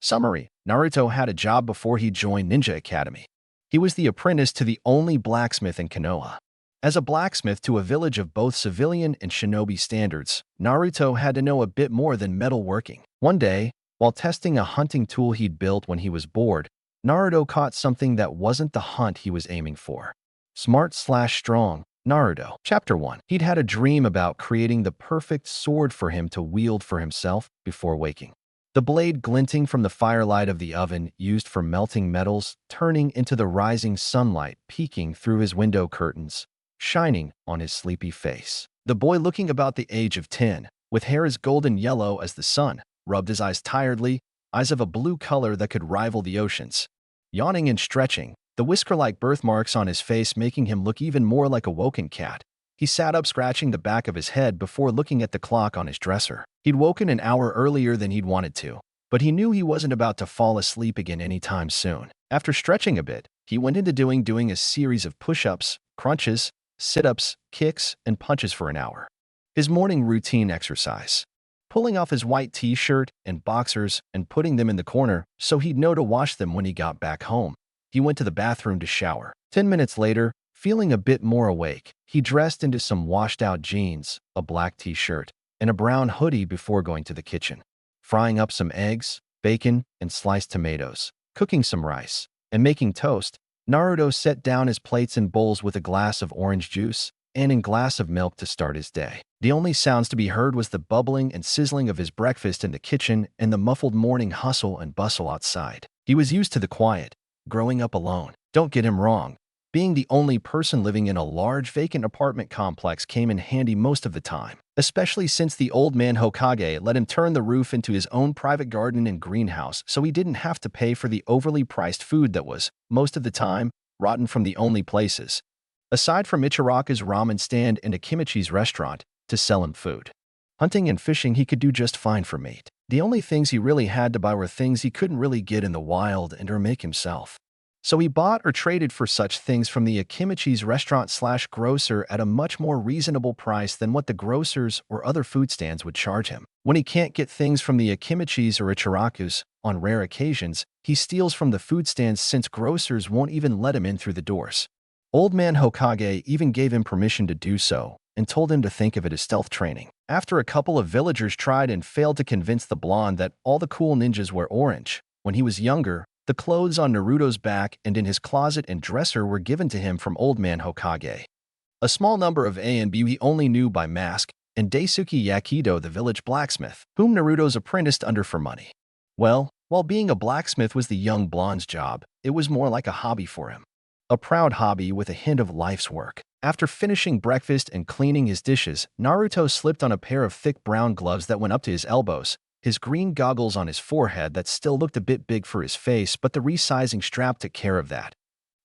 Summary: Naruto had a job before he joined Ninja Academy. He was the apprentice to the only blacksmith in Konoha. As a blacksmith to a village of both civilian and shinobi standards, Naruto had to know a bit more than metalworking. One day, while testing a hunting tool he'd built when he was bored, Naruto caught something that wasn't the hunt he was aiming for. Smart/strong, Naruto. Chapter 1. He'd had a dream about creating the perfect sword for him to wield for himself before waking. The blade glinting from the firelight of the oven used for melting metals, turning into the rising sunlight peeking through his window curtains, shining on his sleepy face. The boy, looking about the age of 10, with hair as golden yellow as the sun, rubbed his eyes tiredly, eyes of a blue color that could rival the oceans. Yawning and stretching, the whisker-like birthmarks on his face making him look even more like a woken cat. He sat up, scratching the back of his head before looking at the clock on his dresser. He'd woken an hour earlier than he'd wanted to, but he knew he wasn't about to fall asleep again anytime soon. After stretching a bit, he went into doing a series of push-ups, crunches, sit-ups, kicks, and punches for an hour. His morning routine exercise. Pulling off his white t-shirt and boxers and putting them in the corner so he'd know to wash them when he got back home. He went to the bathroom to shower. 10 minutes later, feeling a bit more awake, he dressed into some washed-out jeans, a black t-shirt, and a brown hoodie before going to the kitchen. Frying up some eggs, bacon, and sliced tomatoes, cooking some rice, and making toast, Naruto set down his plates and bowls with a glass of orange juice and a glass of milk to start his day. The only sounds to be heard was the bubbling and sizzling of his breakfast in the kitchen and the muffled morning hustle and bustle outside. He was used to the quiet, growing up alone. Don't get him wrong. Being the only person living in a large vacant apartment complex came in handy most of the time, especially since the old man Hokage let him turn the roof into his own private garden and greenhouse so he didn't have to pay for the overly priced food that was, most of the time, rotten from the only places, aside from Ichiraka's ramen stand and Akimichi's restaurant, to sell him food. Hunting and fishing he could do just fine for meat. The only things he really had to buy were things he couldn't really get in the wild and or make himself. So he bought or traded for such things from the Akimichi's restaurant/grocer at a much more reasonable price than what the grocers or other food stands would charge him. When he can't get things from the Akimichi's or Ichiraku's, on rare occasions, he steals from the food stands since grocers won't even let him in through the doors. Old man Hokage even gave him permission to do so and told him to think of it as stealth training. After a couple of villagers tried and failed to convince the blonde that all the cool ninjas wear orange, when he was younger, the clothes on Naruto's back and in his closet and dresser were given to him from Old Man Hokage. A small number of A and B he only knew by mask, and Daisuke Yakido, the village blacksmith, whom Naruto's apprenticed under for money. Well, while being a blacksmith was the young blonde's job, it was more like a hobby for him. A proud hobby with a hint of life's work. After finishing breakfast and cleaning his dishes, Naruto slipped on a pair of thick brown gloves that went up to his elbows, his green goggles on his forehead that still looked a bit big for his face, but the resizing strap took care of that.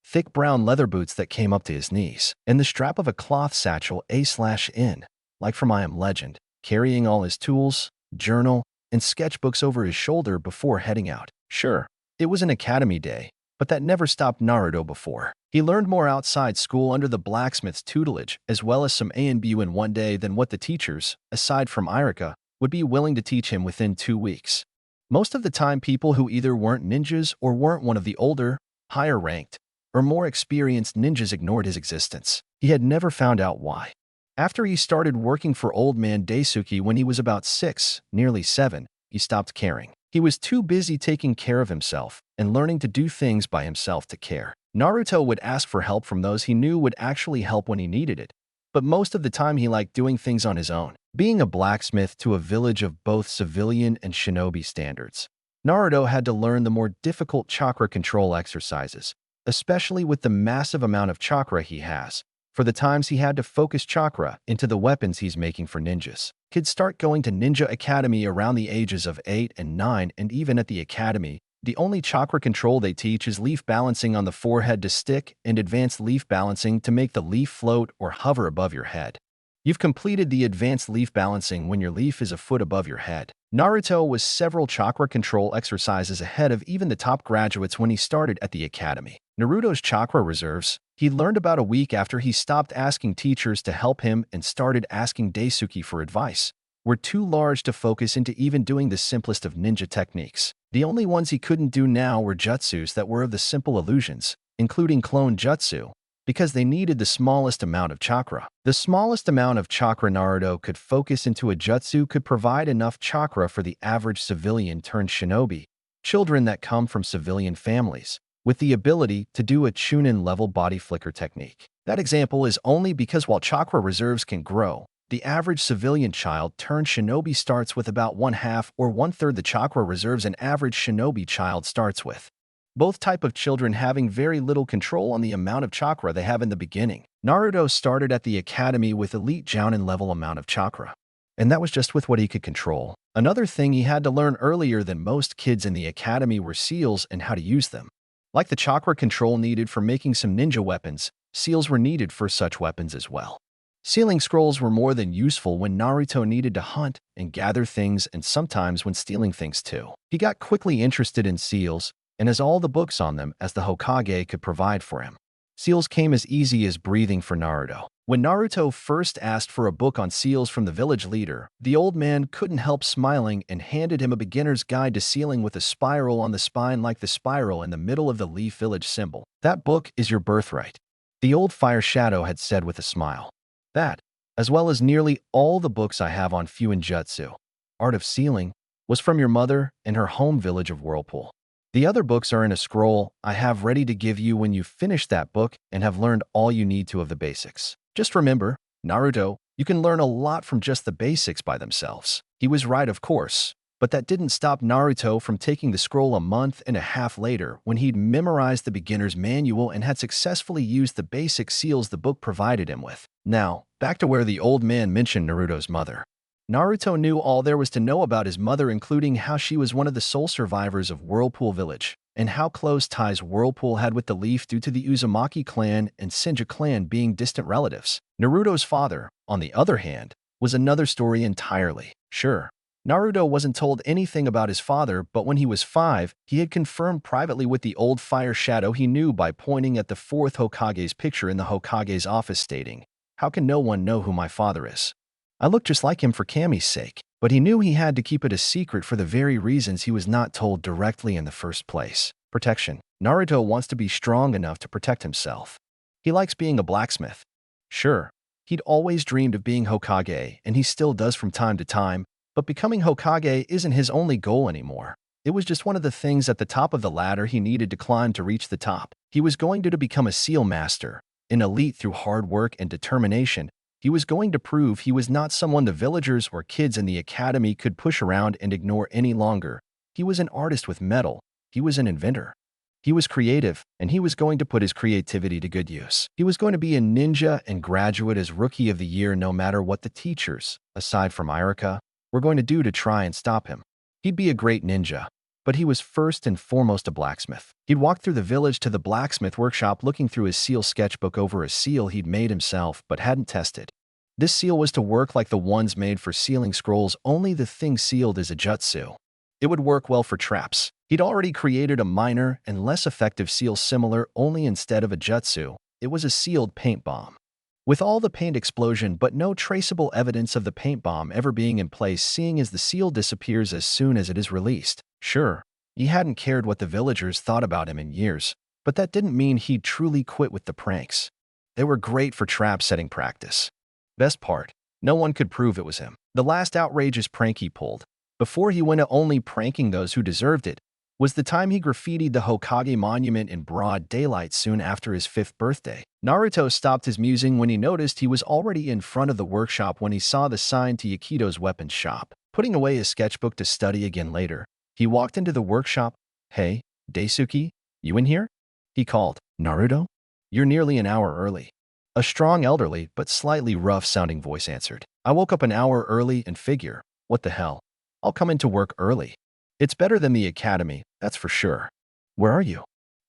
Thick brown leather boots that came up to his knees, and the strap of a cloth satchel A/N, like from I Am Legend, carrying all his tools, journal, and sketchbooks over his shoulder before heading out. Sure, it was an academy day, but that never stopped Naruto before. He learned more outside school under the blacksmith's tutelage, as well as some A and B in one day than what the teachers, aside from Irika, would be willing to teach him within 2 weeks. Most of the time, people who either weren't ninjas or weren't one of the older, higher-ranked, or more experienced ninjas ignored his existence. He had never found out why. After he started working for Old Man Daisuke when he was about 6, nearly 7, he stopped caring. He was too busy taking care of himself and learning to do things by himself to care. Naruto would ask for help from those he knew would actually help when he needed it, but most of the time he liked doing things on his own. Being a blacksmith to a village of both civilian and shinobi standards, Naruto had to learn the more difficult chakra control exercises, especially with the massive amount of chakra he has. For the times he had to focus chakra into the weapons he's making for ninjas. Kids start going to Ninja Academy around the ages of 8 and 9, and even at the academy, the only chakra control they teach is leaf balancing on the forehead to stick and advanced leaf balancing to make the leaf float or hover above your head. You've completed the advanced leaf balancing when your leaf is a foot above your head. Naruto was several chakra control exercises ahead of even the top graduates when he started at the academy. Naruto's chakra reserves, he learned about a week after he stopped asking teachers to help him and started asking Daisuke for advice. were too large to focus into even doing the simplest of ninja techniques. The only ones he couldn't do now were jutsus that were of the simple illusions, including clone jutsu, because they needed the smallest amount of chakra. The smallest amount of chakra Naruto could focus into a jutsu could provide enough chakra for the average civilian turned shinobi, children that come from civilian families, with the ability to do a Chunin-level body flicker technique. That example is only because while chakra reserves can grow, the average civilian child turned shinobi starts with about 1/2 or 1/3 the chakra reserves an average shinobi child starts with. Both type of children having very little control on the amount of chakra they have in the beginning. Naruto started at the academy with elite Jounin level amount of chakra, and that was just with what he could control. Another thing he had to learn earlier than most kids in the academy were seals and how to use them. Like the chakra control needed for making some ninja weapons, seals were needed for such weapons as well. Sealing scrolls were more than useful when Naruto needed to hunt and gather things and sometimes when stealing things too. He got quickly interested in seals and has all the books on them as the Hokage could provide for him. Seals came as easy as breathing for Naruto. When Naruto first asked for a book on seals from the village leader, the old man couldn't help smiling and handed him a beginner's guide to sealing with a spiral on the spine like the spiral in the middle of the Leaf Village symbol. "That book is your birthright," the old Fire Shadow had said with a smile. "That, as well as nearly all the books I have on Fuinjutsu, art of sealing, was from your mother and her home village of Whirlpool. The other books are in a scroll I have ready to give you when you finish that book and have learned all you need to of the basics. Just remember, Naruto, you can learn a lot from just the basics by themselves." He was right, of course, but that didn't stop Naruto from taking the scroll a month and a half later when he'd memorized the beginner's manual and had successfully used the basic seals the book provided him with. Now, back to where the old man mentioned Naruto's mother. Naruto knew all there was to know about his mother, including how she was one of the sole survivors of Whirlpool Village, and how close ties Whirlpool had with the Leaf due to the Uzumaki clan and Senju clan being distant relatives. Naruto's father, on the other hand, was another story entirely. Sure, Naruto wasn't told anything about his father, but when he was 5, he had confirmed privately with the old Fire Shadow he knew by pointing at the 4th Hokage's picture in the Hokage's office stating, "How can no one know who my father is? I look just like him for Kami's sake." But he knew he had to keep it a secret for the very reasons he was not told directly in the first place. Protection. Naruto wants to be strong enough to protect himself. He likes being a blacksmith. Sure, he'd always dreamed of being Hokage, and he still does from time to time, but becoming Hokage isn't his only goal anymore. It was just one of the things at the top of the ladder he needed to climb to reach the top. He was going to become a seal master, an elite through hard work and determination. He was going to prove he was not someone the villagers or kids in the academy could push around and ignore any longer. He was an artist with metal. He was an inventor. He was creative, and he was going to put his creativity to good use. He was going to be a ninja and graduate as Rookie of the Year no matter what the teachers, aside from Irika, were going to do to try and stop him. He'd be a great ninja, but he was first and foremost a blacksmith. He'd walk through the village to the blacksmith workshop looking through his seal sketchbook over a seal he'd made himself but hadn't tested. This seal was to work like the ones made for sealing scrolls, only the thing sealed is a jutsu. It would work well for traps. He'd already created a minor and less effective seal similar, only instead of a jutsu, it was a sealed paint bomb. With all the paint explosion but no traceable evidence of the paint bomb ever being in place, seeing as the seal disappears as soon as it is released. Sure, he hadn't cared what the villagers thought about him in years, but that didn't mean he'd truly quit with the pranks. They were great for trap setting practice. Best part, no one could prove it was him. The last outrageous prank he pulled, before he went to only pranking those who deserved it, was the time he graffitied the Hokage monument in broad daylight soon after his 5th birthday. Naruto stopped his musing when he noticed he was already in front of the workshop when he saw the sign to Yakido's weapons shop. Putting away his sketchbook to study again later, he walked into the workshop. "Hey, Daisuke, you in here?" he called. "Naruto? You're nearly an hour early." A strong, elderly, but slightly rough-sounding voice answered. "I woke up an hour early and figure, what the hell? I'll come into work early. It's better than the academy, that's for sure." "Where are you?"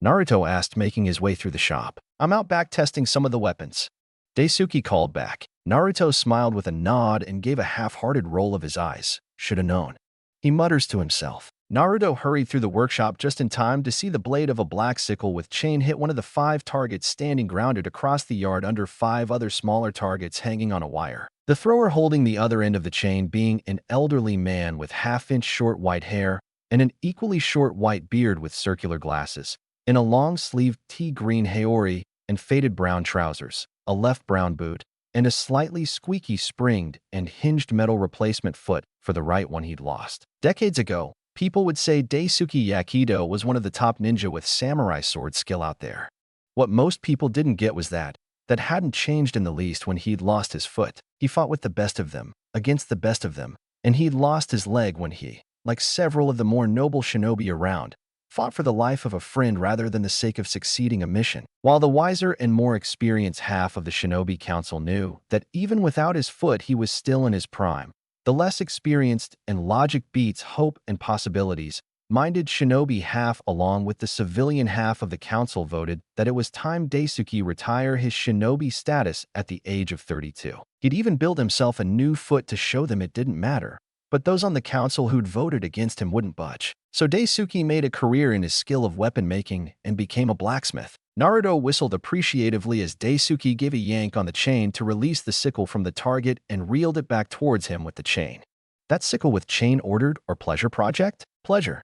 Naruto asked, making his way through the shop. "I'm out back testing some of the weapons," Daisuke called back. Naruto smiled with a nod and gave a half-hearted roll of his eyes. Shoulda known. He mutters to himself. Naruto hurried through the workshop just in time to see the blade of a black sickle with chain hit one of the 5 targets standing grounded across the yard under 5 other smaller targets hanging on a wire. The thrower holding the other end of the chain being an elderly man with half-inch short white hair and an equally short white beard with circular glasses, in a long-sleeved tea-green haori and faded brown trousers, a left brown boot, and a slightly squeaky springed and hinged metal replacement foot for the right one he'd lost. Decades ago, people would say Daisuke Yakido was one of the top ninja with samurai sword skill out there. What most people didn't get was that hadn't changed in the least when he'd lost his foot. He fought with the best of them, against the best of them, and he'd lost his leg when he, like several of the more noble shinobi around, fought for the life of a friend rather than the sake of succeeding a mission. While the wiser and more experienced half of the shinobi council knew that even without his foot he was still in his prime, the less experienced and logic beats hope and possibilities minded shinobi half along with the civilian half of the council voted that it was time Daisuke retire his shinobi status at the age of 32. He'd even build himself a new foot to show them it didn't matter. But those on the council who'd voted against him wouldn't budge. So Daisuke made a career in his skill of weapon making and became a blacksmith. Naruto whistled appreciatively as Daisuke gave a yank on the chain to release the sickle from the target and reeled it back towards him with the chain. That sickle with chain ordered or pleasure project? Pleasure.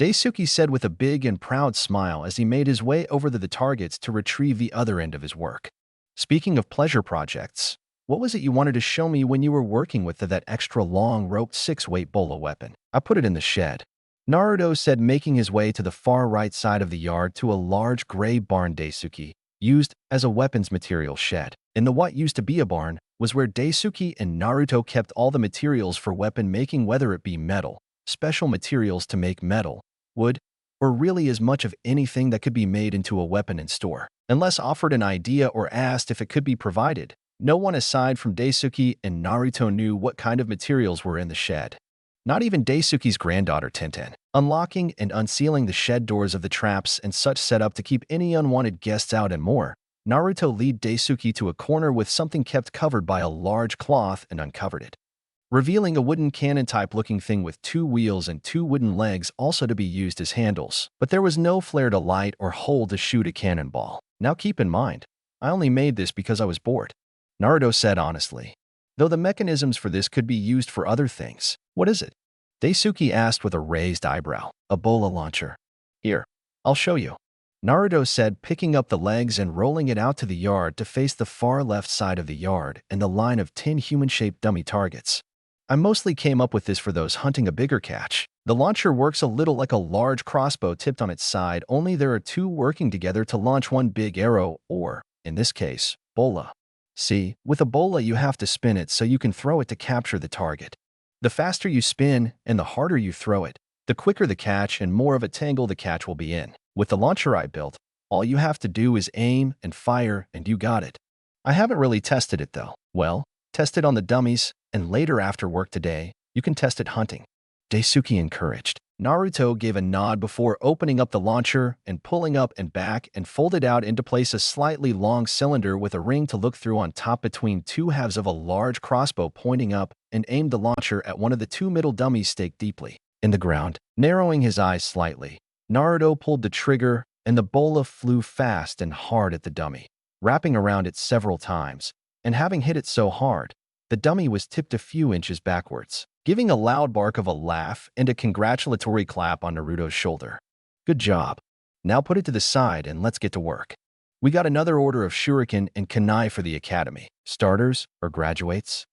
Daisuke said with a big and proud smile as he made his way over to the targets to retrieve the other end of his work. Speaking of pleasure projects, what was it you wanted to show me when you were working with that extra long roped 6-weight bolo weapon? I put it in the shed. Naruto said, making his way to the far right side of the yard to a large gray barn Daisuke used as a weapons material shed. In the what used to be a barn was where Daisuke and Naruto kept all the materials for weapon making, whether it be metal, special materials to make metal, wood, or really as much of anything that could be made into a weapon in store. Unless offered an idea or asked if it could be provided, no one aside from Daisuke and Naruto knew what kind of materials were in the shed. Not even Daisuke's granddaughter Tenten. Unlocking and unsealing the shed doors of the traps and such set up to keep any unwanted guests out and more, Naruto led Daisuke to a corner with something kept covered by a large cloth and uncovered it, revealing a wooden cannon-type looking thing with 2 wheels and 2 wooden legs also to be used as handles. But there was no flare to light or hole to shoot a cannonball. Now keep in mind, I only made this because I was bored, Naruto said honestly, though the mechanisms for this could be used for other things. What is it? Daisuke asked with a raised eyebrow. A bola launcher. Here, I'll show you, Naruto said, picking up the legs and rolling it out to the yard to face the far left side of the yard and the line of 10 human-shaped dummy targets. I mostly came up with this for those hunting a bigger catch. The launcher works a little like a large crossbow tipped on its side, only there are 2 working together to launch one big arrow, or, in this case, bola. See, with a bola you have to spin it so you can throw it to capture the target. The faster you spin and the harder you throw it, the quicker the catch and more of a tangle the catch will be in. With the launcher I built, all you have to do is aim and fire and you got it. I haven't really tested it though. Well, test it on the dummies, and later after work today, you can test it hunting, Daisuke encouraged. Naruto gave a nod before opening up the launcher and pulling up and back and folded out into place a slightly long cylinder with a ring to look through on top between 2 halves of a large crossbow pointing up, and aimed the launcher at one of the 2 middle dummies staked deeply in the ground. Narrowing his eyes slightly, Naruto pulled the trigger and the bola flew fast and hard at the dummy, wrapping around it several times, and having hit it so hard, the dummy was tipped a few inches backwards, giving a loud bark of a laugh and a congratulatory clap on Naruto's shoulder. Good job. Now put it to the side and let's get to work. We got another order of shuriken and kunai for the academy. Starters or graduates?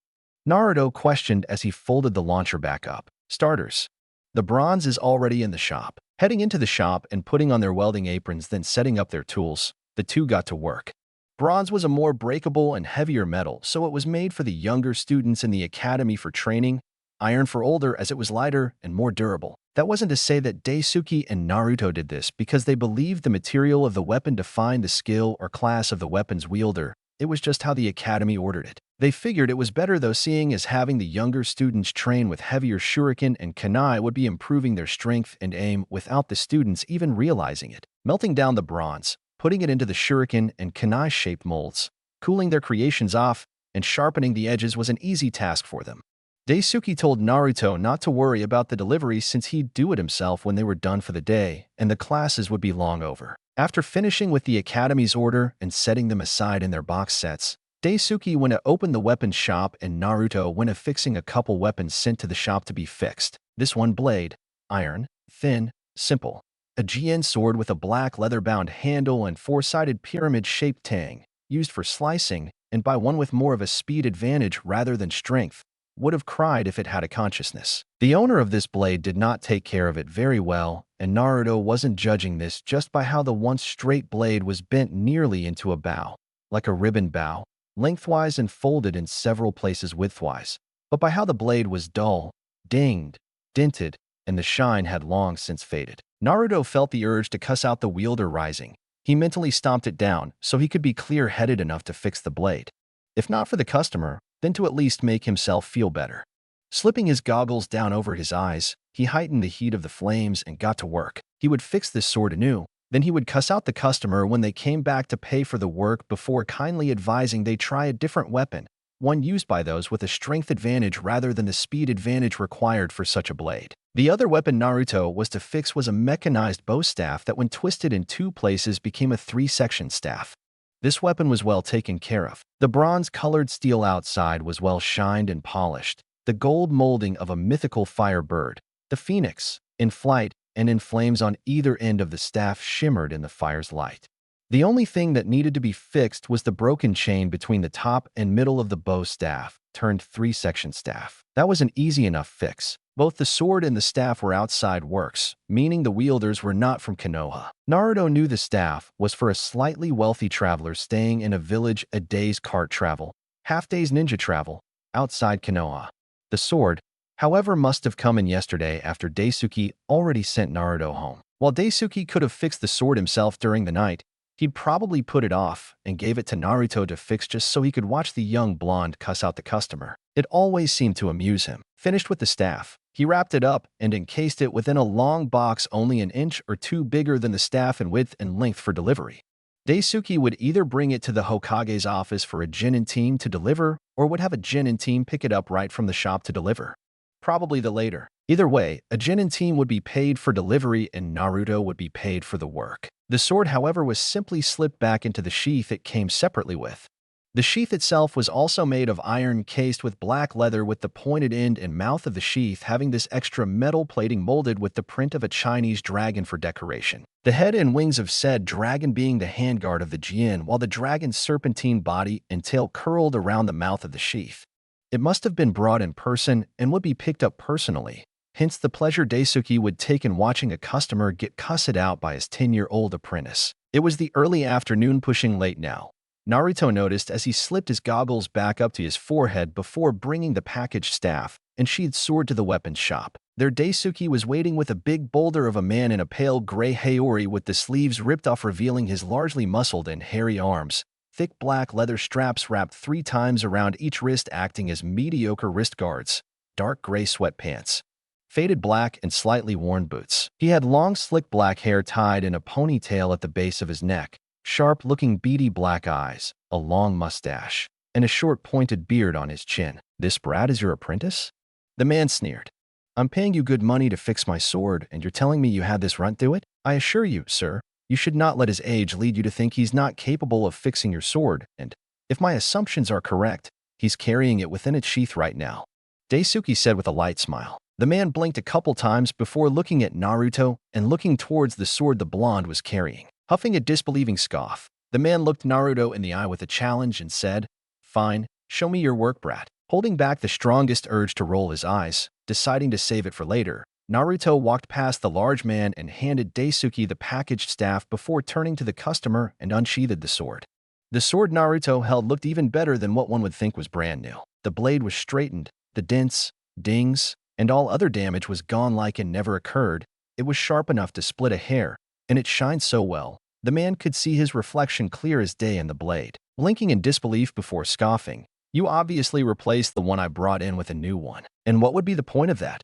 Naruto questioned as he folded the launcher back up. Starters. The bronze is already in the shop. Heading into the shop and putting on their welding aprons, then setting up their tools, the 2 got to work. Bronze was a more breakable and heavier metal, so it was made for the younger students in the academy for training. Iron for older, as it was lighter and more durable. That wasn't to say that Daisuke and Naruto did this because they believed the material of the weapon defined the skill or class of the weapon's wielder. It was just how the academy ordered it. They figured it was better though, seeing as having the younger students train with heavier shuriken and kunai would be improving their strength and aim without the students even realizing it. Melting down the bronze, putting it into the shuriken and kunai-shaped molds, cooling their creations off, and sharpening the edges was an easy task for them. Daisuke told Naruto not to worry about the delivery since he'd do it himself when they were done for the day, and the classes would be long over. After finishing with the Academy's order and setting them aside in their box sets, Daisuke went to open the weapons shop and Naruto went to fixing a couple weapons sent to the shop to be fixed. This one blade, iron, thin, simple. A GN sword with a black leather-bound handle and four-sided pyramid-shaped tang, used for slicing, and by one with more of a speed advantage rather than strength, would have cried if it had a consciousness. The owner of this blade did not take care of it very well, and Naruto wasn't judging this just by how the once straight blade was bent nearly into a bow, like a ribbon bow, lengthwise and folded in several places widthwise, but by how the blade was dull, dinged, dented, and the shine had long since faded. Naruto felt the urge to cuss out the wielder rising. He mentally stomped it down so he could be clear-headed enough to fix the blade. If not for the customer, then to at least make himself feel better. Slipping his goggles down over his eyes, he heightened the heat of the flames and got to work. He would fix this sword anew. Then he would cuss out the customer when they came back to pay for the work before kindly advising they try a different weapon, one used by those with a strength advantage rather than the speed advantage required for such a blade. The other weapon Naruto was to fix was a mechanized bow staff that when twisted in two places became a three-section staff. This weapon was well taken care of. The bronze-colored steel outside was well shined and polished. The gold molding of a mythical fire bird, the phoenix, in flight and in flames on either end of the staff shimmered in the fire's light. The only thing that needed to be fixed was the broken chain between the top and middle of the bow staff, turned three-section staff. That was an easy enough fix. Both the sword and the staff were outside works, meaning the wielders were not from Konoha. Naruto knew the staff was for a slightly wealthy traveler staying in a village a day's cart travel, half-day's ninja travel, outside Konoha. The sword, however, must have come in yesterday after Daisuke already sent Naruto home. While Daisuke could have fixed the sword himself during the night, he'd probably put it off and gave it to Naruto to fix just so he could watch the young blonde cuss out the customer. It always seemed to amuse him. Finished with the staff, he wrapped it up and encased it within a long box only an inch or two bigger than the staff in width and length for delivery. Daisuke would either bring it to the Hokage's office for a Genin team to deliver or would have a Genin team pick it up right from the shop to deliver. Probably the later. Either way, a Genin team would be paid for delivery and Naruto would be paid for the work. The sword, however, was simply slipped back into the sheath it came separately with. The sheath itself was also made of iron cased with black leather with the pointed end and mouth of the sheath having this extra metal plating molded with the print of a Chinese dragon for decoration. The head and wings of said dragon being the handguard of the Jin, while the dragon's serpentine body and tail curled around the mouth of the sheath. It must have been brought in person and would be picked up personally, hence the pleasure Daisuke would take in watching a customer get cussed out by his 10-year-old apprentice. It was the early afternoon pushing late now. Naruto noticed as he slipped his goggles back up to his forehead before bringing the packaged staff and sheathed sword to the weapons shop. There Daisuke was waiting with a big boulder of a man in a pale gray haori with the sleeves ripped off revealing his largely muscled and hairy arms, thick black leather straps wrapped 3 times around each wrist acting as mediocre wrist guards, dark gray sweatpants, faded black and slightly worn boots. He had long slick black hair tied in a ponytail at the base of his neck, sharp-looking beady black eyes, a long mustache, and a short pointed beard on his chin. "This brat is your apprentice?" The man sneered. "I'm paying you good money to fix my sword, and you're telling me you had this runt do it? I assure you, sir, you should not let his age lead you to think he's not capable of fixing your sword, and, if my assumptions are correct, he's carrying it within its sheath right now," Daisuke said with a light smile. The man blinked a couple times before looking at Naruto and looking towards the sword the blonde was carrying. Huffing a disbelieving scoff, the man looked Naruto in the eye with a challenge and said, "Fine, show me your work, brat." Holding back the strongest urge to roll his eyes, deciding to save it for later, Naruto walked past the large man and handed Daisuke the packaged staff before turning to the customer and unsheathed the sword. The sword Naruto held looked even better than what one would think was brand new. The blade was straightened, the dents, dings, and all other damage was gone like it never occurred. It was sharp enough to split a hair, and it shined so well, the man could see his reflection clear as day in the blade. Blinking in disbelief before scoffing, "You obviously replaced the one I brought in with a new one. And what would be the point of that?"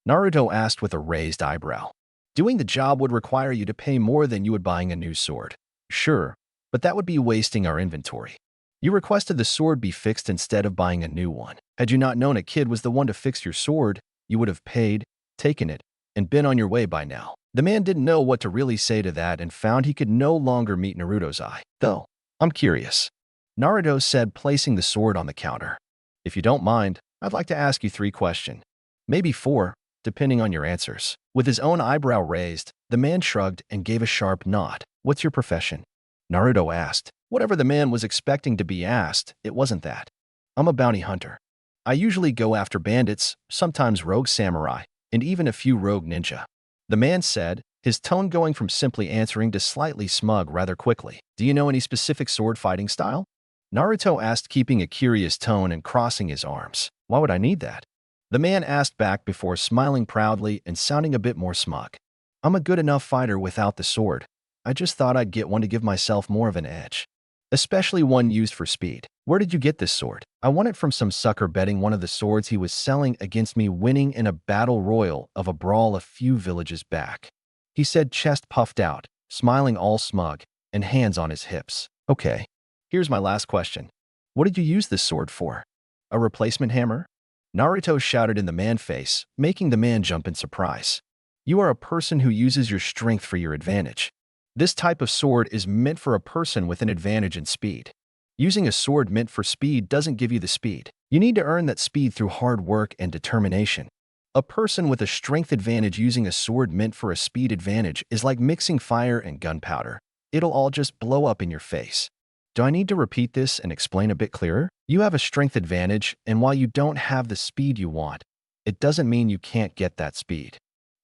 Naruto asked with a raised eyebrow. "Doing the job would require you to pay more than you would buying a new sword." "Sure, but that would be wasting our inventory. You requested the sword be fixed instead of buying a new one." Had you not known a kid was the one to fix your sword, you would have paid, taken it, and been on your way by now. The man didn't know what to really say to that and found he could no longer meet Naruto's eye. Though, I'm curious, Naruto said, placing the sword on the counter. If you don't mind, I'd like to ask you 3 questions. Maybe 4, depending on your answers. With his own eyebrow raised, the man shrugged and gave a sharp nod. What's your profession? Naruto asked. Whatever the man was expecting to be asked, it wasn't that. I'm a bounty hunter. I usually go after bandits, sometimes rogue samurai, and even a few rogue ninja. The man said, his tone going from simply answering to slightly smug rather quickly. Do you know any specific sword fighting style? Naruto asked, keeping a curious tone and crossing his arms. Why would I need that? The man asked back before smiling proudly and sounding a bit more smug. I'm a good enough fighter without the sword. I just thought I'd get one to give myself more of an edge. Especially one used for speed. Where did you get this sword? I won it from some sucker betting one of the swords he was selling against me winning in a battle royal of a brawl a few villages back. He said, chest puffed out, smiling all smug, and hands on his hips. Okay, here's my last question. What did you use this sword for? A replacement hammer? Naruto shouted in the man's face, making the man jump in surprise. You are a person who uses your strength for your advantage. This type of sword is meant for a person with an advantage in speed. Using a sword meant for speed doesn't give you the speed. You need to earn that speed through hard work and determination. A person with a strength advantage using a sword meant for a speed advantage is like mixing fire and gunpowder. It'll all just blow up in your face. Do I need to repeat this and explain a bit clearer? You have a strength advantage, and while you don't have the speed you want, it doesn't mean you can't get that speed.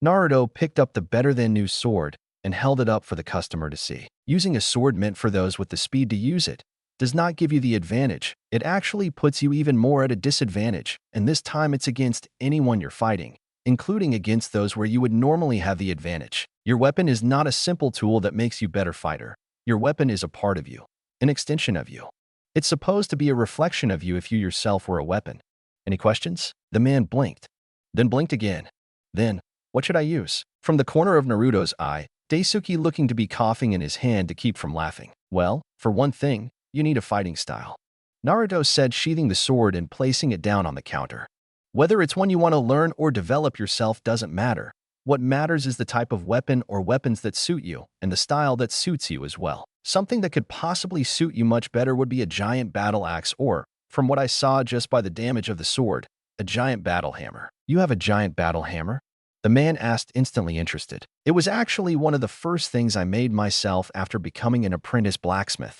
Naruto picked up the better-than-new sword and held it up for the customer to see. Using a sword meant for those with the speed to use it does not give you the advantage. It actually puts you even more at a disadvantage, and this time it's against anyone you're fighting, including against those where you would normally have the advantage. Your weapon is not a simple tool that makes you a better fighter. Your weapon is a part of you, an extension of you. It's supposed to be a reflection of you if you yourself were a weapon. Any questions? The man blinked, then blinked again. Then, what should I use? From the corner of Naruto's eye, Daisuke looking to be coughing in his hand to keep from laughing. Well, for one thing, you need a fighting style. Naruto said, sheathing the sword and placing it down on the counter. Whether it's one you want to learn or develop yourself doesn't matter. What matters is the type of weapon or weapons that suit you and the style that suits you as well. Something that could possibly suit you much better would be a giant battle axe or, from what I saw just by the damage of the sword, a giant battle hammer. You have a giant battle hammer? The man asked, instantly interested. It was actually one of the first things I made myself after becoming an apprentice blacksmith.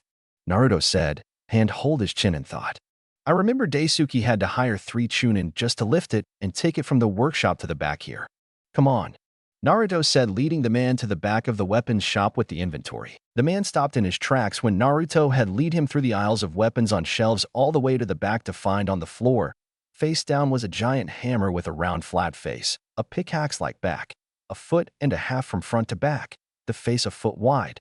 Naruto said, hand hold his chin in thought. I remember Daisuke had to hire 3 chunin just to lift it and take it from the workshop to the back here. Come on. Naruto said, leading the man to the back of the weapons shop with the inventory. The man stopped in his tracks when Naruto had lead him through the aisles of weapons on shelves all the way to the back to find on the floor, face down, was a giant hammer with a round flat face, a pickaxe-like back, 1.5 feet from front to back, the face 1 foot wide,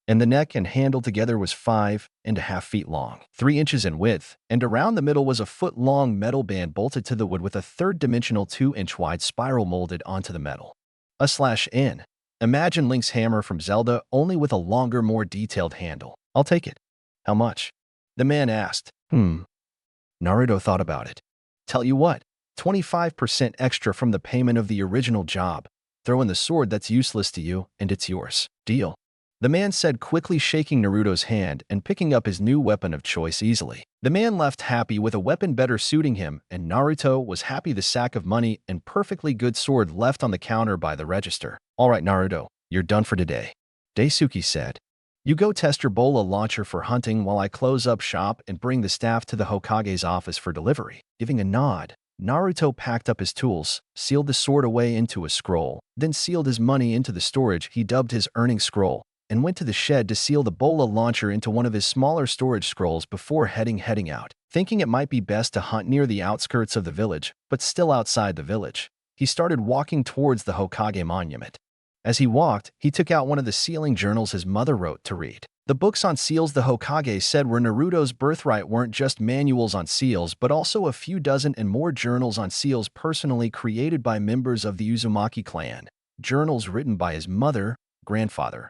and the neck and handle together was 5.5 feet long, 3 inches in width, and around the middle was a foot-long metal band bolted to the wood with a third-dimensional 2-inch wide spiral molded onto the metal. /N. Imagine Link's hammer from Zelda, only with a longer, more detailed handle. I'll take it. How much? The man asked. Naruto thought about it. Tell you what, 25% extra from the payment of the original job. Throw in the sword that's useless to you, and it's yours. Deal. The man said, quickly shaking Naruto's hand and picking up his new weapon of choice easily. The man left happy with a weapon better suiting him, and Naruto was happy the sack of money and perfectly good sword left on the counter by the register. All right, Naruto, you're done for today. Daisuke said. You go test your bola launcher for hunting while I close up shop and bring the staff to the Hokage's office for delivery. Giving a nod, Naruto packed up his tools, sealed the sword away into a scroll, then sealed his money into the storage he dubbed his earning scroll, and went to the shed to seal the bola launcher into one of his smaller storage scrolls before heading out. Thinking it might be best to hunt near the outskirts of the village, but still outside the village, he started walking towards the Hokage monument. As he walked, he took out one of the sealing journals his mother wrote to read. The books on seals the Hokage said were Naruto's birthright weren't just manuals on seals but also a few dozen and more journals on seals personally created by members of the Uzumaki clan. Journals written by his mother, grandfather,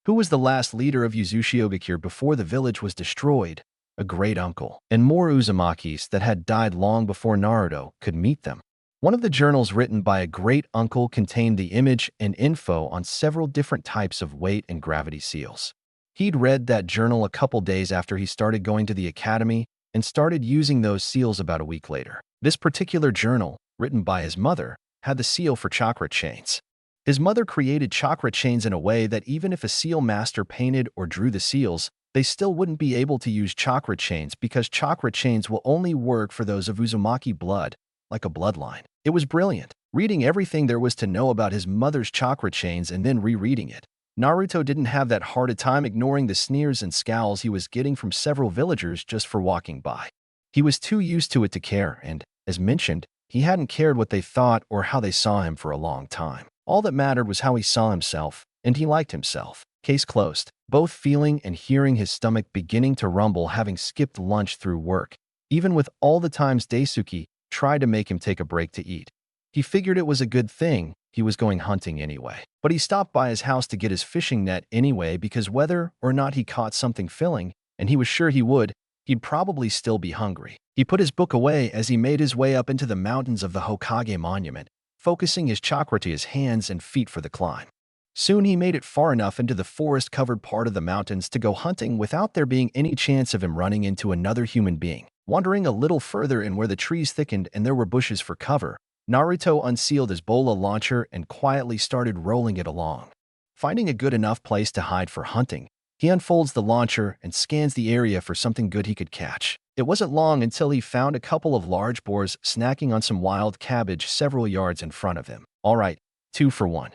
who was the last leader of Uzushiogakure before the village was destroyed, a great uncle, and more Uzumakis that had died long before Naruto could meet them. One of the journals written by a great uncle contained the image and info on several different types of weight and gravity seals. He'd read that journal a couple days after he started going to the academy and started using those seals about a week later. This particular journal, written by his mother, had the seal for chakra chains. His mother created chakra chains in a way that even if a seal master painted or drew the seals, they still wouldn't be able to use chakra chains because chakra chains will only work for those of Uzumaki blood, like a bloodline. It was brilliant, reading everything there was to know about his mother's chakra chains and then rereading it. Naruto didn't have that hard a time ignoring the sneers and scowls he was getting from several villagers just for walking by. He was too used to it to care, and, as mentioned, he hadn't cared what they thought or how they saw him for a long time. All that mattered was how he saw himself, and he liked himself. Case closed. Both feeling and hearing his stomach beginning to rumble having skipped lunch through work, even with all the times Daisuke tried to make him take a break to eat. He figured it was a good thing he was going hunting anyway. But he stopped by his house to get his fishing net anyway because whether or not he caught something filling, and he was sure he would, he'd probably still be hungry. He put his book away as he made his way up into the mountains of the Hokage Monument, focusing his chakra to his hands and feet for the climb. Soon he made it far enough into the forest-covered part of the mountains to go hunting without there being any chance of him running into another human being. Wandering a little further in where the trees thickened and there were bushes for cover, Naruto unsealed his bola launcher and quietly started rolling it along. Finding a good enough place to hide for hunting, he unfolds the launcher and scans the area for something good he could catch. It wasn't long until he found a couple of large boars snacking on some wild cabbage several yards in front of him. All right, 2 for 1.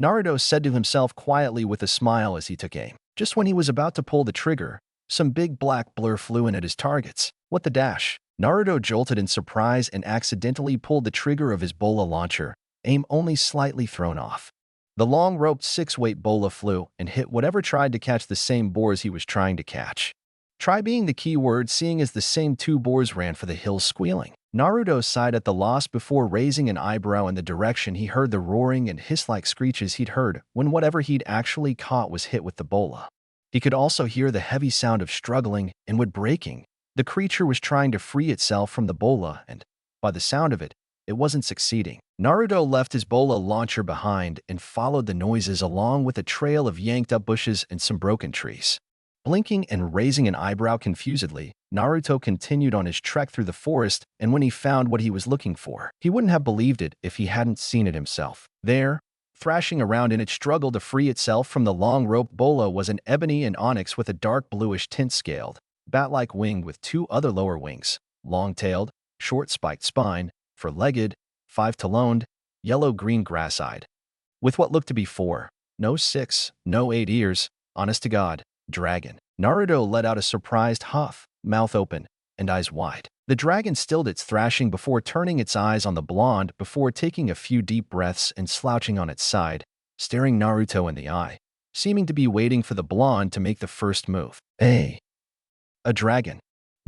Naruto said to himself quietly with a smile as he took aim. Just when he was about to pull the trigger, some big black blur flew in at his targets. What the dash? Naruto jolted in surprise and accidentally pulled the trigger of his bola launcher, aim only slightly thrown off. The long-roped 6-weight bola flew and hit whatever tried to catch the same boars he was trying to catch. Try being the key word, seeing as the same 2 boars ran for the hills squealing. Naruto sighed at the loss before raising an eyebrow in the direction he heard the roaring and hiss-like screeches he'd heard when whatever he'd actually caught was hit with the bola. He could also hear the heavy sound of struggling and wood breaking. The creature was trying to free itself from the bola and, by the sound of it, it wasn't succeeding. Naruto left his bola launcher behind and followed the noises along with a trail of yanked-up bushes and some broken trees. Blinking and raising an eyebrow confusedly, Naruto continued on his trek through the forest, and when he found what he was looking for, he wouldn't have believed it if he hadn't seen it himself. There, thrashing around in its struggle to free itself from the long-rope bola was an ebony and onyx with a dark bluish tint scaled, bat-like wing with 2 other lower wings, long-tailed, short-spiked spine, four-legged, 5-taloned, yellow-green grass-eyed. With what looked to be 4, no 6, no 8 ears, honest to God, dragon. Naruto let out a surprised huff, mouth open, and eyes wide. The dragon stilled its thrashing before turning its eyes on the blonde before taking a few deep breaths and slouching on its side, staring Naruto in the eye, seeming to be waiting for the blonde to make the first move. Hey! A dragon.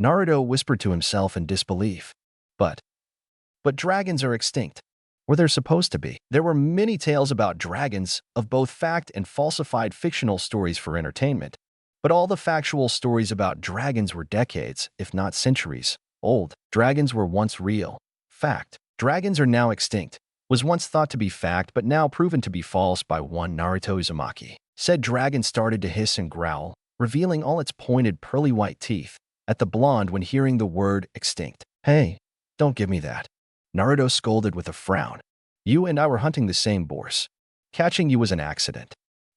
Naruto whispered to himself in disbelief. But dragons are extinct. Or they're supposed to be. There were many tales about dragons, of both fact and falsified fictional stories for entertainment. But all the factual stories about dragons were decades, if not centuries, old. Dragons were once real. Fact. Dragons are now extinct. Was once thought to be fact, but now proven to be false by one Naruto Uzumaki. Said dragon started to hiss and growl, revealing all its pointed pearly white teeth, at the blonde when hearing the word extinct. Hey, don't give me that. Naruto scolded with a frown. You and I were hunting the same boars. Catching you was an accident.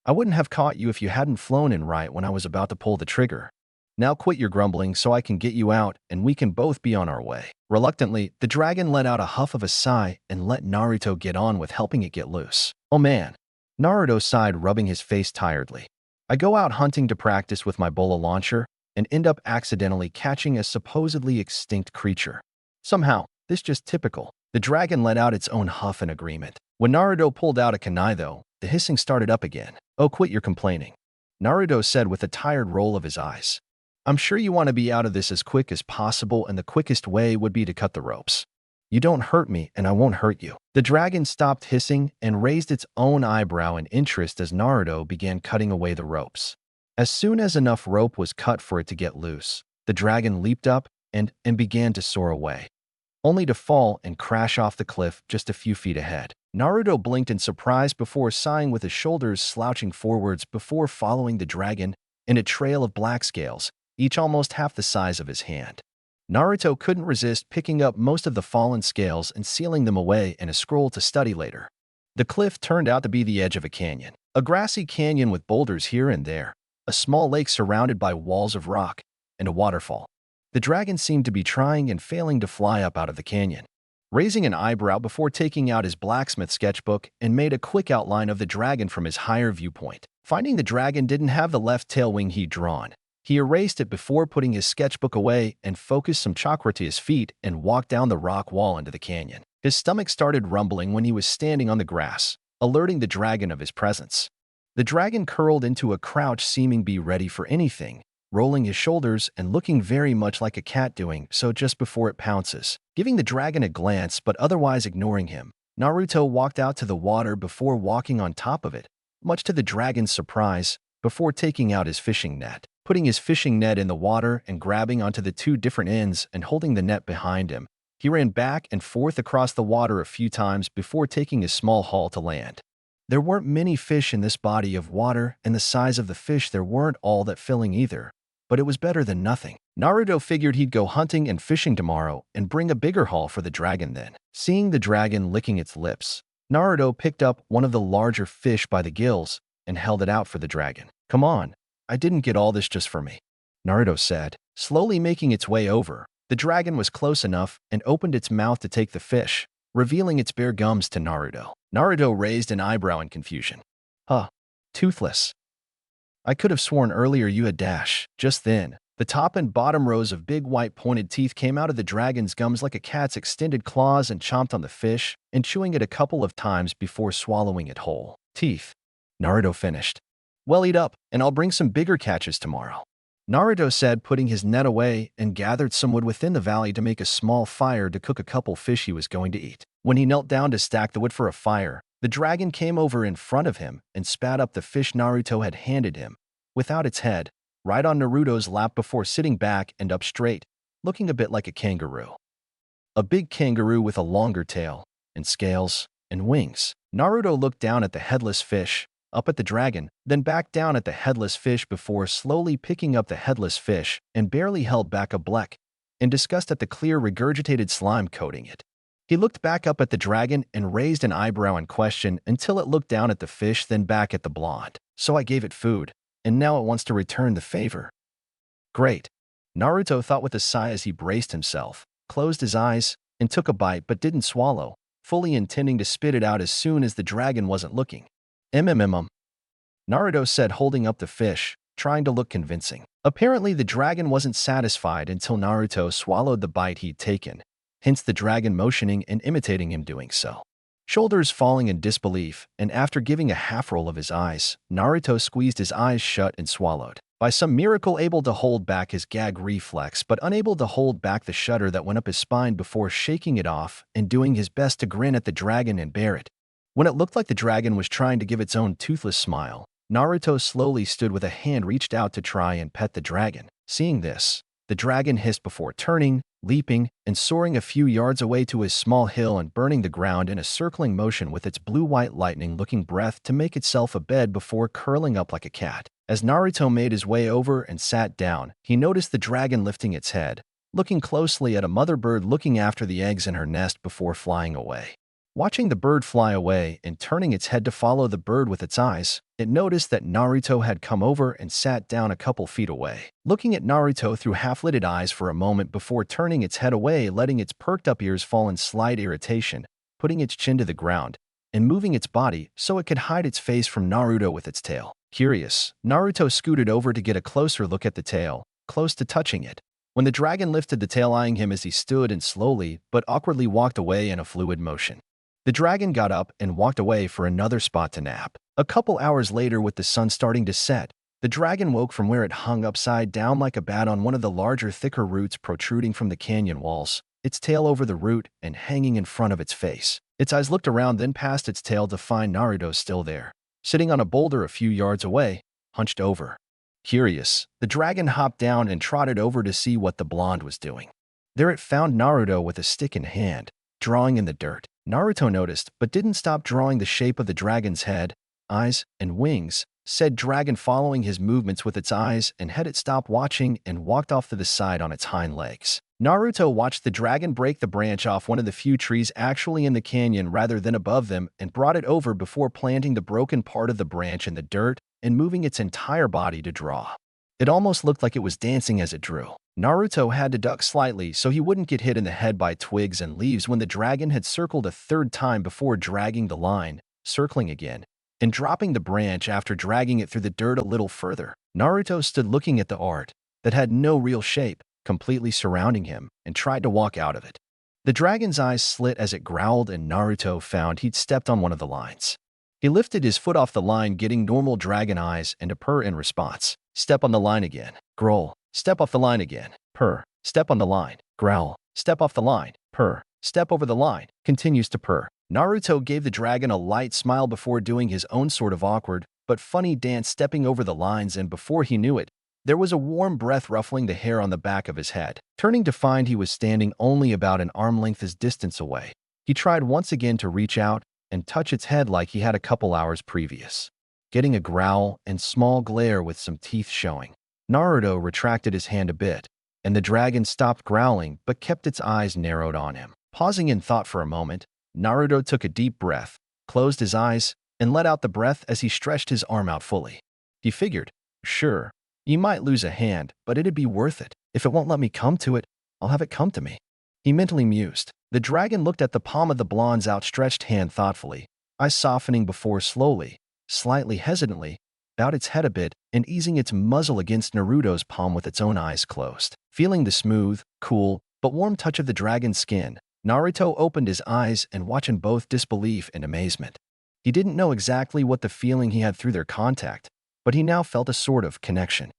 I wouldn't have caught you if you hadn't flown in right when I was about to pull the trigger. Now quit your grumbling so I can get you out and we can both be on our way. Reluctantly, the dragon let out a huff of a sigh and let Naruto get on with helping it get loose. Oh man. Naruto sighed, rubbing his face tiredly. I go out hunting to practice with my bola launcher and end up accidentally catching a supposedly extinct creature. Somehow, this just typical. The dragon let out its own huff in agreement. When Naruto pulled out a kunai though, the hissing started up again. Oh, quit your complaining. Naruto said with a tired roll of his eyes. I'm sure you want to be out of this as quick as possible, and the quickest way would be to cut the ropes. You don't hurt me, and I won't hurt you. The dragon stopped hissing and raised its own eyebrow in interest as Naruto began cutting away the ropes. As soon as enough rope was cut for it to get loose, The dragon leaped up and began to soar away, only to fall and crash off the cliff just a few feet ahead. Naruto blinked in surprise before sighing, with his shoulders slouching forwards before following the dragon in a trail of black scales, each almost half the size of his hand. Naruto couldn't resist picking up most of the fallen scales and sealing them away in a scroll to study later. The cliff turned out to be the edge of a canyon, a grassy canyon with boulders here and there, a small lake surrounded by walls of rock, and a waterfall. The dragon seemed to be trying and failing to fly up out of the canyon. Raising an eyebrow before taking out his blacksmith sketchbook and made a quick outline of the dragon from his higher viewpoint. Finding the dragon didn't have the left tail wing he'd drawn, he erased it before putting his sketchbook away and focused some chakra to his feet and walked down the rock wall into the canyon. His stomach started rumbling when he was standing on the grass, alerting the dragon of his presence. The dragon curled into a crouch, seeming to be ready for anything, rolling his shoulders and looking very much like a cat doing so just before it pounces. Giving the dragon a glance but otherwise ignoring him, Naruto walked out to the water before walking on top of it, much to the dragon's surprise, before taking out his fishing net. Putting his fishing net in the water and grabbing onto the two different ends and holding the net behind him, he ran back and forth across the water a few times before taking a small haul to land. There weren't many fish in this body of water, and the size of the fish there weren't all that filling either, but it was better than nothing. Naruto figured he'd go hunting and fishing tomorrow and bring a bigger haul for the dragon then. Seeing the dragon licking its lips, Naruto picked up one of the larger fish by the gills and held it out for the dragon. "Come on, I didn't get all this just for me," Naruto said, slowly making its way over. The dragon was close enough and opened its mouth to take the fish, revealing its bare gums to Naruto. Naruto raised an eyebrow in confusion. "Huh, toothless. I could have sworn earlier you had dash." Just then, the top and bottom rows of big white pointed teeth came out of the dragon's gums like a cat's extended claws and chomped on the fish and chewing it a couple of times before swallowing it whole. "Teeth," Naruto finished. "Well, eat up, and I'll bring some bigger catches tomorrow," Naruto said, putting his net away and gathered some wood within the valley to make a small fire to cook a couple fish he was going to eat. When he knelt down to stack the wood for a fire, the dragon came over in front of him and spat up the fish Naruto had handed him, without its head, right on Naruto's lap before sitting back and up straight, looking a bit like a kangaroo. A big kangaroo with a longer tail, and scales, and wings. Naruto looked down at the headless fish, up at the dragon, then back down at the headless fish before slowly picking up the headless fish and barely held back a bleck, in disgust at the clear regurgitated slime coating it. He looked back up at the dragon and raised an eyebrow in question until it looked down at the fish, then back at the blonde. "So I gave it food, and now it wants to return the favor. Great," Naruto thought with a sigh as he braced himself, closed his eyes, and took a bite but didn't swallow, fully intending to spit it out as soon as the dragon wasn't looking. Naruto said, holding up the fish, trying to look convincing. Apparently the dragon wasn't satisfied until Naruto swallowed the bite he'd taken, hence the dragon motioning and imitating him doing so. Shoulders falling in disbelief, and after giving a half-roll of his eyes, Naruto squeezed his eyes shut and swallowed. By some miracle able to hold back his gag reflex but unable to hold back the shudder that went up his spine before shaking it off and doing his best to grin at the dragon and bear it. When it looked like the dragon was trying to give its own toothless smile, Naruto slowly stood with a hand reached out to try and pet the dragon. Seeing this, the dragon hissed before turning, leaping, and soaring a few yards away to his small hill and burning the ground in a circling motion with its blue-white lightning-looking breath to make itself a bed before curling up like a cat. As Naruto made his way over and sat down, he noticed the dragon lifting its head, looking closely at a mother bird looking after the eggs in her nest before flying away. Watching the bird fly away and turning its head to follow the bird with its eyes, it noticed that Naruto had come over and sat down a couple feet away. Looking at Naruto through half-lidded eyes for a moment before turning its head away, letting its perked-up ears fall in slight irritation, putting its chin to the ground, and moving its body so it could hide its face from Naruto with its tail. Curious, Naruto scooted over to get a closer look at the tail, close to touching it, when the dragon lifted the tail, eyeing him as he stood and slowly but awkwardly walked away in a fluid motion. The dragon got up and walked away for another spot to nap. A couple hours later, with the sun starting to set, the dragon woke from where it hung upside down like a bat on one of the larger, thicker roots protruding from the canyon walls, its tail over the root and hanging in front of its face. Its eyes looked around, then past its tail to find Naruto still there, sitting on a boulder a few yards away, hunched over. Curious, the dragon hopped down and trotted over to see what the blonde was doing. There it found Naruto with a stick in hand, drawing in the dirt. Naruto noticed, but didn't stop drawing the shape of the dragon's head, eyes, and wings. Said dragon following his movements with its eyes and head. It stopped watching and walked off to the side on its hind legs. Naruto watched the dragon break the branch off one of the few trees actually in the canyon rather than above them and brought it over before planting the broken part of the branch in the dirt and moving its entire body to draw. It almost looked like it was dancing as it drew. Naruto had to duck slightly so he wouldn't get hit in the head by twigs and leaves when the dragon had circled a third time before dragging the line, circling again, and dropping the branch after dragging it through the dirt a little further. Naruto stood looking at the art that had no real shape, completely surrounding him, and tried to walk out of it. The dragon's eyes slit as it growled, and Naruto found he'd stepped on one of the lines. He lifted his foot off the line, getting normal dragon eyes and a purr in response. Step on the line again. Growl. Step off the line again. Purr. Step on the line. Growl. Step off the line. Purr. Step over the line. Continues to purr. Naruto gave the dragon a light smile before doing his own sort of awkward but funny dance, stepping over the lines, and before he knew it, there was a warm breath ruffling the hair on the back of his head. Turning to find he was standing only about an arm-length's distance away, he tried once again to reach out and touch its head like he had a couple hours previous, getting a growl and small glare with some teeth showing. Naruto retracted his hand a bit, and the dragon stopped growling but kept its eyes narrowed on him. Pausing in thought for a moment, Naruto took a deep breath, closed his eyes, and let out the breath as he stretched his arm out fully. He figured, sure, you might lose a hand, but it'd be worth it. If it won't let me come to it, I'll have it come to me. He mentally mused. The dragon looked at the palm of the blonde's outstretched hand thoughtfully, eyes softening before slowly, slightly hesitantly, bowed its head a bit and easing its muzzle against Naruto's palm with its own eyes closed. Feeling the smooth, cool, but warm touch of the dragon's skin, Naruto opened his eyes and watched in both disbelief and amazement. He didn't know exactly what the feeling he had through their contact, but he now felt a sort of connection.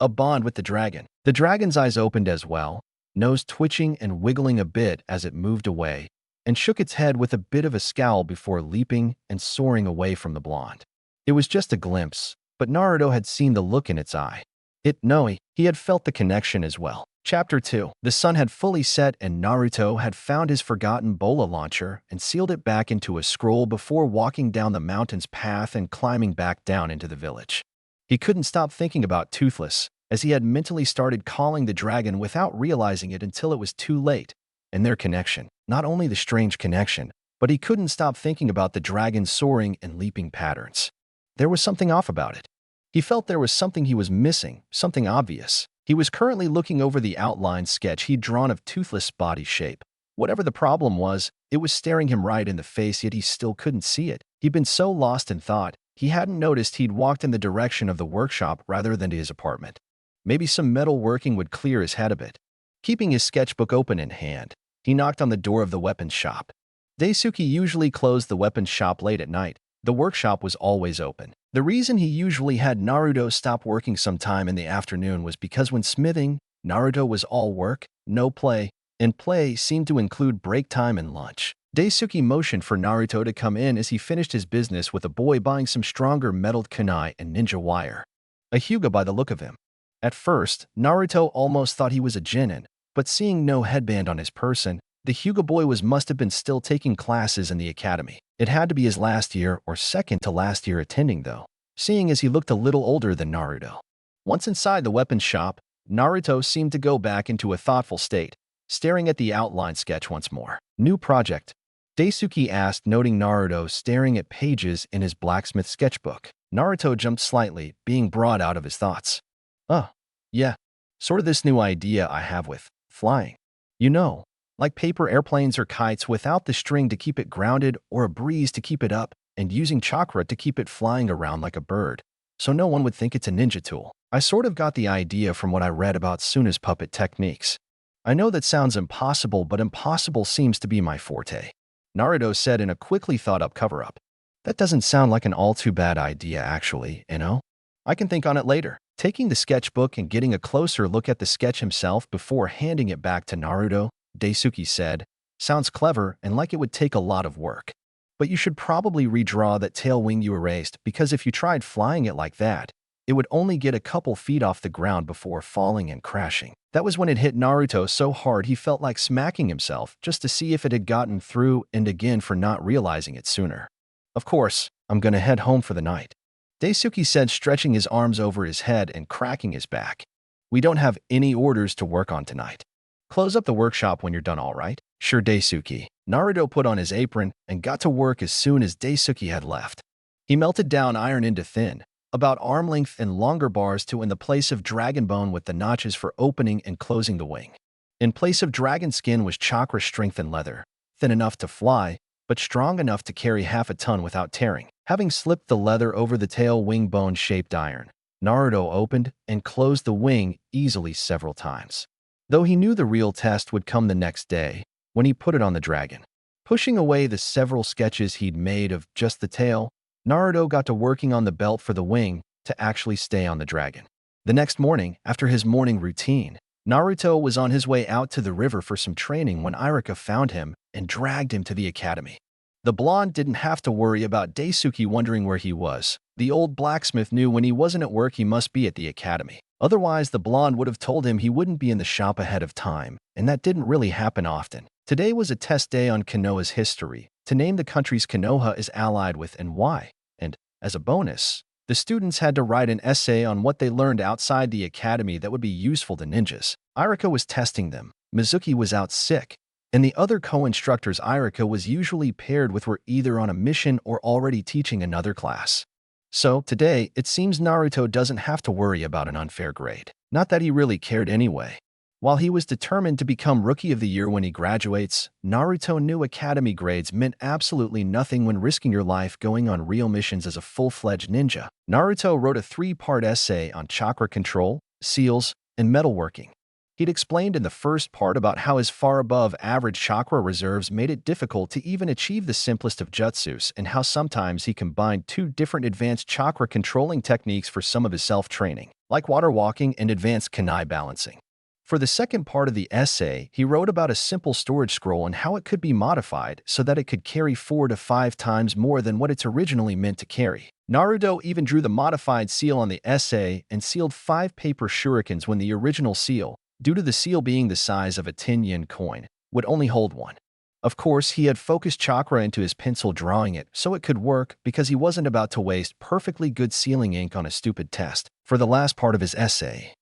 A bond with the dragon. The dragon's eyes opened as well, nose twitching and wiggling a bit as it moved away, and shook its head with a bit of a scowl before leaping and soaring away from the blonde. It was just a glimpse, but Naruto had seen the look in its eye. He had felt the connection as well. Chapter 2. The sun had fully set and Naruto had found his forgotten bola launcher and sealed it back into a scroll before walking down the mountain's path and climbing back down into the village. He couldn't stop thinking about Toothless, as he had mentally started calling the dragon without realizing it until it was too late, and their connection. Not only the strange connection, but he couldn't stop thinking about the dragon's soaring and leaping patterns. There was something off about it. He felt there was something he was missing, something obvious. He was currently looking over the outline sketch he'd drawn of Toothless' body shape. Whatever the problem was, it was staring him right in the face, yet he still couldn't see it. He'd been so lost in thought, he hadn't noticed he'd walked in the direction of the workshop rather than to his apartment. Maybe some metal working would clear his head a bit. Keeping his sketchbook open in hand, he knocked on the door of the weapons shop. Daisuke usually closed the weapons shop late at night. The workshop was always open. The reason he usually had Naruto stop working sometime in the afternoon was because when smithing, Naruto was all work, no play, and play seemed to include break time and lunch. Daisuke motioned for Naruto to come in as he finished his business with a boy buying some stronger metaled kunai and ninja wire. A Hyuga by the look of him. At first, Naruto almost thought he was a genin, but seeing no headband on his person, the Hyuga boy must have been still taking classes in the academy. It had to be his last year or second to last year attending though, seeing as he looked a little older than Naruto. Once inside the weapons shop, Naruto seemed to go back into a thoughtful state, staring at the outline sketch once more. New project? Daisuke asked, noting Naruto staring at pages in his blacksmith sketchbook. Naruto jumped slightly, being brought out of his thoughts. Oh, yeah, sort of this new idea I have with flying. You know, like paper airplanes or kites without the string to keep it grounded or a breeze to keep it up, and using chakra to keep it flying around like a bird, so no one would think it's a ninja tool. I sort of got the idea from what I read about Suna's puppet techniques. I know that sounds impossible, but impossible seems to be my forte, Naruto said in a quickly thought-up cover-up. That doesn't sound like an all too bad idea actually, you know? I can think on it later. Taking the sketchbook and getting a closer look at the sketch himself before handing it back to Naruto, Daisuke said, sounds clever and like it would take a lot of work. But you should probably redraw that tail wing you erased, because if you tried flying it like that, It would only get a couple feet off the ground before falling and crashing. That was when it hit Naruto so hard he felt like smacking himself just to see if it had gotten through, and again for not realizing it sooner. "Of course, I'm gonna head home for the night," Daisuke said, stretching his arms over his head and cracking his back. "We don't have any orders to work on tonight. Close up the workshop when you're done, all right?" "Sure, Daisuke." Naruto put on his apron and got to work as soon as Daisuke had left. He melted down iron into thin, about arm length and longer bars to in the place of dragon bone with the notches for opening and closing the wing. In place of dragon skin was chakra strengthened leather, thin enough to fly, but strong enough to carry half a ton without tearing. Having slipped the leather over the tail wing bone-shaped iron, Naruto opened and closed the wing easily several times. Though he knew the real test would come the next day, when he put it on the dragon. Pushing away the several sketches he'd made of just the tail, Naruto got to working on the belt for the wing to actually stay on the dragon. The next morning, after his morning routine, Naruto was on his way out to the river for some training when Irika found him and dragged him to the academy. The blonde didn't have to worry about Daisuke wondering where he was. The old blacksmith knew when he wasn't at work he must be at the academy. Otherwise, the blonde would have told him he wouldn't be in the shop ahead of time, and that didn't really happen often. Today was a test day on Konoha's history, to name the countries Konoha is allied with and why. And, as a bonus, the students had to write an essay on what they learned outside the academy that would be useful to ninjas. Irika was testing them, Mizuki was out sick, and the other co-instructors Irika was usually paired with were either on a mission or already teaching another class. So, today, it seems Naruto doesn't have to worry about an unfair grade. Not that he really cared anyway. While he was determined to become Rookie of the Year when he graduates, Naruto knew academy grades meant absolutely nothing when risking your life going on real missions as a full-fledged ninja. Naruto wrote a 3-part essay on chakra control, seals, and metalworking. He'd explained in the first part about how his far above average chakra reserves made it difficult to even achieve the simplest of jutsus, and how sometimes he combined 2 different advanced chakra controlling techniques for some of his self-training, like water walking and advanced kunai balancing. For the second part of the essay, he wrote about a simple storage scroll and how it could be modified so that it could carry 4 to 5 times more than what it's originally meant to carry. Naruto even drew the modified seal on the essay and sealed 5 paper shurikens when the original seal, due to the seal being the size of a 10-yen coin, would only hold 1. Of course, he had focused chakra into his pencil drawing it so it could work because he wasn't about to waste perfectly good sealing ink on a stupid test. For the last part of his essay,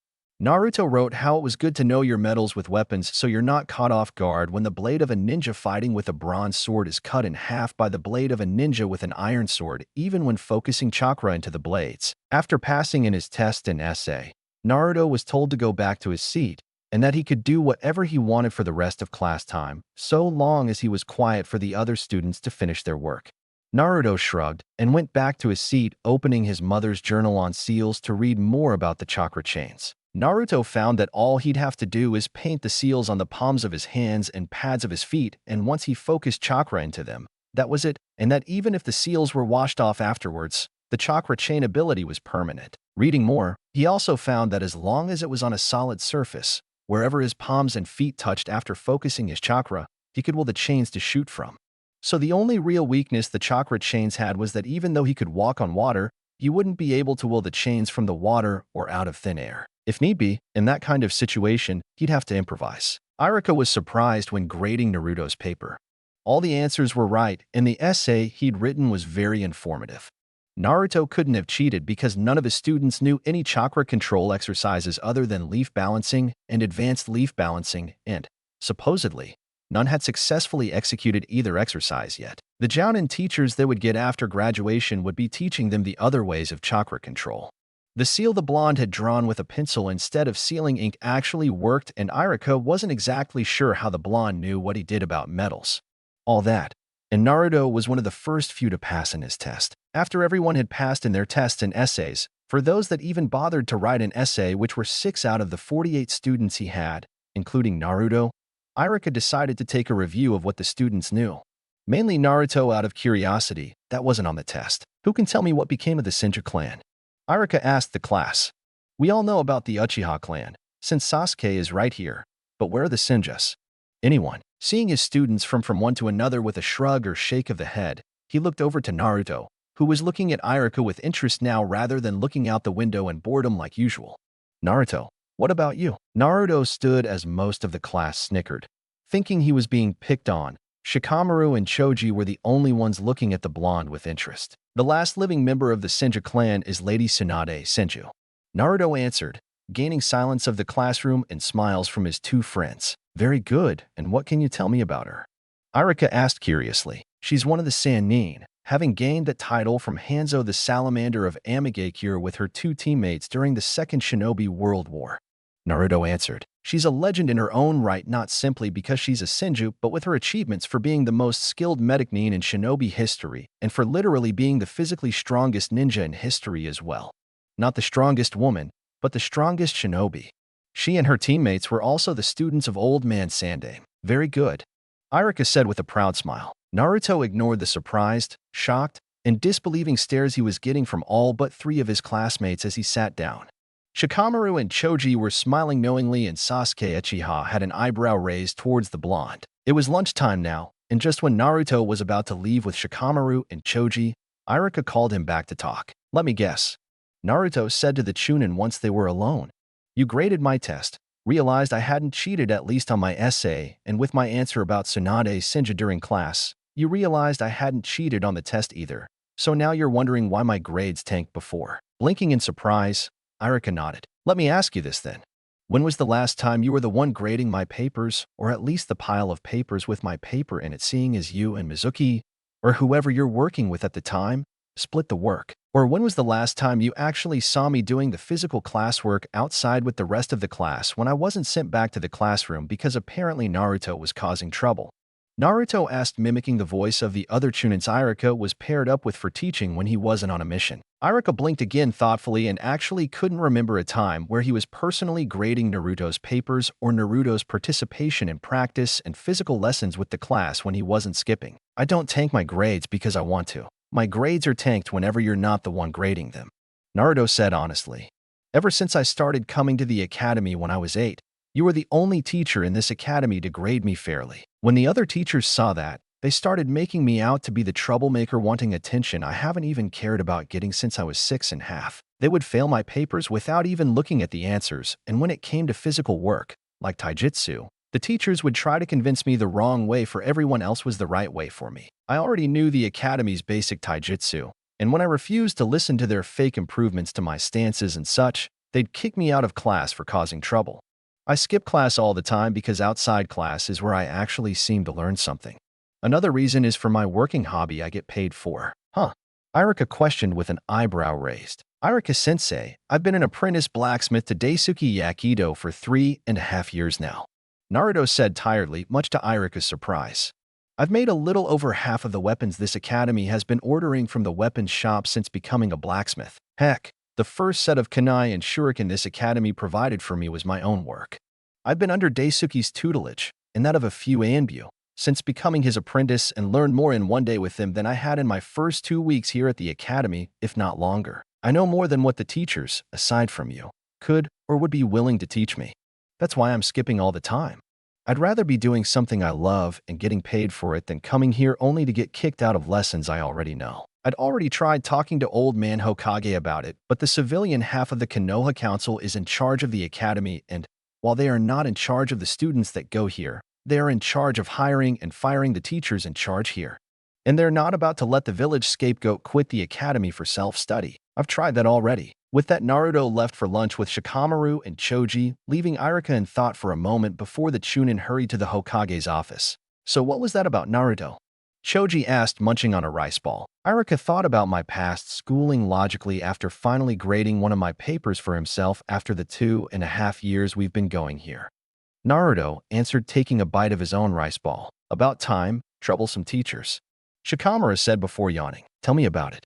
Naruto wrote how it was good to know your metals with weapons so you're not caught off guard when the blade of a ninja fighting with a bronze sword is cut in half by the blade of a ninja with an iron sword, even when focusing chakra into the blades. After passing in his test and essay, Naruto was told to go back to his seat and that he could do whatever he wanted for the rest of class time, so long as he was quiet for the other students to finish their work. Naruto shrugged and went back to his seat, opening his mother's journal on seals to read more about the chakra chains. Naruto found that all he'd have to do is paint the seals on the palms of his hands and pads of his feet, and once he focused chakra into them, that was it, and that even if the seals were washed off afterwards, the chakra chain ability was permanent. Reading more, he also found that as long as it was on a solid surface, wherever his palms and feet touched after focusing his chakra, he could will the chains to shoot from. So the only real weakness the chakra chains had was that even though he could walk on water, he wouldn't be able to will the chains from the water or out of thin air. If need be, in that kind of situation, he'd have to improvise. Irika was surprised when grading Naruto's paper. All the answers were right, and the essay he'd written was very informative. Naruto couldn't have cheated because none of his students knew any chakra control exercises other than leaf balancing and advanced leaf balancing, and, supposedly, none had successfully executed either exercise yet. The Jounin teachers they would get after graduation would be teaching them the other ways of chakra control. The seal the blonde had drawn with a pencil instead of sealing ink actually worked, and Irika wasn't exactly sure how the blonde knew what he did about metals. All that, and Naruto was one of the first few to pass in his test. After everyone had passed in their tests and essays, for those that even bothered to write an essay, which were 6 out of the 48 students he had, including Naruto, Irika decided to take a review of what the students knew. Mainly Naruto out of curiosity, that wasn't on the test. Who can tell me what became of the Senju clan? Irika asked the class. We all know about the Uchiha clan, since Sasuke is right here, but where are the Senjus? Anyone? Seeing his students from one to another with a shrug or shake of the head, he looked over to Naruto, who was looking at Iruka with interest now rather than looking out the window in boredom like usual. Naruto, what about you? Naruto stood as most of the class snickered, thinking he was being picked on. Shikamaru and Choji were the only ones looking at the blonde with interest. The last living member of the Senju clan is Lady Tsunade Senju. Naruto answered, gaining silence of the classroom and smiles from his two friends. Very good, and what can you tell me about her? Iruka asked curiously. She's one of the Sannin, having gained that title from Hanzo the Salamander of Amigakure with her two teammates during the Second Shinobi World War. Naruto answered. She's a legend in her own right, not simply because she's a Senju, but with her achievements for being the most skilled medic-nin in shinobi history, and for literally being the physically strongest ninja in history as well. Not the strongest woman, but the strongest shinobi. She and her teammates were also the students of Old Man Sandame. Very good, Iruka said with a proud smile. Naruto ignored the surprised, shocked, and disbelieving stares he was getting from all but three of his classmates as he sat down. Shikamaru and Choji were smiling knowingly, and Sasuke Uchiha had an eyebrow raised towards the blonde. It was lunchtime now, and just when Naruto was about to leave with Shikamaru and Choji, Iruka called him back to talk. Let me guess, Naruto said to the Chunin once they were alone. You graded my test, realized I hadn't cheated at least on my essay, and with my answer about Tsunade Senju during class, you realized I hadn't cheated on the test either. So now you're wondering why my grades tanked before. Blinking in surprise, Iruka nodded. Let me ask you this then. When was the last time you were the one grading my papers, or at least the pile of papers with my paper in it, seeing as you and Mizuki, or whoever you're working with at the time, split the work? Or when was the last time you actually saw me doing the physical classwork outside with the rest of the class when I wasn't sent back to the classroom because apparently Naruto was causing trouble? Naruto asked, mimicking the voice of the other Chunins Iruka was paired up with for teaching when he wasn't on a mission. Iruka blinked again thoughtfully and actually couldn't remember a time where he was personally grading Naruto's papers or Naruto's participation in practice and physical lessons with the class when he wasn't skipping. I don't tank my grades because I want to. My grades are tanked whenever you're not the one grading them, Naruto said honestly. Ever since I started coming to the academy when I was 8, you were the only teacher in this academy to grade me fairly. When the other teachers saw that, they started making me out to be the troublemaker wanting attention I haven't even cared about getting since I was 6½. They would fail my papers without even looking at the answers, and when it came to physical work, like taijutsu, the teachers would try to convince me the wrong way for everyone else was the right way for me. I already knew the academy's basic taijutsu, and when I refused to listen to their fake improvements to my stances and such, they'd kick me out of class for causing trouble. I skip class all the time because outside class is where I actually seem to learn something. Another reason is for my working hobby I get paid for. Huh? Iruka questioned with an eyebrow raised. Iruka-sensei, I've been an apprentice blacksmith to Daisuke Yakido for 3½ years now, Naruto said tiredly, much to Iruka's surprise. I've made a little over half of the weapons this academy has been ordering from the weapons shop since becoming a blacksmith. Heck, the first set of kunai and shuriken this academy provided for me was my own work. I've been under Daisuke's tutelage, and that of a few Anbu, since becoming his apprentice, and learned more in one day with him than I had in my first 2 weeks here at the academy, if not longer. I know more than what the teachers, aside from you, could or would be willing to teach me. That's why I'm skipping all the time. I'd rather be doing something I love and getting paid for it than coming here only to get kicked out of lessons I already know. I'd already tried talking to Old Man Hokage about it, but the civilian half of the Konoha Council is in charge of the academy, and while they are not in charge of the students that go here, they are in charge of hiring and firing the teachers in charge here. And they're not about to let the village scapegoat quit the academy for self-study. I've tried that already. With that, Naruto left for lunch with Shikamaru and Choji, leaving Iruka in thought for a moment before the Chunin hurried to the Hokage's office. So what was that about Naruto? Choji asked, munching on a rice ball. Iruka thought about my past schooling logically after finally grading one of my papers for himself after the 2½ years we've been going here. Naruto answered, taking a bite of his own rice ball. About time, troublesome teachers, Shikamaru said before yawning. Tell me about it,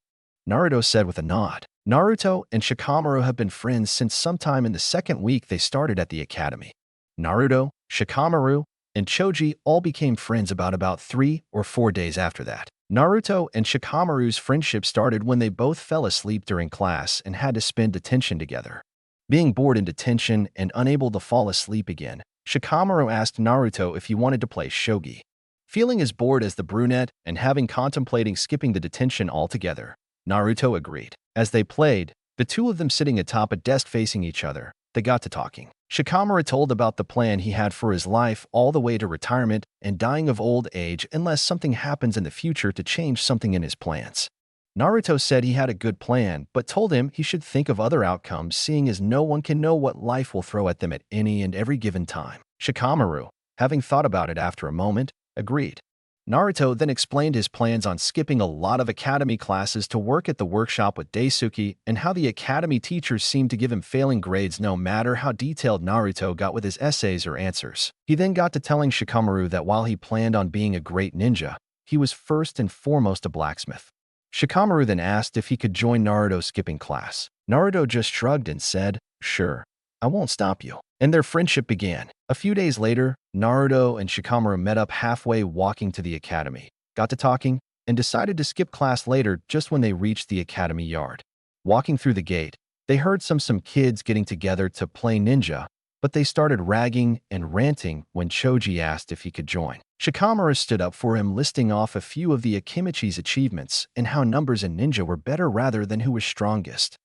Naruto said with a nod. Naruto and Shikamaru have been friends since sometime in the second week they started at the academy. Naruto, Shikamaru, and Choji all became friends about 3 or 4 days after that. Naruto and Shikamaru's friendship started when they both fell asleep during class and had to spend detention together. Being bored in detention and unable to fall asleep again, Shikamaru asked Naruto if he wanted to play shogi. Feeling as bored as the brunette and having contemplating skipping the detention altogether, Naruto agreed. As they played, the two of them sitting atop a desk facing each other, they got to talking. Shikamaru told about the plan he had for his life all the way to retirement and dying of old age unless something happens in the future to change something in his plans. Naruto said he had a good plan, but told him he should think of other outcomes seeing as no one can know what life will throw at them at any and every given time. Shikamaru, having thought about it after a moment, agreed. Naruto then explained his plans on skipping a lot of academy classes to work at the workshop with Daisuke and how the academy teachers seemed to give him failing grades no matter how detailed Naruto got with his essays or answers. He then got to telling Shikamaru that while he planned on being a great ninja, he was first and foremost a blacksmith. Shikamaru then asked if he could join Naruto skipping class. Naruto just shrugged and said, "Sure, I won't stop you." And their friendship began. A few days later, Naruto and Shikamaru met up halfway walking to the academy, got to talking, and decided to skip class later just when they reached the academy yard. Walking through the gate, they heard some kids getting together to play ninja, but they started ragging and ranting when Choji asked if he could join. Shikamaru stood up for him, listing off a few of the Akimichi's achievements and how numbers and ninja were better rather than who was strongest.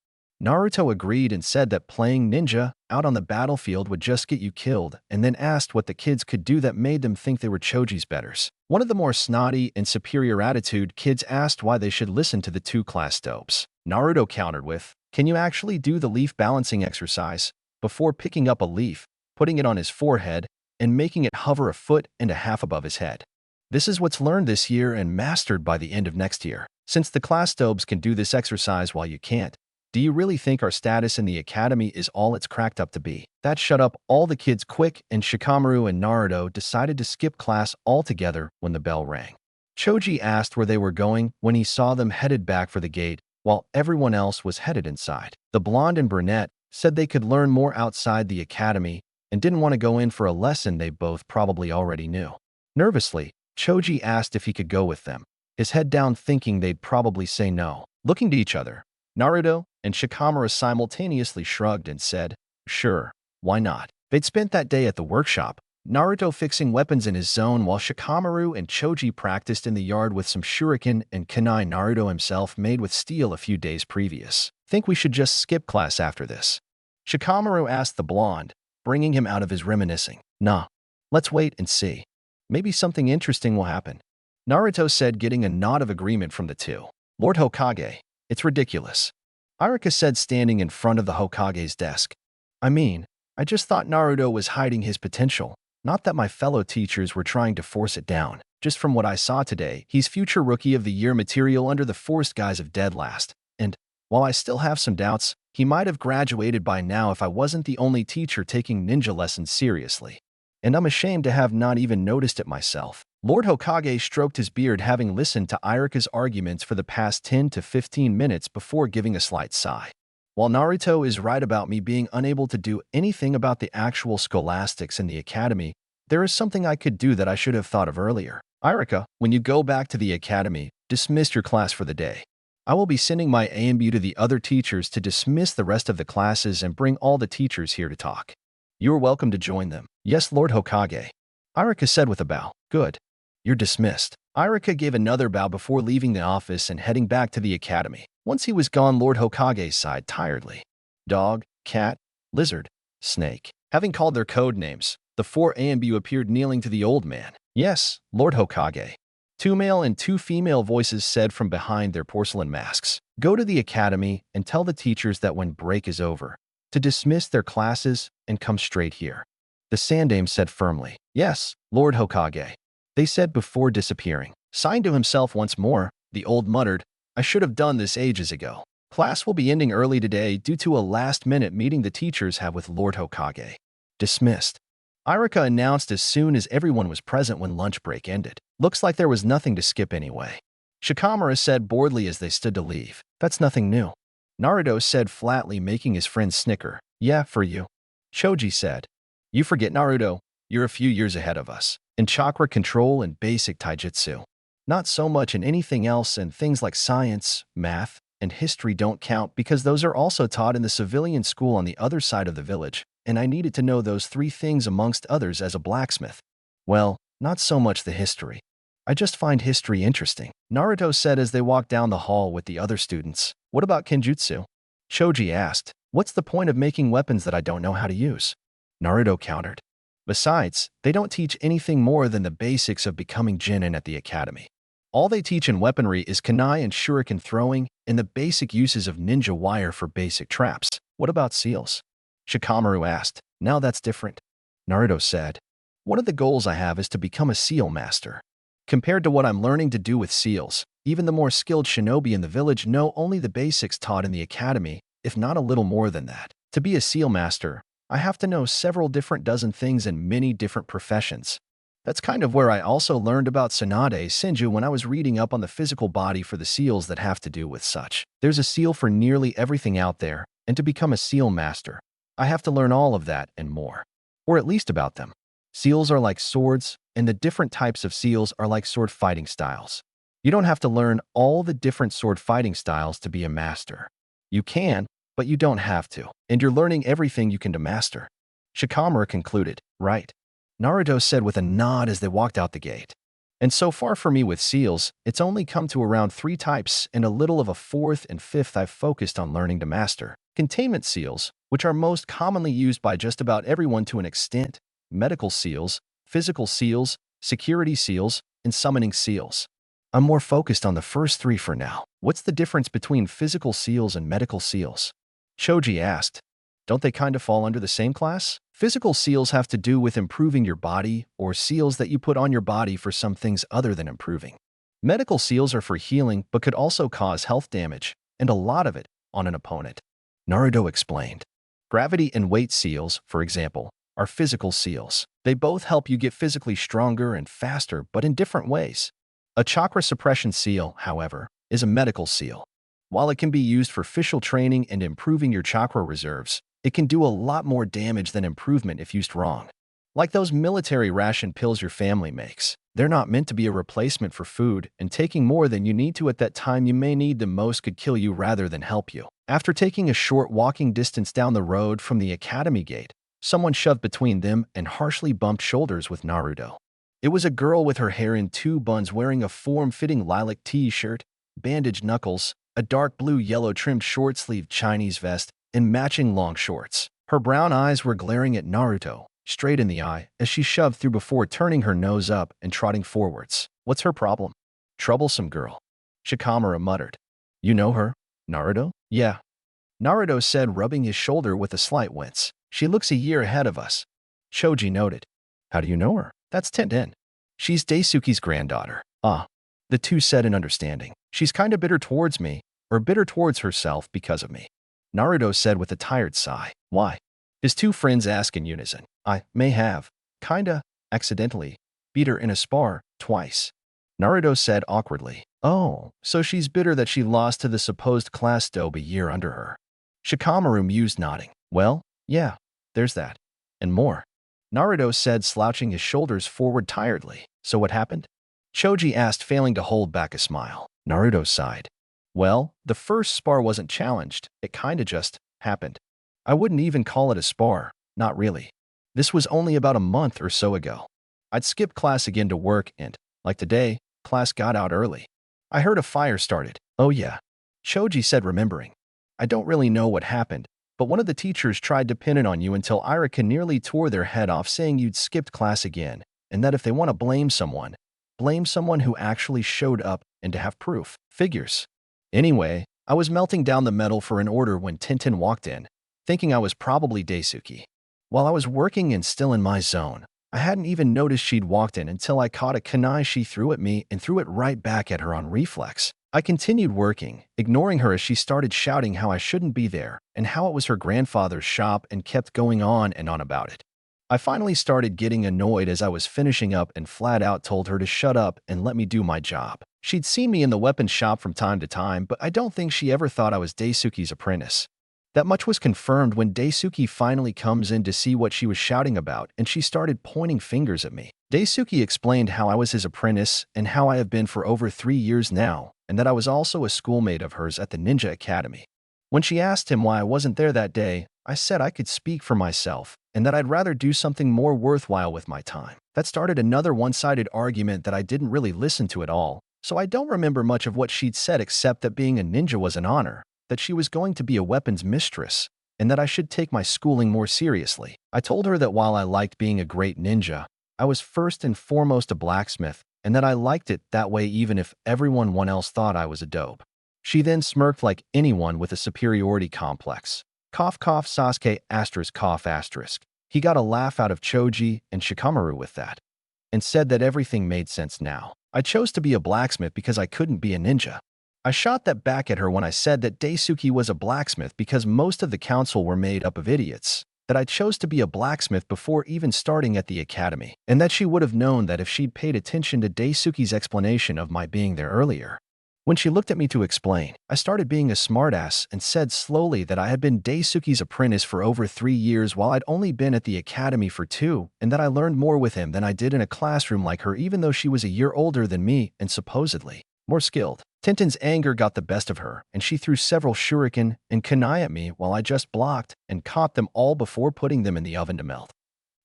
Naruto agreed and said that playing ninja out on the battlefield would just get you killed, and then asked what the kids could do that made them think they were Choji's betters. One of the more snotty and superior attitude kids asked why they should listen to the two class dopes. Naruto countered with, "Can you actually do the leaf balancing exercise?" before picking up a leaf, putting it on his forehead, and making it hover a foot and a half above his head. This is what's learned this year and mastered by the end of next year. Since the class dopes can do this exercise while you can't, do you really think our status in the academy is all it's cracked up to be? That shut up all the kids quick, and Shikamaru and Naruto decided to skip class altogether when the bell rang. Choji asked where they were going when he saw them headed back for the gate, while everyone else was headed inside. The blonde and brunette said they could learn more outside the academy and didn't want to go in for a lesson they both probably already knew. Nervously, Choji asked if he could go with them, his head down thinking they'd probably say no. Looking to each other, Naruto and Shikamaru simultaneously shrugged and said, "Sure, why not?" They'd spent that day at the workshop, Naruto fixing weapons in his zone while Shikamaru and Choji practiced in the yard with some shuriken and kunai Naruto himself made with steel a few days previous. "Think we should just skip class after this?" Shikamaru asked the blonde, bringing him out of his reminiscing. "Nah, let's wait and see. Maybe something interesting will happen," Naruto said, getting a nod of agreement from the two. "Lord Hokage, it's ridiculous," Iruka said, standing in front of the Hokage's desk. "I mean, I just thought Naruto was hiding his potential, not that my fellow teachers were trying to force it down. Just from what I saw today, he's future Rookie of the Year material under the forced guise of dead last, and while I still have some doubts, he might have graduated by now if I wasn't the only teacher taking ninja lessons seriously. And I'm ashamed to have not even noticed it myself." Lord Hokage stroked his beard, having listened to Iruka's arguments for the past 10 to 15 minutes before giving a slight sigh. "While Naruto is right about me being unable to do anything about the actual scholastics in the academy, there is something I could do that I should have thought of earlier. Iruka, when you go back to the academy, dismiss your class for the day. I will be sending my AMBU to the other teachers to dismiss the rest of the classes and bring all the teachers here to talk. You are welcome to join them." "Yes, Lord Hokage," Iruka said with a bow. "Good. You're dismissed." Iruka gave another bow before leaving the office and heading back to the academy. Once he was gone, Lord Hokage sighed tiredly. Dog, cat, lizard, snake. Having called their code names, the four AMBU appeared kneeling to the old man. "Yes, Lord Hokage." Two male and two female voices said from behind their porcelain masks. "Go to the academy and tell the teachers that when break is over, to dismiss their classes and come straight here." The Sandame said firmly. "Yes, Lord Hokage," they said before disappearing. Sighing to himself once more, the old muttered, "I should have done this ages ago." Class will be ending early today due to a last-minute meeting the teachers have with Lord Hokage. Dismissed, Iruka announced as soon as everyone was present when lunch break ended. Looks like there was nothing to skip anyway. Shikamaru said boredly as they stood to leave. "That's nothing new." Naruto said flatly, making his friend snicker. "Yeah, for you." Choji said, "You forget, Naruto, you're a few years ahead of us in chakra control and basic taijutsu. Not so much in anything else, and things like science, math, and history don't count because those are also taught in the civilian school on the other side of the village, and I needed to know those three things amongst others as a blacksmith. Well, not so much the history. I just find history interesting, Naruto said as they walked down the hall with the other students. What about Kenjutsu? Choji asked. What's the point of making weapons that I don't know how to use? Naruto countered. Besides, they don't teach anything more than the basics of becoming Genin at the academy. All they teach in weaponry is kunai and shuriken throwing and the basic uses of ninja wire for basic traps. What about seals? Shikamaru asked. Now that's different. Naruto said. One of the goals I have is to become a seal master. Compared to what I'm learning to do with seals, even the more skilled shinobi in the village know only the basics taught in the academy, if not a little more than that. To be a seal master, I have to know several different dozen things in many different professions. That's kind of where I also learned about Tsunade Senju when I was reading up on the physical body for the seals that have to do with such. There's a seal for nearly everything out there, and to become a seal master, I have to learn all of that and more. Or at least about them. Seals are like swords, and the different types of seals are like sword fighting styles. You don't have to learn all the different sword fighting styles to be a master. You can, but you don't have to, and you're learning everything you can to master. Shikamaru concluded. Right. Naruto said with a nod as they walked out the gate. And so far for me with seals, it's only come to around 3 types and a little of a 4th and 5th I've focused on learning to master. Containment seals, which are most commonly used by just about everyone to an extent, medical seals, physical seals, security seals, and summoning seals. I'm more focused on the first 3 for now. What's the difference between physical seals and medical seals? Choji asked. Don't they kind of fall under the same class? Physical seals have to do with improving your body or seals that you put on your body for some things other than improving. Medical seals are for healing but could also cause health damage, and a lot of it, on an opponent. Naruto explained. Gravity and weight seals, for example, are physical seals. They both help you get physically stronger and faster, but in different ways. A chakra suppression seal, however, is a medical seal. While it can be used for official training and improving your chakra reserves, it can do a lot more damage than improvement if used wrong. Like those military ration pills your family makes. They're not meant to be a replacement for food, and taking more than you need to at that time you may need the most could kill you rather than help you. After taking a short walking distance down the road from the academy gate, someone shoved between them and harshly bumped shoulders with Naruto. It was a girl with her hair in 2 buns wearing a form-fitting lilac t-shirt, bandaged knuckles, a dark blue-yellow trimmed short-sleeved Chinese vest, and matching long shorts. Her brown eyes were glaring at Naruto, straight in the eye, as she shoved through before turning her nose up and trotting forwards. What's her problem? Troublesome girl. Shikamaru muttered. You know her, Naruto? Yeah. Naruto said, rubbing his shoulder with a slight wince. She looks a year ahead of us. Choji noted. How do you know her? That's Tenten. She's Daisuke's granddaughter. Ah. The two said in understanding. She's kinda bitter towards me, or bitter towards herself because of me. Naruto said with a tired sigh. Why? His 2 friends asked in unison. I may have, kinda, accidentally, beat her in a spar, twice. Naruto said awkwardly. Oh, so she's bitter that she lost to the supposed class dope a year under her. Shikamaru mused, nodding. Well, yeah, there's that. And more. Naruto said, slouching his shoulders forward tiredly. So what happened? Choji asked, failing to hold back a smile. Naruto sighed. Well, the first spar wasn't challenged. It kinda just happened. I wouldn't even call it a spar. Not really. This was only about a month or so ago. I'd skipped class again to work and, like today, class got out early. I heard a fire started. Oh yeah. Choji said, remembering. I don't really know what happened, but one of the teachers tried to pin it on you until Irika nearly tore their head off saying you'd skipped class again, and that if they want to blame someone who actually showed up and to have proof. Figures. Anyway, I was melting down the metal for an order when Tenten walked in, thinking I was probably Daisuke. While I was working and still in my zone, I hadn't even noticed she'd walked in until I caught a kunai she threw at me and threw it right back at her on reflex. I continued working, ignoring her as she started shouting how I shouldn't be there and how it was her grandfather's shop and kept going on and on about it. I finally started getting annoyed as I was finishing up and flat out told her to shut up and let me do my job. She'd seen me in the weapons shop from time to time, but I don't think she ever thought I was Daisuke's apprentice. That much was confirmed when Daisuke finally comes in to see what she was shouting about, and she started pointing fingers at me. Daisuke explained how I was his apprentice and how I have been for over 3 years now, and that I was also a schoolmate of hers at the Ninja Academy. When she asked him why I wasn't there that day, I said I could speak for myself and that I'd rather do something more worthwhile with my time. That started another one-sided argument that I didn't really listen to at all, so I don't remember much of what she'd said except that being a ninja was an honor, that she was going to be a weapons mistress, and that I should take my schooling more seriously. I told her that while I liked being a great ninja, I was first and foremost a blacksmith, and that I liked it that way even if everyone else thought I was a dope. She then smirked like anyone with a superiority complex. Cough cough Sasuke asterisk cough asterisk. He got a laugh out of Choji and Shikamaru with that, and said that everything made sense now. I chose to be a blacksmith because I couldn't be a ninja. I shot that back at her when I said that Daisuke was a blacksmith because most of the council were made up of idiots, that I chose to be a blacksmith before even starting at the academy, and that she would have known that if she'd paid attention to Daisuke's explanation of my being there earlier. When she looked at me to explain, I started being a smartass and said slowly that I had been Daisuke's apprentice for over 3 years while I'd only been at the academy for 2, and that I learned more with him than I did in a classroom like her even though she was a year older than me and supposedly more skilled. Tintin's anger got the best of her, and she threw several shuriken and kunai at me while I just blocked and caught them all before putting them in the oven to melt.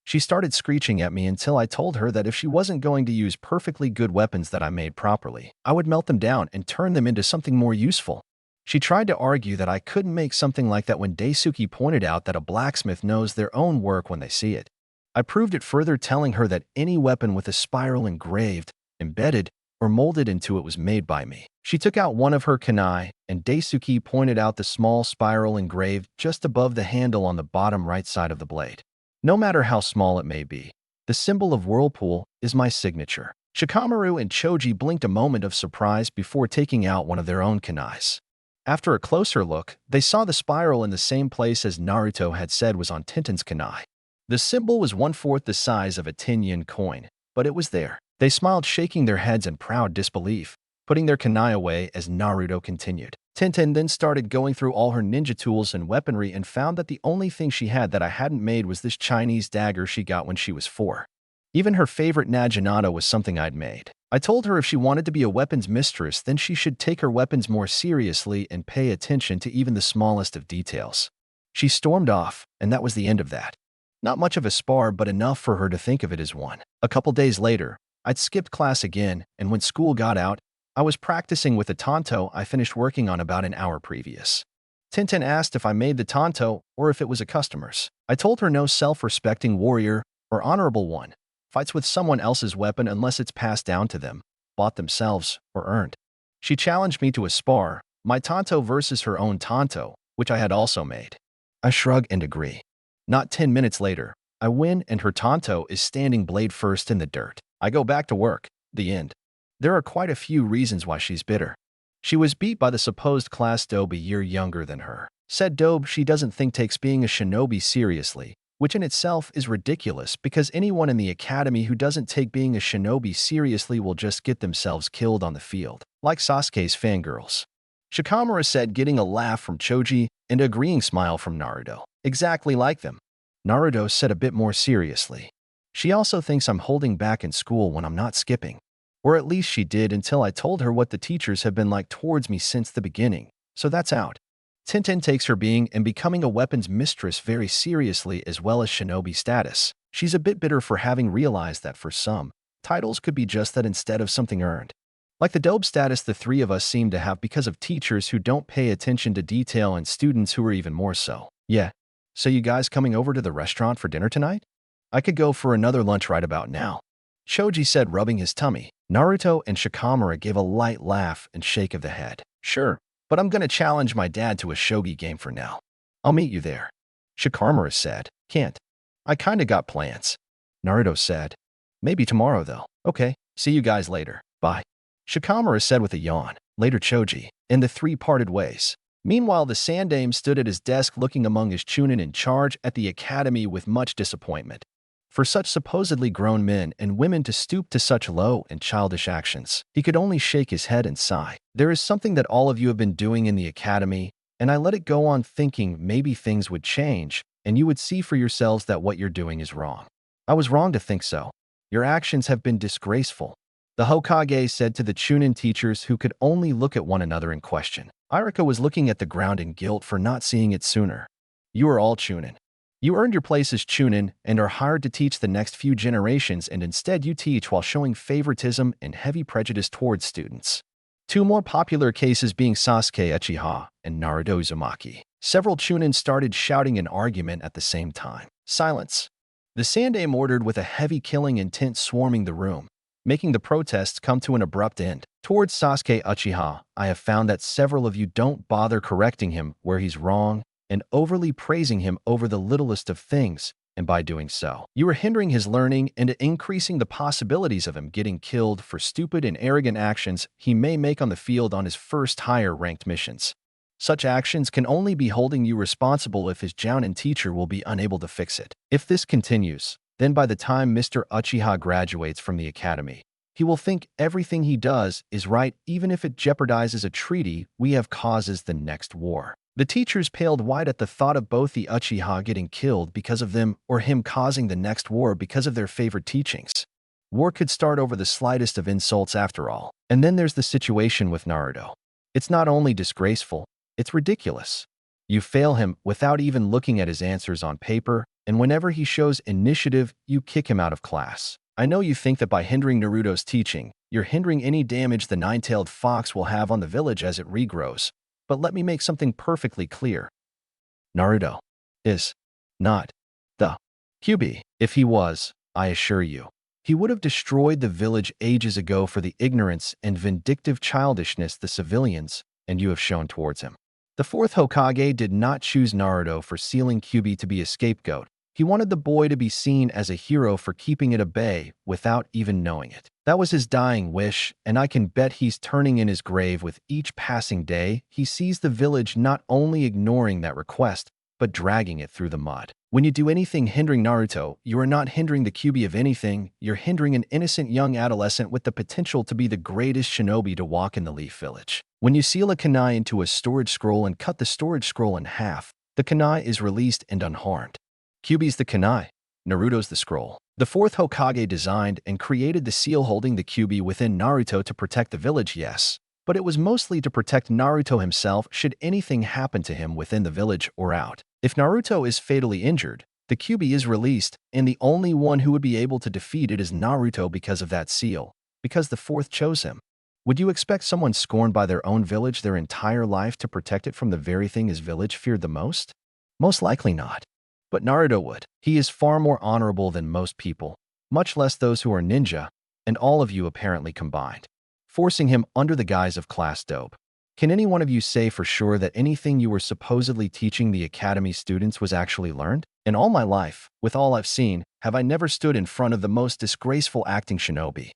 She started screeching at me until I told her that if she wasn't going to use perfectly good weapons that I made properly, I would melt them down and turn them into something more useful. She tried to argue that I couldn't make something like that when Daisuke pointed out that a blacksmith knows their own work when they see it. I proved it further, telling her that any weapon with a spiral engraved, embedded, or molded into it was made by me. She took out one of her kunai, and Daisuke pointed out the small spiral engraved just above the handle on the bottom right side of the blade. No matter how small it may be, the symbol of whirlpool is my signature. Shikamaru and Choji blinked a moment of surprise before taking out one of their own kunais. After a closer look, they saw the spiral in the same place as Naruto had said was on Tintin's kunai. The symbol was 1/4 the size of a 10-yen coin, but it was there. They smiled, shaking their heads in proud disbelief, putting their kunai away as Naruto continued. Tintin then started going through all her ninja tools and weaponry and found that the only thing she had that I hadn't made was this Chinese dagger she got when she was 4. Even her favorite naginata was something I'd made. I told her if she wanted to be a weapons mistress, then she should take her weapons more seriously and pay attention to even the smallest of details. She stormed off, and that was the end of that. Not much of a spar, but enough for her to think of it as one. A couple days later, I'd skipped class again, and when school got out, I was practicing with a tanto I finished working on about an hour previous. Tintin asked if I made the tanto or if it was a customer's. I told her no self-respecting warrior or honorable one fights with someone else's weapon unless it's passed down to them, bought themselves, or earned. She challenged me to a spar, my tanto versus her own tanto, which I had also made. I shrug and agree. Not 10 minutes later, I win and her tanto is standing blade first in the dirt. I go back to work. The end. There are quite a few reasons why she's bitter. She was beat by the supposed class dobe a year younger than her. Said dobe she doesn't think takes being a shinobi seriously, which in itself is ridiculous because anyone in the academy who doesn't take being a shinobi seriously will just get themselves killed on the field, like Sasuke's fangirls. Shikamaru said, getting a laugh from Choji and a agreeing smile from Naruto. Exactly like them. Naruto said a bit more seriously. She also thinks I'm holding back in school when I'm not skipping. Or at least she did until I told her what the teachers have been like towards me since the beginning, so that's out. Tintin takes her being and becoming a weapons mistress very seriously as well as shinobi status. She's a bit bitter for having realized that for some, titles could be just that instead of something earned. Like the dope status the three of us seem to have because of teachers who don't pay attention to detail and students who are even more so. Yeah, so you guys coming over to the restaurant for dinner tonight? I could go for another lunch right about now. Choji said, rubbing his tummy. Naruto and Shikamaru gave a light laugh and shake of the head. Sure, but I'm gonna challenge my dad to a shogi game for now. I'll meet you there. Shikamaru said. Can't. I kinda got plans. Naruto said. Maybe tomorrow though. Okay, see you guys later. Bye. Shikamaru said with a yawn. Later Choji. And the three parted ways. Meanwhile, the Sandame stood at his desk looking among his chunin in charge at the academy with much disappointment. For such supposedly grown men and women to stoop to such low and childish actions, he could only shake his head and sigh. There is something that all of you have been doing in the academy, and I let it go on thinking maybe things would change, and you would see for yourselves that what you're doing is wrong. I was wrong to think so. Your actions have been disgraceful. The Hokage said to the chunin teachers who could only look at one another in question. Irika was looking at the ground in guilt for not seeing it sooner. You are all Chunin. You earned your place as Chunin and are hired to teach the next few generations, and instead you teach while showing favoritism and heavy prejudice towards students. Two more popular cases being Sasuke Uchiha and Naruto Uzumaki. Several Chunin started shouting an argument at the same time. Silence. The Sandaime ordered with a heavy killing intent swarming the room, making the protests come to an abrupt end. Towards Sasuke Uchiha, I have found that several of you don't bother correcting him where he's wrong and overly praising him over the littlest of things, and by doing so, you are hindering his learning and increasing the possibilities of him getting killed for stupid and arrogant actions he may make on the field on his first higher-ranked missions. Such actions can only be holding you responsible if his Jounin teacher will be unable to fix it. If this continues, then by the time Mr. Uchiha graduates from the academy, he will think everything he does is right even if it jeopardizes a treaty we have causes the next war. The teachers paled white at the thought of both the Uchiha getting killed because of them or him causing the next war because of their favorite teachings. War could start over the slightest of insults after all. And then there's the situation with Naruto. It's not only disgraceful, it's ridiculous. You fail him without even looking at his answers on paper, and whenever he shows initiative, you kick him out of class. I know you think that by hindering Naruto's teaching, you're hindering any damage the nine-tailed fox will have on the village as it regrows. But let me make something perfectly clear. Naruto is not the Kyuubi. If he was, I assure you, he would have destroyed the village ages ago for the ignorance and vindictive childishness the civilians and you have shown towards him. The fourth Hokage did not choose Naruto for sealing Kyuubi to be a scapegoat. He wanted the boy to be seen as a hero for keeping it at bay without even knowing it. That was his dying wish, and I can bet he's turning in his grave with each passing day. He sees the village not only ignoring that request, but dragging it through the mud. When you do anything hindering Naruto, you are not hindering the Kyuubi of anything. You're hindering an innocent young adolescent with the potential to be the greatest shinobi to walk in the Leaf Village. When you seal a kunai into a storage scroll and cut the storage scroll in half, the kunai is released and unharmed. Kyuubi's the kunai, Naruto's the scroll. The fourth Hokage designed and created the seal holding the Kyuubi within Naruto to protect the village, yes, but it was mostly to protect Naruto himself should anything happen to him within the village or out. If Naruto is fatally injured, the Kyuubi is released, and the only one who would be able to defeat it is Naruto because of that seal, because the fourth chose him. Would you expect someone scorned by their own village their entire life to protect it from the very thing his village feared the most? Most likely not. But Naruto would. He is far more honorable than most people, much less those who are ninja, and all of you apparently combined, forcing him under the guise of class dope. Can any one of you say for sure that anything you were supposedly teaching the academy students was actually learned? In all my life, with all I've seen, have I never stood in front of the most disgraceful acting shinobi.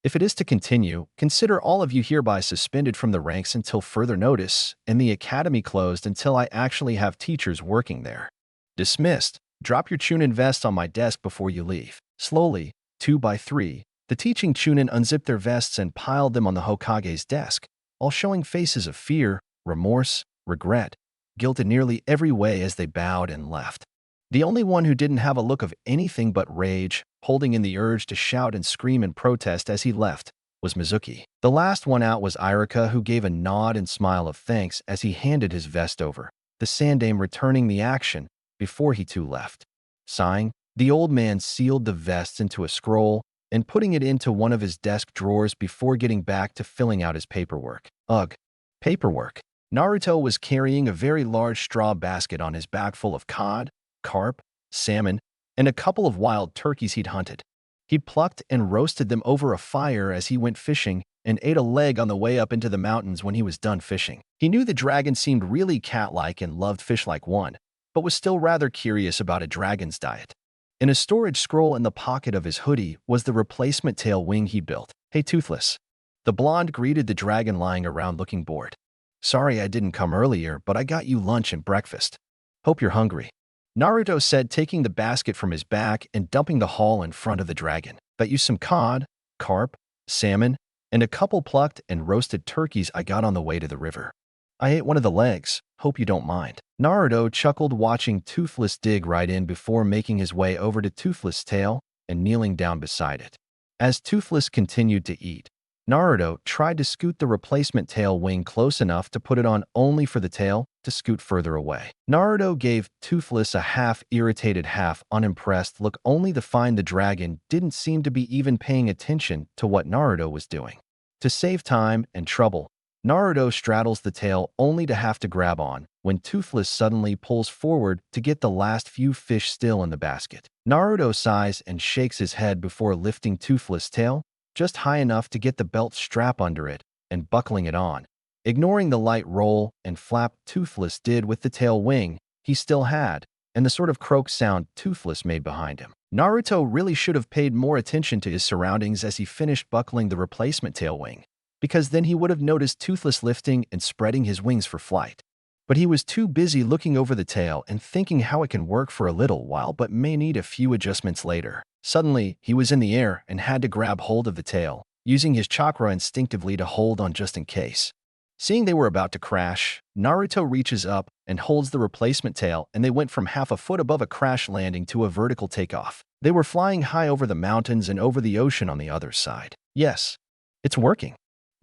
If it is to continue, consider all of you hereby suspended from the ranks until further notice, and the academy closed until I actually have teachers working there. Dismissed. Drop your Chunin vest on my desk before you leave. Slowly, 2 by 3, the teaching Chunin unzipped their vests and piled them on the Hokage's desk, all showing faces of fear, remorse, regret, guilt in nearly every way as they bowed and left. The only one who didn't have a look of anything but rage, holding in the urge to shout and scream in protest as he left, was Mizuki. The last one out was Irika, who gave a nod and smile of thanks as he handed his vest over, the Sandaime returning the action before he too left. Sighing, the old man sealed the vest into a scroll and putting it into one of his desk drawers before getting back to filling out his paperwork. Ugh. Paperwork. Naruto was carrying a very large straw basket on his back full of cod, carp, salmon, and a couple of wild turkeys he'd hunted. He plucked and roasted them over a fire as he went fishing and ate a leg on the way up into the mountains when he was done fishing. He knew the dragon seemed really cat-like and loved fish like one, but was still rather curious about a dragon's diet. In a storage scroll in the pocket of his hoodie was the replacement tail wing he built. Hey, Toothless. The blonde greeted the dragon lying around looking bored. Sorry I didn't come earlier, but I got you lunch and breakfast. Hope you're hungry. Naruto said, taking the basket from his back and dumping the haul in front of the dragon. Bet you some cod, carp, salmon, and a couple plucked and roasted turkeys I got on the way to the river. I ate one of the legs. Hope you don't mind. Naruto chuckled watching Toothless dig right in before making his way over to Toothless' tail and kneeling down beside it. As Toothless continued to eat, Naruto tried to scoot the replacement tail wing close enough to put it on only for the tail, to scoot further away. Naruto gave Toothless a half-irritated, half-unimpressed look, only to find the dragon didn't seem to be even paying attention to what Naruto was doing. To save time and trouble, Naruto straddles the tail only to have to grab on when Toothless suddenly pulls forward to get the last few fish still in the basket. Naruto sighs and shakes his head before lifting Toothless' tail just high enough to get the belt strap under it and buckling it on. Ignoring the light roll and flap Toothless did with the tail wing he still had, and the sort of croak sound Toothless made behind him. Naruto really should have paid more attention to his surroundings as he finished buckling the replacement tail wing, because then he would have noticed Toothless lifting and spreading his wings for flight. But he was too busy looking over the tail and thinking how it can work for a little while but may need a few adjustments later. Suddenly, he was in the air and had to grab hold of the tail, using his chakra instinctively to hold on just in case. Seeing they were about to crash, Naruto reaches up and holds the replacement tail, and they went from half a foot above a crash landing to a vertical takeoff. They were flying high over the mountains and over the ocean on the other side. Yes, it's working,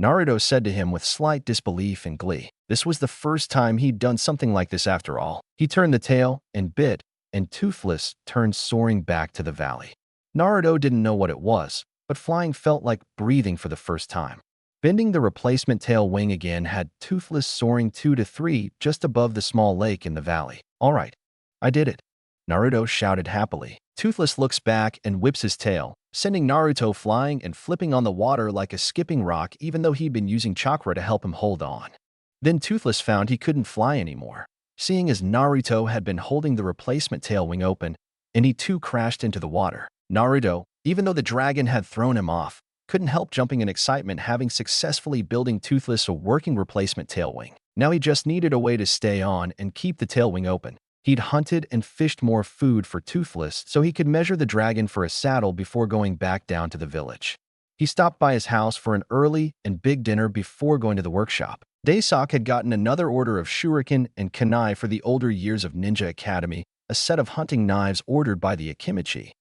Naruto said to him with slight disbelief and glee. This was the first time he'd done something like this after all. He turned the tail and bit, and Toothless turned soaring back to the valley. Naruto didn't know what it was, but flying felt like breathing for the first time. Bending the replacement tail wing again had Toothless soaring 2 to 3 just above the small lake in the valley. All right, I did it, Naruto shouted happily. Toothless looks back and whips his tail, sending Naruto flying and flipping on the water like a skipping rock, even though he'd been using chakra to help him hold on. Then Toothless found he couldn't fly anymore, seeing as Naruto had been holding the replacement tail wing open, and he too crashed into the water. Naruto, even though the dragon had thrown him off, couldn't help jumping in excitement, having successfully building Toothless a working replacement tail wing. Now he just needed a way to stay on and keep the tail wing open. He'd hunted and fished more food for Toothless so he could measure the dragon for a saddle before going back down to the village. He stopped by his house for an early and big dinner before going to the workshop. Daisuke had gotten another order of shuriken and kunai for the older years of Ninja Academy, a set of hunting knives ordered by the Akimichi.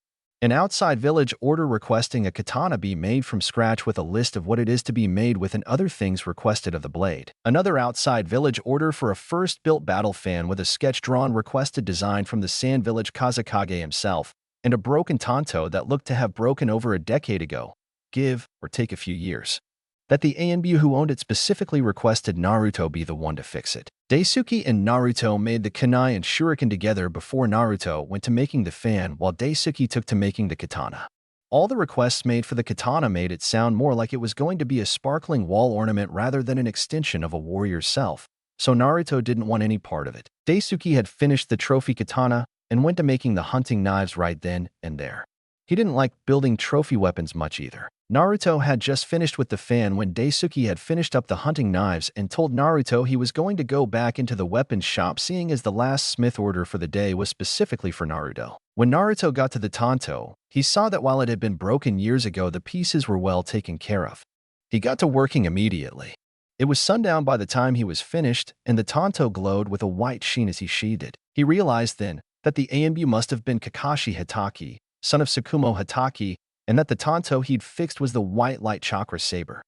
An outside village order requesting a katana be made from scratch with a list of what it is to be made with and other things requested of the blade. Another outside village order for a first-built battle fan with a sketch-drawn requested design from the Sand Village Kazekage himself, and a broken tanto that looked to have broken over a decade ago, give or take a few years. That the ANBU who owned it specifically requested Naruto be the one to fix it. Daisuke and Naruto made the kunai and shuriken together before Naruto went to making the fan, while Daisuke took to making the katana. All the requests made for the katana made it sound more like it was going to be a sparkling wall ornament rather than an extension of a warrior's self, so Naruto didn't want any part of it. Daisuke had finished the trophy katana and went to making the hunting knives right then and there. He didn't like building trophy weapons much either. Naruto had just finished with the fan when Daisuke had finished up the hunting knives and told Naruto he was going to go back into the weapons shop, seeing as the last smith order for the day was specifically for Naruto. When Naruto got to the tanto, he saw that while it had been broken years ago, the pieces were well taken care of. He got to working immediately. It was sundown by the time he was finished, and the tanto glowed with a white sheen as he sheathed it. He realized then that the ANBU must have been Kakashi Hatake, son of Tsukumo Hatake, and that the tanto he'd fixed was the white light chakra saber.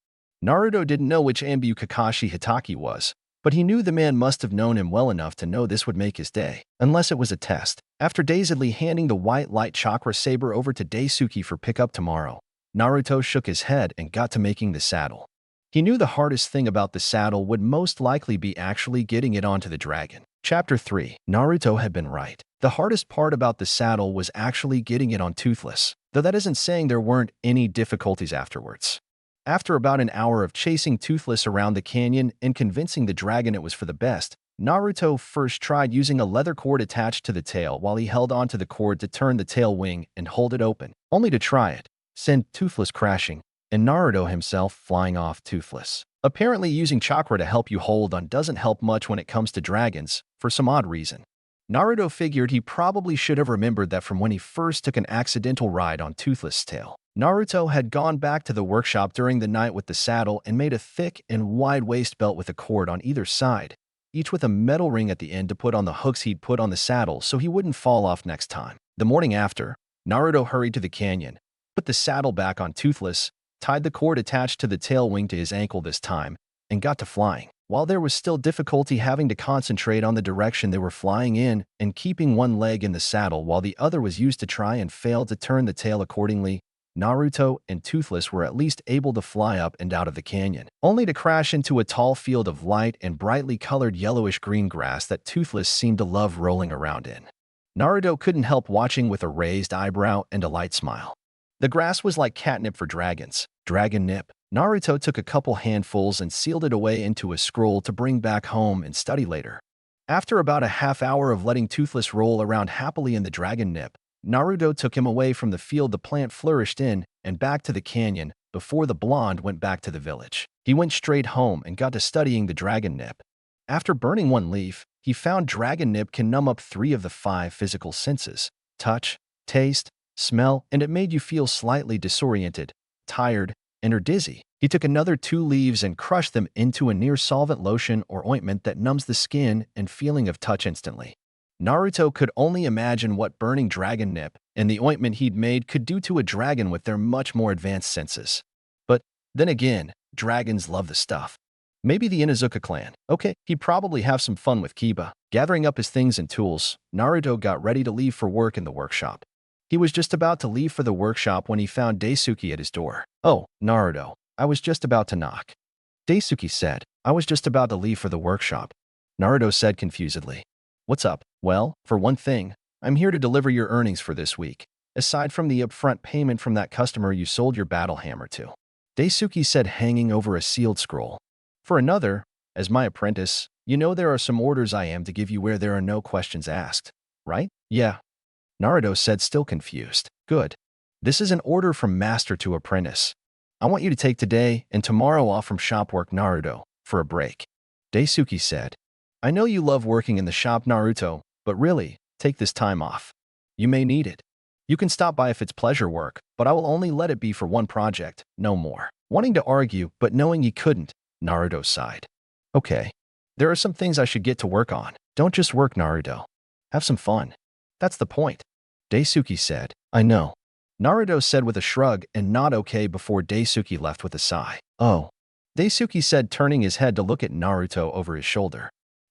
Naruto didn't know which ANBU Kakashi Hatake was, but he knew the man must have known him well enough to know this would make his day, unless it was a test. After dazedly handing the white light chakra saber over to Daisuke for pickup tomorrow, Naruto shook his head and got to making the saddle. He knew the hardest thing about the saddle would most likely be actually getting it onto the dragon. Chapter 3. Naruto had been right. The hardest part about the saddle was actually getting it on Toothless, though that isn't saying there weren't any difficulties afterwards. After about an hour of chasing Toothless around the canyon and convincing the dragon it was for the best, Naruto first tried using a leather cord attached to the tail while he held onto the cord to turn the tail wing and hold it open, only to try it, send Toothless crashing, and Naruto himself flying off Toothless. Apparently using chakra to help you hold on doesn't help much when it comes to dragons, for some odd reason. Naruto figured he probably should have remembered that from when he first took an accidental ride on Toothless' tail. Naruto had gone back to the workshop during the night with the saddle and made a thick and wide waist belt with a cord on either side, each with a metal ring at the end to put on the hooks he'd put on the saddle so he wouldn't fall off next time. The morning after, Naruto hurried to the canyon, put the saddle back on Toothless, tied the cord attached to the tail wing to his ankle this time, and got to flying. while there was still difficulty having to concentrate on the direction they were flying in and keeping one leg in the saddle while the other was used to try and fail to turn the tail accordingly, Naruto and Toothless were at least able to fly up and out of the canyon, only to crash into a tall field of light and brightly colored yellowish-green grass that Toothless seemed to love rolling around in. Naruto couldn't help watching with a raised eyebrow and a light smile. The grass was like catnip for dragons, dragon nip. Naruto took a couple handfuls and sealed it away into a scroll to bring back home and study later. After about a half hour of letting Toothless roll around happily in the dragon nip, Naruto took him away from the field the plant flourished in and back to the canyon before the blonde went back to the village. He went straight home and got to studying the dragon nip. After burning one leaf, he found dragon nip can numb up 3 of the 5 physical senses: touch, taste, smell, and it made you feel slightly disoriented, tired, and or dizzy. He took another 2 leaves and crushed them into a near-solvent lotion or ointment that numbs the skin and feeling of touch instantly. Naruto could only imagine what burning dragon nip and the ointment he'd made could do to a dragon with their much more advanced senses. But then again, dragons love the stuff. Maybe the Inuzuka clan. Okay, he'd probably have some fun with Kiba. Gathering up his things and tools, Naruto got ready to leave for work in the workshop. He was just about to leave for the workshop when he found Daisuke at his door. "Oh, Naruto, I was just about to knock." Daisuke said, "I was just about to leave for the workshop." Naruto said confusedly, "What's up?" "Well, for one thing, I'm here to deliver your earnings for this week, aside from the upfront payment from that customer you sold your battle hammer to," Daisuke said, hanging over a sealed scroll. "For another, as my apprentice, you know there are some orders I am to give you where there are no questions asked, right?" "Yeah," Naruto said, still confused. "Good. This is an order from master to apprentice. I want you to take today and tomorrow off from shop work, Naruto, for a break." Daisuke said, "I know you love working in the shop, Naruto, but really, take this time off. You may need it. You can stop by if it's pleasure work, but I will only let it be for one project, no more." Wanting to argue, but knowing he couldn't, Naruto sighed. "Okay. There are some things I should get to work on. Don't just work, Naruto. Have some fun. That's the point." Daisuke said, "I know." Naruto said with a shrug and not okay before Daisuke left with a sigh. "Oh," Daisuke said, turning his head to look at Naruto over his shoulder.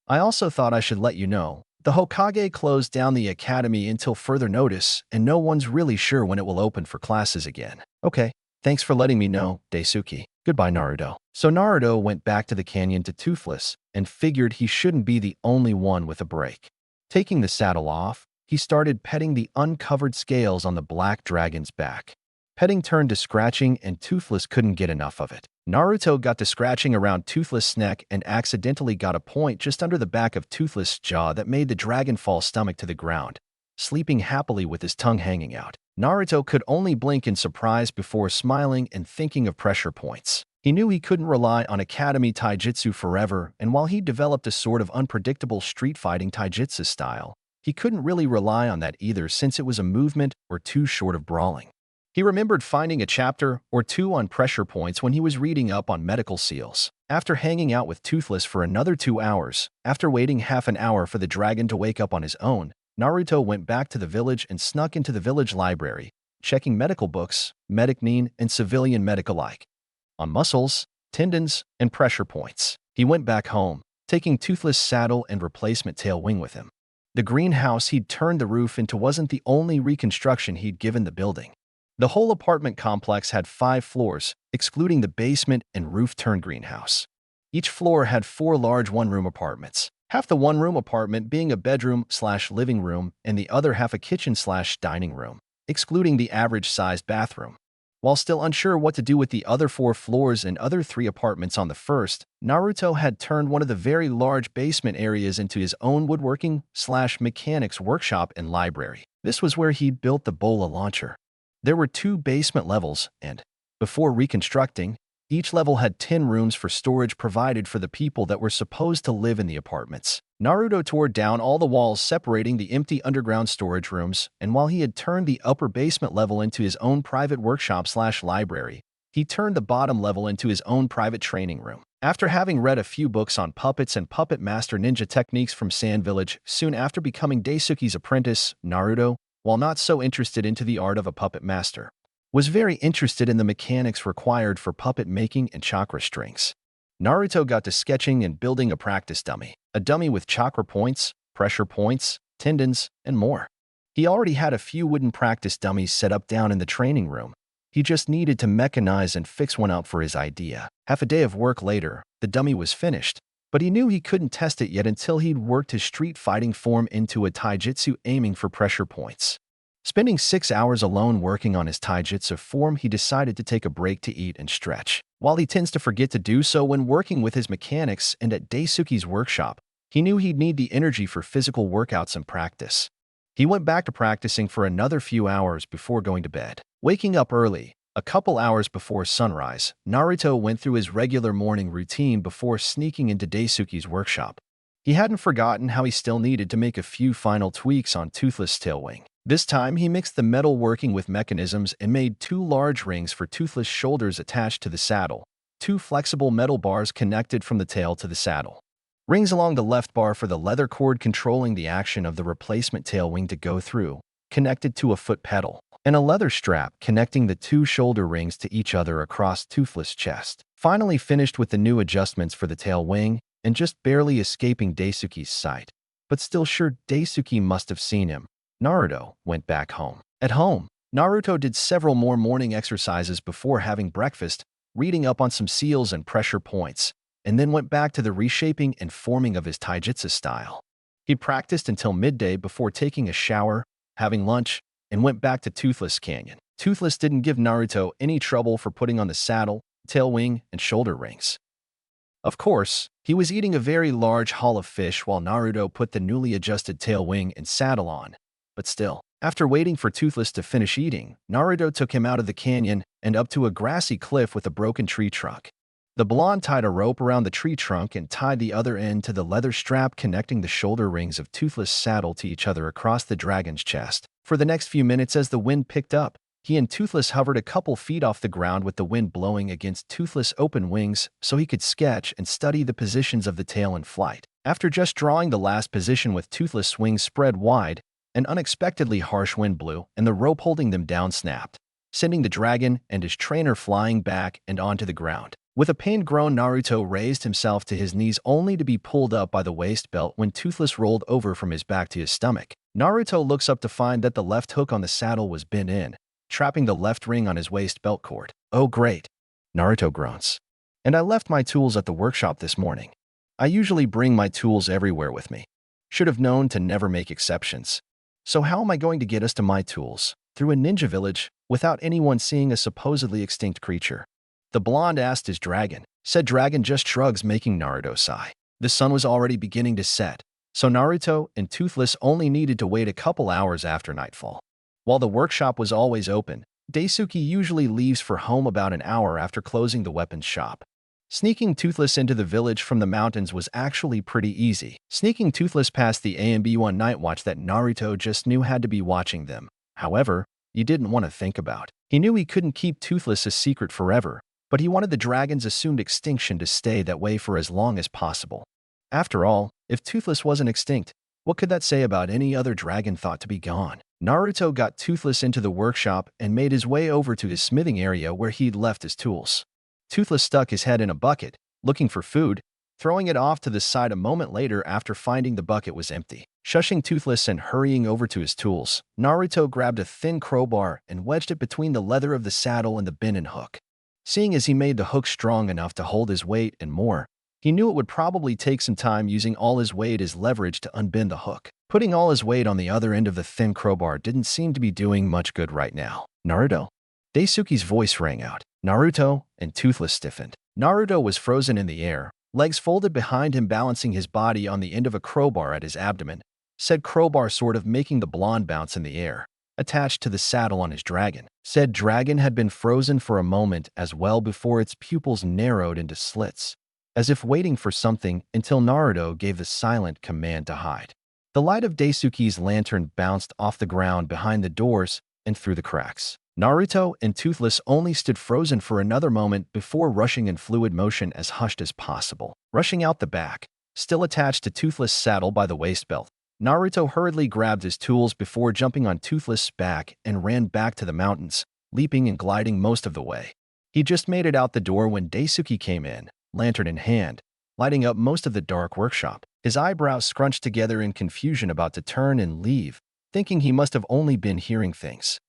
"I also thought I should let you know. The Hokage closed down the academy until further notice, and no one's really sure when it will open for classes again." "Okay. Thanks for letting me know, Daisuke. Goodbye, Naruto." So Naruto went back to the canyon to Toothless and figured he shouldn't be the only one with a break. Taking the saddle off, he started petting the uncovered scales on the black dragon's back. Petting turned to scratching, and Toothless couldn't get enough of it. Naruto got to scratching around Toothless' neck and accidentally got a point just under the back of Toothless' jaw that made the dragon fall stomach to the ground, sleeping happily with his tongue hanging out. Naruto could only blink in surprise before smiling and thinking of pressure points. He knew he couldn't rely on Academy Taijutsu forever, and while he developed a sort of unpredictable street-fighting Taijutsu style, he couldn't really rely on that either since it was a movement or two short of brawling. He remembered finding a chapter or 2 on pressure points when he was reading up on medical seals. After hanging out with Toothless for another 2 hours, after waiting half an hour for the dragon to wake up on his own, Naruto went back to the village and snuck into the village library, checking medical books, medicine, and civilian medic alike, on muscles, tendons, and pressure points. He went back home, taking Toothless' saddle and replacement tail wing with him. The greenhouse he'd turned the roof into wasn't the only reconstruction he'd given the building. The whole apartment complex had 5 floors, excluding the basement and roof-turned greenhouse. Each floor had 4 large one-room apartments, half the one-room apartment being a bedroom/living room and the other half a kitchen/dining room, excluding the average-sized bathroom. While still unsure what to do with the other 4 floors and other 3 apartments on the first, Naruto had turned one of the very large basement areas into his own woodworking/mechanics workshop and library. This was where he'd built the bola launcher. There were 2 basement levels, and, before reconstructing, each level had 10 rooms for storage provided for the people that were supposed to live in the apartments. Naruto tore down all the walls separating the empty underground storage rooms, and while he had turned the upper basement level into his own private workshop/library, he turned the bottom level into his own private training room. After having read a few books on puppets and puppet master ninja techniques from Sand Village, soon after becoming Daisuke's apprentice, Naruto, while not so interested into the art of a puppet master, was very interested in the mechanics required for puppet making and chakra strings. Naruto got to sketching and building a practice dummy, a dummy with chakra points, pressure points, tendons, and more. He already had a few wooden practice dummies set up down in the training room. He just needed to mechanize and fix one up for his idea. Half a day of work later, the dummy was finished, but he knew he couldn't test it yet until he'd worked his street fighting form into a taijutsu aiming for pressure points. Spending 6 hours alone working on his taijutsu form, he decided to take a break to eat and stretch. While he tends to forget to do so when working with his mechanics and at Daisuke's workshop, he knew he'd need the energy for physical workouts and practice. He went back to practicing for another few hours before going to bed. Waking up early, a couple hours before sunrise, Naruto went through his regular morning routine before sneaking into Daisuke's workshop. He hadn't forgotten how he still needed to make a few final tweaks on Toothless' tail wing. This time, he mixed the metal working with mechanisms and made 2 large rings for Toothless' shoulders attached to the saddle, 2 flexible metal bars connected from the tail to the saddle. Rings along the left bar for the leather cord controlling the action of the replacement tail wing to go through, connected to a foot pedal, and a leather strap connecting the 2 shoulder rings to each other across Toothless' chest. Finally finished with the new adjustments for the tail wing and just barely escaping Daisuke's sight, but still sure Daisuke must have seen him, Naruto went back home. At home, Naruto did several more morning exercises before having breakfast, reading up on some seals and pressure points, and then went back to the reshaping and forming of his taijutsu style. He practiced until midday before taking a shower, having lunch, and went back to Toothless Canyon. Toothless didn't give Naruto any trouble for putting on the saddle, tail wing, and shoulder rings. Of course, he was eating a very large haul of fish while Naruto put the newly adjusted tail wing and saddle on. But still, after waiting for Toothless to finish eating, Naruto took him out of the canyon and up to a grassy cliff with a broken tree trunk. The blonde tied a rope around the tree trunk and tied the other end to the leather strap connecting the shoulder rings of Toothless' saddle to each other across the dragon's chest. For the next few minutes as the wind picked up, he and Toothless hovered a couple feet off the ground with the wind blowing against Toothless' open wings so he could sketch and study the positions of the tail in flight. After just drawing the last position with Toothless' wings spread wide, an unexpectedly harsh wind blew and the rope holding them down snapped, sending the dragon and his trainer flying back and onto the ground. With a pained groan, Naruto raised himself to his knees only to be pulled up by the waist belt when Toothless rolled over from his back to his stomach. Naruto looks up to find that the left hook on the saddle was bent in, trapping the left ring on his waist belt cord. "Oh great," Naruto groans. "And I left my tools at the workshop this morning. I usually bring my tools everywhere with me. Should have known to never make exceptions. So how am I going to get us to my tools, through a ninja village, without anyone seeing a supposedly extinct creature?" The blonde asked his dragon. Said dragon just shrugs, making Naruto sigh. The sun was already beginning to set, so Naruto and Toothless only needed to wait a couple hours after nightfall. While the workshop was always open, Daisuke usually leaves for home about an hour after closing the weapons shop. Sneaking Toothless into the village from the mountains was actually pretty easy. Sneaking Toothless past the AMB1 night watch that Naruto just knew had to be watching them, however, he didn't want to think about. He knew he couldn't keep Toothless a secret forever, but he wanted the dragon's assumed extinction to stay that way for as long as possible. After all, if Toothless wasn't extinct, what could that say about any other dragon thought to be gone? Naruto got Toothless into the workshop and made his way over to his smithing area where he'd left his tools. Toothless stuck his head in a bucket, looking for food, throwing it off to the side a moment later after finding the bucket was empty. Shushing Toothless and hurrying over to his tools, Naruto grabbed a thin crowbar and wedged it between the leather of the saddle and the bend hook. Seeing as he made the hook strong enough to hold his weight and more, he knew it would probably take some time using all his weight as leverage to unbend the hook. Putting all his weight on the other end of the thin crowbar didn't seem to be doing much good right now. "Naruto?" Daisuke's voice rang out. Naruto and Toothless stiffened. Naruto was frozen in the air, legs folded behind him, balancing his body on the end of a crowbar at his abdomen, said crowbar sort of making the blonde bounce in the air, attached to the saddle on his dragon. Said dragon had been frozen for a moment as well before its pupils narrowed into slits, as if waiting for something until Naruto gave the silent command to hide. The light of Daisuke's lantern bounced off the ground behind the doors and through the cracks. Naruto and Toothless only stood frozen for another moment before rushing in fluid motion as hushed as possible. Rushing out the back, still attached to Toothless' saddle by the waist belt, Naruto hurriedly grabbed his tools before jumping on Toothless' back and ran back to the mountains, leaping and gliding most of the way. He just made it out the door when Daisuke came in, lantern in hand, lighting up most of the dark workshop. His eyebrows scrunched together in confusion, about to turn and leave, thinking he must have only been hearing things.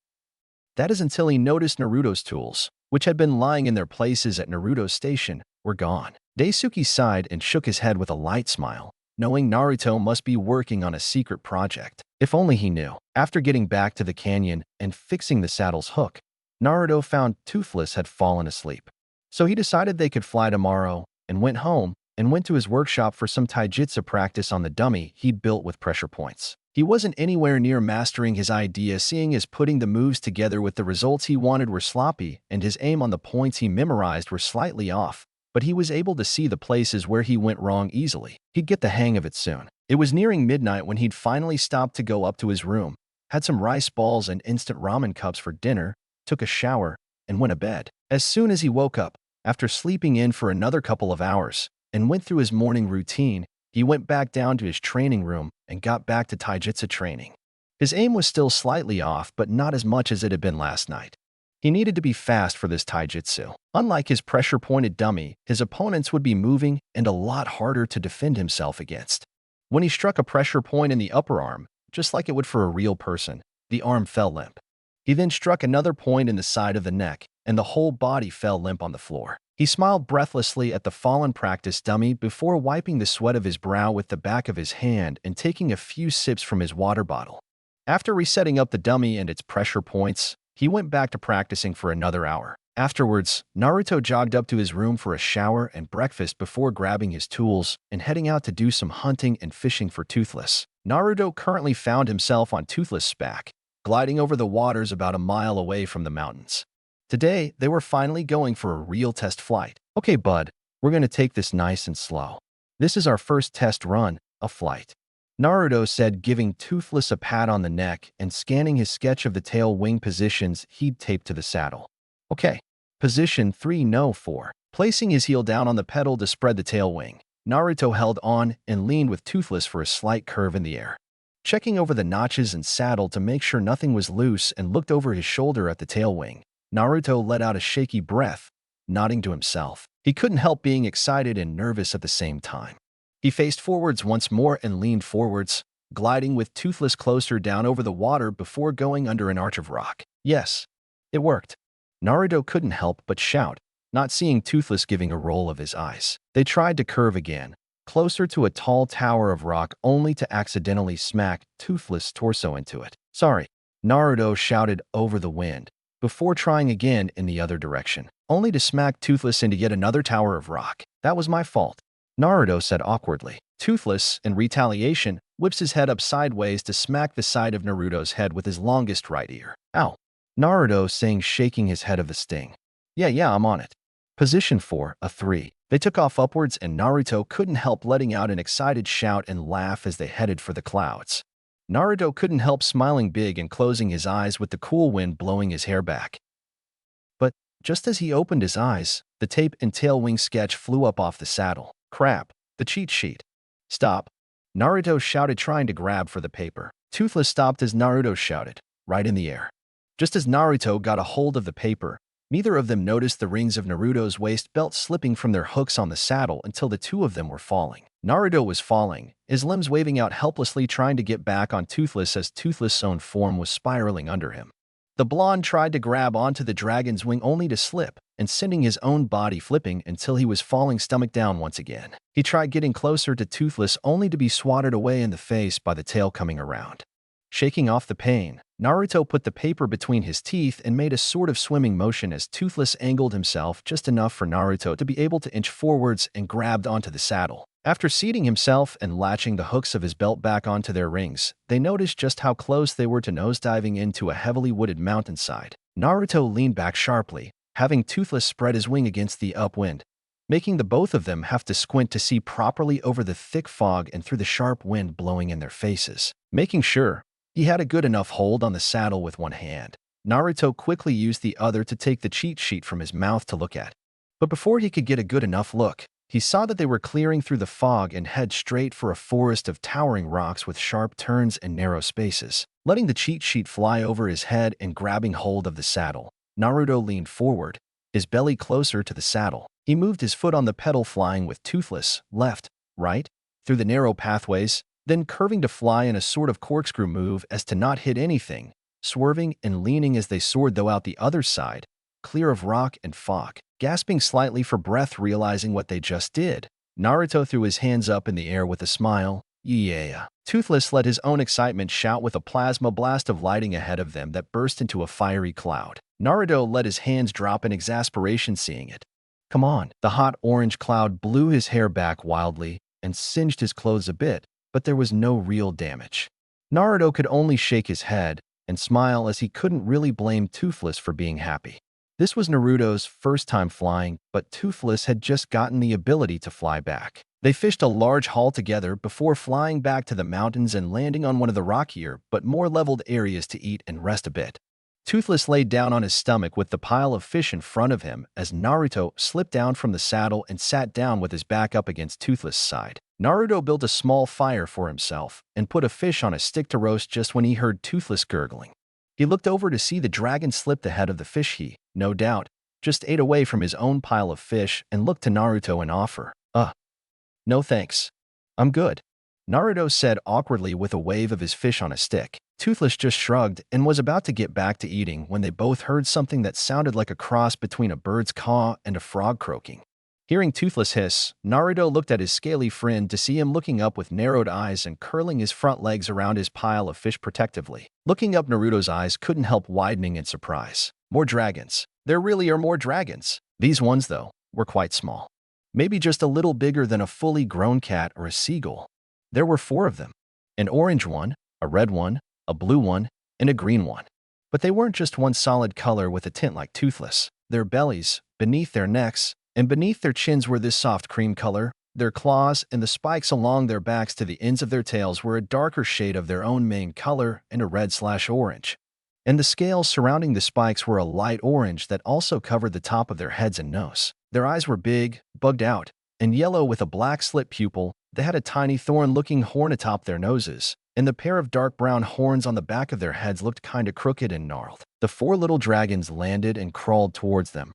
That is until he noticed Naruto's tools, which had been lying in their places at Naruto's station, were gone. Daisuke sighed and shook his head with a light smile, knowing Naruto must be working on a secret project. If only he knew. After getting back to the canyon and fixing the saddle's hook, Naruto found Toothless had fallen asleep. So he decided they could fly tomorrow and went home and went to his workshop for some taijutsu practice on the dummy he'd built with pressure points. He wasn't anywhere near mastering his idea, seeing as putting the moves together with the results he wanted were sloppy and his aim on the points he memorized were slightly off, but he was able to see the places where he went wrong easily. He'd get the hang of it soon. It was nearing midnight when he'd finally stopped to go up to his room, had some rice balls and instant ramen cups for dinner, took a shower, and went to bed. As soon as he woke up, after sleeping in for another couple of hours, and went through his morning routine, he went back down to his training room and got back to taijutsu training. His aim was still slightly off, but not as much as it had been last night. He needed to be fast for this taijutsu. Unlike his pressure-pointed dummy, his opponents would be moving and a lot harder to defend himself against. When he struck a pressure point in the upper arm, just like it would for a real person, the arm fell limp. He then struck another point in the side of the neck, and the whole body fell limp on the floor. He smiled breathlessly at the fallen practice dummy before wiping the sweat of his brow with the back of his hand and taking a few sips from his water bottle. After resetting up the dummy and its pressure points, he went back to practicing for another hour. Afterwards, Naruto jogged up to his room for a shower and breakfast before grabbing his tools and heading out to do some hunting and fishing for Toothless. Naruto currently found himself on Toothless' back, gliding over the waters about a mile away from the mountains. Today, they were finally going for a real test flight. Okay, bud, we're going to take this nice and slow. This is our first test run, a flight, Naruto said, giving Toothless a pat on the neck and scanning his sketch of the tail wing positions he'd taped to the saddle. Okay, position 3, no 4. Placing his heel down on the pedal to spread the tail wing, Naruto held on and leaned with Toothless for a slight curve in the air. Checking over the notches and saddle to make sure nothing was loose and looked over his shoulder at the tail wing, Naruto let out a shaky breath, nodding to himself. He couldn't help being excited and nervous at the same time. He faced forwards once more and leaned forwards, gliding with Toothless closer down over the water before going under an arch of rock. Yes, it worked. Naruto couldn't help but shout, not seeing Toothless giving a roll of his eyes. They tried to curve again, closer to a tall tower of rock, only to accidentally smack Toothless' torso into it. Sorry, Naruto shouted over the wind, before trying again in the other direction, only to smack Toothless into yet another tower of rock. That was my fault, Naruto said awkwardly. Toothless, in retaliation, whips his head up sideways to smack the side of Naruto's head with his longest right ear. Ow, Naruto saying, shaking his head of the sting. Yeah, I'm on it. Position 4, a 3. They took off upwards and Naruto couldn't help letting out an excited shout and laugh as they headed for the clouds. Naruto couldn't help smiling big and closing his eyes with the cool wind blowing his hair back. But just as he opened his eyes, the tape and tail wing sketch flew up off the saddle. Crap, the cheat sheet. Stop, Naruto shouted, trying to grab for the paper. Toothless stopped as Naruto shouted, right in the air. Just as Naruto got a hold of the paper, neither of them noticed the rings of Naruto's waist belt slipping from their hooks on the saddle until the two of them were falling. Naruto was falling, his limbs waving out helplessly, trying to get back on Toothless as Toothless' own form was spiraling under him. The blonde tried to grab onto the dragon's wing only to slip, and sending his own body flipping until he was falling stomach down once again. He tried getting closer to Toothless only to be swatted away in the face by the tail coming around. Shaking off the pain, Naruto put the paper between his teeth and made a sort of swimming motion as Toothless angled himself just enough for Naruto to be able to inch forwards and grabbed onto the saddle. After seating himself and latching the hooks of his belt back onto their rings, they noticed just how close they were to nosediving into a heavily wooded mountainside. Naruto leaned back sharply, having Toothless spread his wing against the upwind, making the both of them have to squint to see properly over the thick fog and through the sharp wind blowing in their faces. Making sure he had a good enough hold on the saddle with one hand, Naruto quickly used the other to take the cheat sheet from his mouth to look at. But before he could get a good enough look, he saw that they were clearing through the fog and head straight for a forest of towering rocks with sharp turns and narrow spaces. Letting the cheat sheet fly over his head and grabbing hold of the saddle, Naruto leaned forward, his belly closer to the saddle. He moved his foot on the pedal, flying with Toothless, left, right, through the narrow pathways, then curving to fly in a sort of corkscrew move as to not hit anything, swerving and leaning as they soared though out the other side, clear of rock and fog. Gasping slightly for breath, realizing what they just did, Naruto threw his hands up in the air with a smile. Yeah. Toothless let his own excitement shout with a plasma blast of lighting ahead of them that burst into a fiery cloud. Naruto let his hands drop in exasperation seeing it. Come on. The hot orange cloud blew his hair back wildly and singed his clothes a bit, but there was no real damage. Naruto could only shake his head and smile as he couldn't really blame Toothless for being happy. This was Naruto's first time flying, but Toothless had just gotten the ability to fly back. They fished a large haul together before flying back to the mountains and landing on one of the rockier but more leveled areas to eat and rest a bit. Toothless laid down on his stomach with the pile of fish in front of him as Naruto slipped down from the saddle and sat down with his back up against Toothless' side. Naruto built a small fire for himself and put a fish on a stick to roast just when he heard Toothless gurgling. He looked over to see the dragon slip the head of the fish he, no doubt, just ate away from his own pile of fish and looked to Naruto and offer. No thanks. I'm good," Naruto said awkwardly with a wave of his fish on a stick. Toothless just shrugged and was about to get back to eating when they both heard something that sounded like a cross between a bird's caw and a frog croaking. Hearing Toothless hiss, Naruto looked at his scaly friend to see him looking up with narrowed eyes and curling his front legs around his pile of fish protectively. Looking up, Naruto's eyes couldn't help widening in surprise. More dragons. There really are more dragons. These ones, though, were quite small. Maybe just a little bigger than a fully grown cat or a seagull. There were 4 of them. An orange one, a red one, a blue one, and a green one. But they weren't just one solid color with a tint like Toothless. Their bellies, beneath their necks, and beneath their chins were this soft cream color. Their claws and the spikes along their backs to the ends of their tails were a darker shade of their own main color and a red/orange. And the scales surrounding the spikes were a light orange that also covered the top of their heads and nose. Their eyes were big, bugged out, and yellow with a black slit pupil. They had a tiny thorn-looking horn atop their noses, and the pair of dark brown horns on the back of their heads looked kinda crooked and gnarled. The 4 little dragons landed and crawled towards them.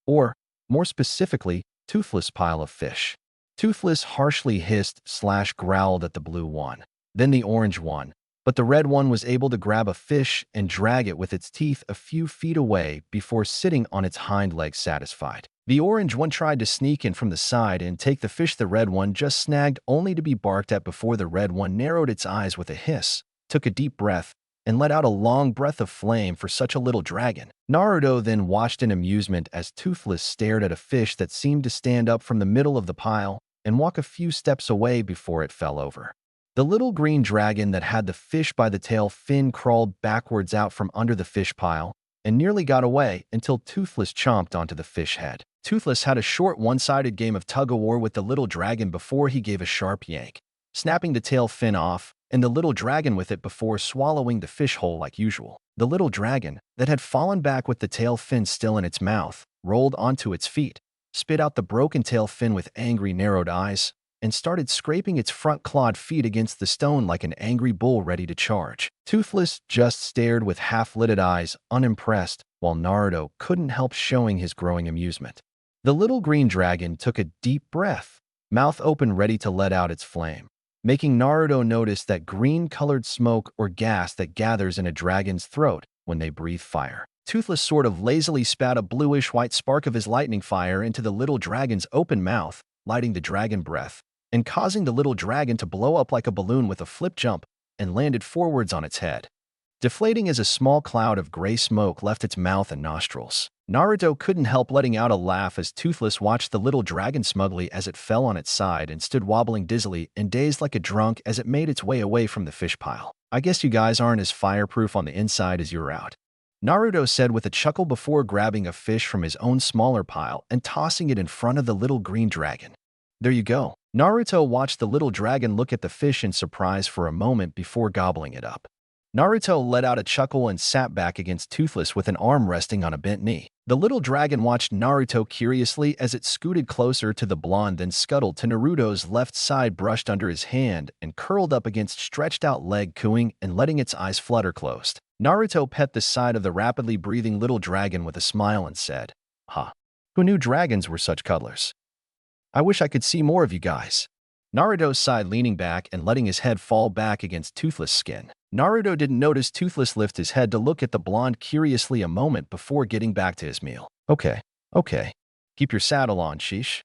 Or, more specifically, Toothless' pile of fish. Toothless harshly hissed/growled at the blue one, then the orange one, but the red one was able to grab a fish and drag it with its teeth a few feet away before sitting on its hind legs satisfied. The orange one tried to sneak in from the side and take the fish the red one just snagged, only to be barked at before the red one narrowed its eyes with a hiss, took a deep breath, and let out a long breath of flame for such a little dragon. Naruto then watched in amusement as Toothless stared at a fish that seemed to stand up from the middle of the pile and walk a few steps away before it fell over. The little green dragon that had the fish by the tail fin crawled backwards out from under the fish pile and nearly got away until Toothless chomped onto the fish head. Toothless had a short one-sided game of tug-of-war with the little dragon before he gave a sharp yank, snapping the tail fin off, and the little dragon with it before swallowing the fish whole like usual. The little dragon, that had fallen back with the tail fin still in its mouth, rolled onto its feet, spit out the broken tail fin with angry narrowed eyes, and started scraping its front clawed feet against the stone like an angry bull ready to charge. Toothless just stared with half-lidded eyes, unimpressed, while Naruto couldn't help showing his growing amusement. The little green dragon took a deep breath, mouth open ready to let out its flame, making Naruto notice that green-colored smoke or gas that gathers in a dragon's throat when they breathe fire. Toothless sort of lazily spat a bluish-white spark of his lightning fire into the little dragon's open mouth, lighting the dragon breath, and causing the little dragon to blow up like a balloon with a flip jump and landed forwards on its head, deflating as a small cloud of gray smoke left its mouth and nostrils. Naruto couldn't help letting out a laugh as Toothless watched the little dragon smugly as it fell on its side and stood wobbling dizzily and dazed like a drunk as it made its way away from the fish pile. "I guess you guys aren't as fireproof on the inside as you're out," Naruto said with a chuckle before grabbing a fish from his own smaller pile and tossing it in front of the little green dragon. "There you go." Naruto watched the little dragon look at the fish in surprise for a moment before gobbling it up. Naruto let out a chuckle and sat back against Toothless with an arm resting on a bent knee. The little dragon watched Naruto curiously as it scooted closer to the blonde, then scuttled to Naruto's left side, brushed under his hand, and curled up against stretched-out leg, cooing and letting its eyes flutter closed. Naruto pet the side of the rapidly breathing little dragon with a smile and said, "Ha. Who knew dragons were such cuddlers? I wish I could see more of you guys. Naruto sighed, leaning back and letting his head fall back against Toothless' skin. Naruto didn't notice Toothless lift his head to look at the blonde curiously a moment before getting back to his meal. Okay. Keep your saddle on, sheesh.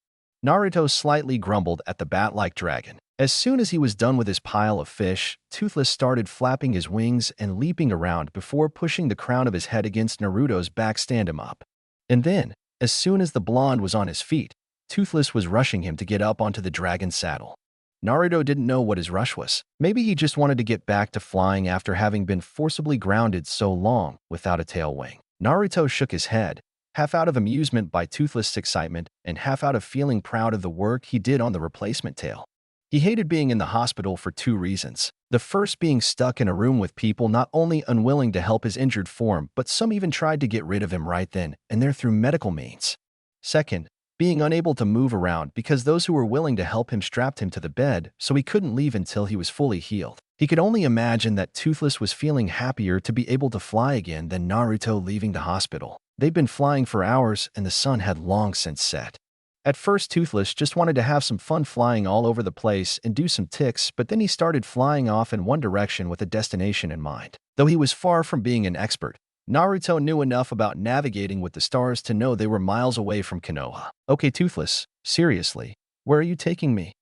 Naruto slightly grumbled at the bat-like dragon. As soon as he was done with his pile of fish, Toothless started flapping his wings and leaping around before pushing the crown of his head against Naruto's back, stand him up. And then, as soon as the blonde was on his feet, Toothless was rushing him to get up onto the dragon's saddle. Naruto didn't know what his rush was. Maybe he just wanted to get back to flying after having been forcibly grounded so long without a tail wing. Naruto shook his head, half out of amusement by Toothless' excitement and half out of feeling proud of the work he did on the replacement tail. He hated being in the hospital for two reasons. The first being stuck in a room with people not only unwilling to help his injured form, but some even tried to get rid of him right then and there through medical means. Second, being unable to move around because those who were willing to help him strapped him to the bed so he couldn't leave until he was fully healed. He could only imagine that Toothless was feeling happier to be able to fly again than Naruto leaving the hospital. They'd been flying for hours and the sun had long since set. At first, Toothless just wanted to have some fun flying all over the place and do some ticks, but then he started flying off in one direction with a destination in mind. Though he was far from being an expert, Naruto knew enough about navigating with the stars to know they were miles away from Konoha. Okay, Toothless, seriously, where are you taking me?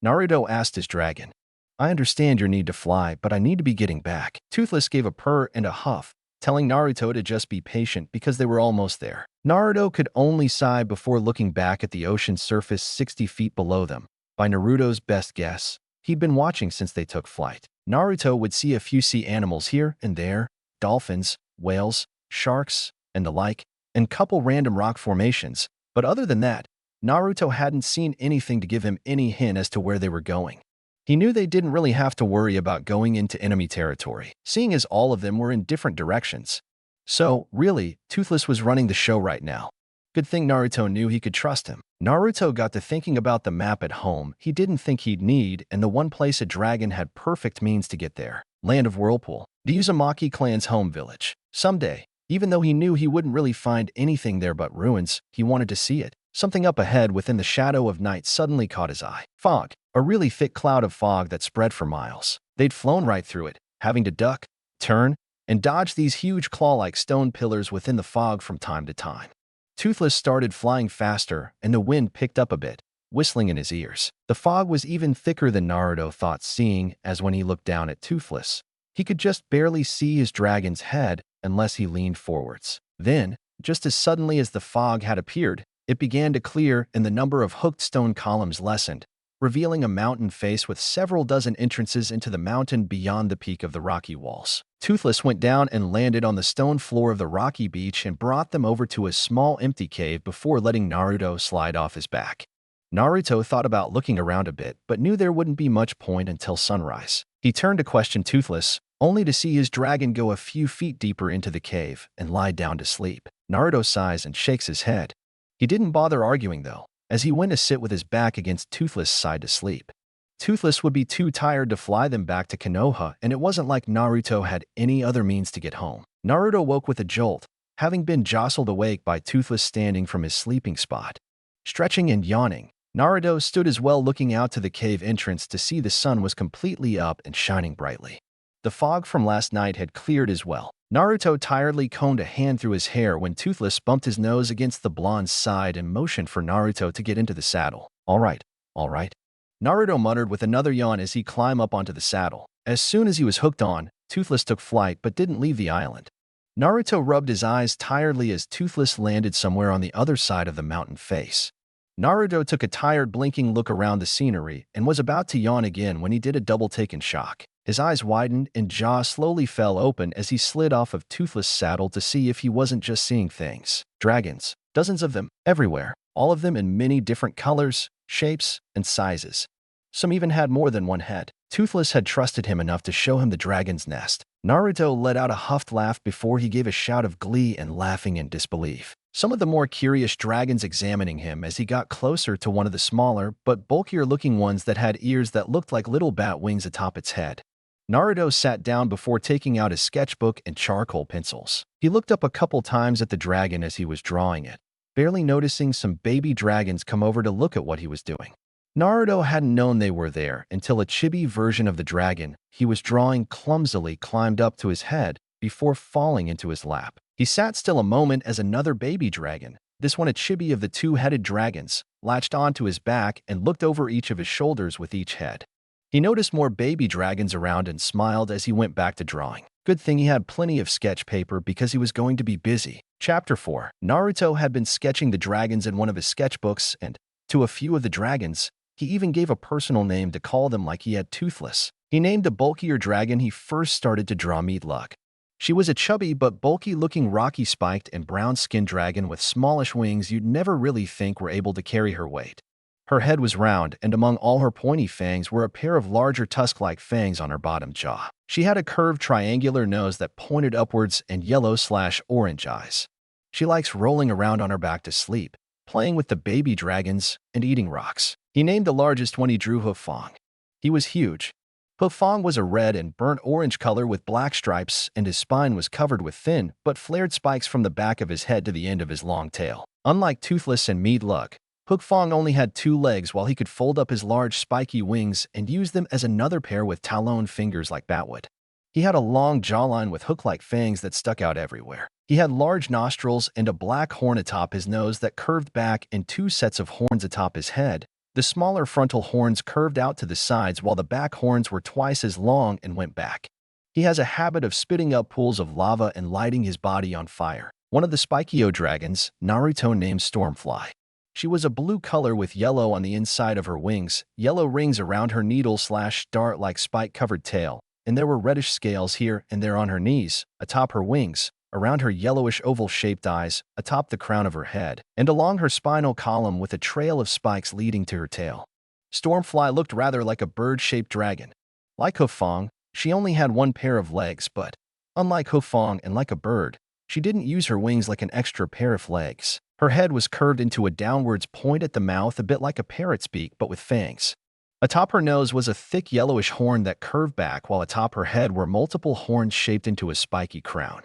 Naruto asked his dragon. I understand your need to fly, but I need to be getting back. Toothless gave a purr and a huff, telling Naruto to just be patient because they were almost there. Naruto could only sigh before looking back at the ocean's surface 60 feet below them. By Naruto's best guess, he'd been watching since they took flight. Naruto would see a few sea animals here and there, dolphins, whales, sharks, and the like, and couple random rock formations, but other than that, Naruto hadn't seen anything to give him any hint as to where they were going. He knew they didn't really have to worry about going into enemy territory, seeing as all of them were in different directions. So, really, Toothless was running the show right now. Good thing Naruto knew he could trust him. Naruto got to thinking about the map at home he didn't think he'd need and the one place a dragon had perfect means to get there. Land of Whirlpool, the Uzumaki clan's home village. Someday, even though he knew he wouldn't really find anything there but ruins, he wanted to see it. Something up ahead within the shadow of night suddenly caught his eye. Fog, a really thick cloud of fog that spread for miles. They'd flown right through it, having to duck, turn, and dodge these huge claw-like stone pillars within the fog from time to time. Toothless started flying faster, and the wind picked up a bit, whistling in his ears. The fog was even thicker than Naruto thought, seeing as when he looked down at Toothless, he could just barely see his dragon's head unless he leaned forwards. Then, just as suddenly as the fog had appeared, it began to clear and the number of hooked stone columns lessened, revealing a mountain face with several dozen entrances into the mountain beyond the peak of the rocky walls. Toothless went down and landed on the stone floor of the rocky beach and brought them over to a small empty cave before letting Naruto slide off his back. Naruto thought about looking around a bit, but knew there wouldn't be much point until sunrise. He turned to question Toothless, only to see his dragon go a few feet deeper into the cave and lie down to sleep. Naruto sighs and shakes his head. He didn't bother arguing, though, as he went to sit with his back against Toothless' side to sleep. Toothless would be too tired to fly them back to Konoha, and it wasn't like Naruto had any other means to get home. Naruto woke with a jolt, having been jostled awake by Toothless standing from his sleeping spot. Stretching and yawning, Naruto stood as well, looking out to the cave entrance to see the sun was completely up and shining brightly. The fog from last night had cleared as well. Naruto tiredly combed a hand through his hair when Toothless bumped his nose against the blonde's side and motioned for Naruto to get into the saddle. All right. Naruto muttered with another yawn as he climbed up onto the saddle. As soon as he was hooked on, Toothless took flight but didn't leave the island. Naruto rubbed his eyes tiredly as Toothless landed somewhere on the other side of the mountain face. Naruto took a tired, blinking look around the scenery and was about to yawn again when he did a double take in shock. His eyes widened and jaw slowly fell open as he slid off of Toothless' saddle to see if he wasn't just seeing things. Dragons, dozens of them, everywhere, all of them in many different colors, shapes, and sizes. Some even had more than one head. Toothless had trusted him enough to show him the dragon's nest. Naruto let out a huffed laugh before he gave a shout of glee and laughing in disbelief. Some of the more curious dragons examining him as he got closer to one of the smaller but bulkier-looking ones that had ears that looked like little bat wings atop its head. Naruto sat down before taking out his sketchbook and charcoal pencils. He looked up a couple times at the dragon as he was drawing it, barely noticing some baby dragons come over to look at what he was doing. Naruto hadn't known they were there until a chibi version of the dragon he was drawing clumsily climbed up to his head before falling into his lap. He sat still a moment as another baby dragon, this one a chibi of the two-headed dragons, latched onto his back and looked over each of his shoulders with each head. He noticed more baby dragons around and smiled as he went back to drawing. Good thing he had plenty of sketch paper because he was going to be busy. Chapter 4. Naruto had been sketching the dragons in one of his sketchbooks, and to a few of the dragons, he even gave a personal name to call them like he had Toothless. He named the bulkier dragon he first started to draw Meatluck. She was a chubby but bulky-looking rocky-spiked and brown-skinned dragon with smallish wings you'd never really think were able to carry her weight. Her head was round, and among all her pointy fangs were a pair of larger tusk-like fangs on her bottom jaw. She had a curved triangular nose that pointed upwards and yellow/orange eyes. She likes rolling around on her back to sleep, playing with the baby dragons, and eating rocks. He named the largest one he drew Hoofong. He was huge. Hoofong was a red and burnt orange color with black stripes, and his spine was covered with thin but flared spikes from the back of his head to the end of his long tail. Unlike Toothless and Meatluck, Hoofong only had 2 legs while he could fold up his large spiky wings and use them as another pair with talon fingers like Batwood. He had a long jawline with hook-like fangs that stuck out everywhere. He had large nostrils and a black horn atop his nose that curved back and 2 sets of horns atop his head. The smaller frontal horns curved out to the sides while the back horns were twice as long and went back. He has a habit of spitting up pools of lava and lighting his body on fire. One of the Spikio dragons, Naruto named Stormfly. She was a blue color with yellow on the inside of her wings, yellow rings around her needle/dart-like spike-covered tail, and there were reddish scales here and there on her knees, atop her wings, around her yellowish oval-shaped eyes, atop the crown of her head, and along her spinal column with a trail of spikes leading to her tail. Stormfly looked rather like a bird-shaped dragon. Like Hoofong, she only had 1 pair of legs, but, unlike Hoofong and like a bird, she didn't use her wings like an extra pair of legs. Her head was curved into a downwards point at the mouth, a bit like a parrot's beak, but with fangs. Atop her nose was a thick yellowish horn that curved back, while atop her head were multiple horns shaped into a spiky crown.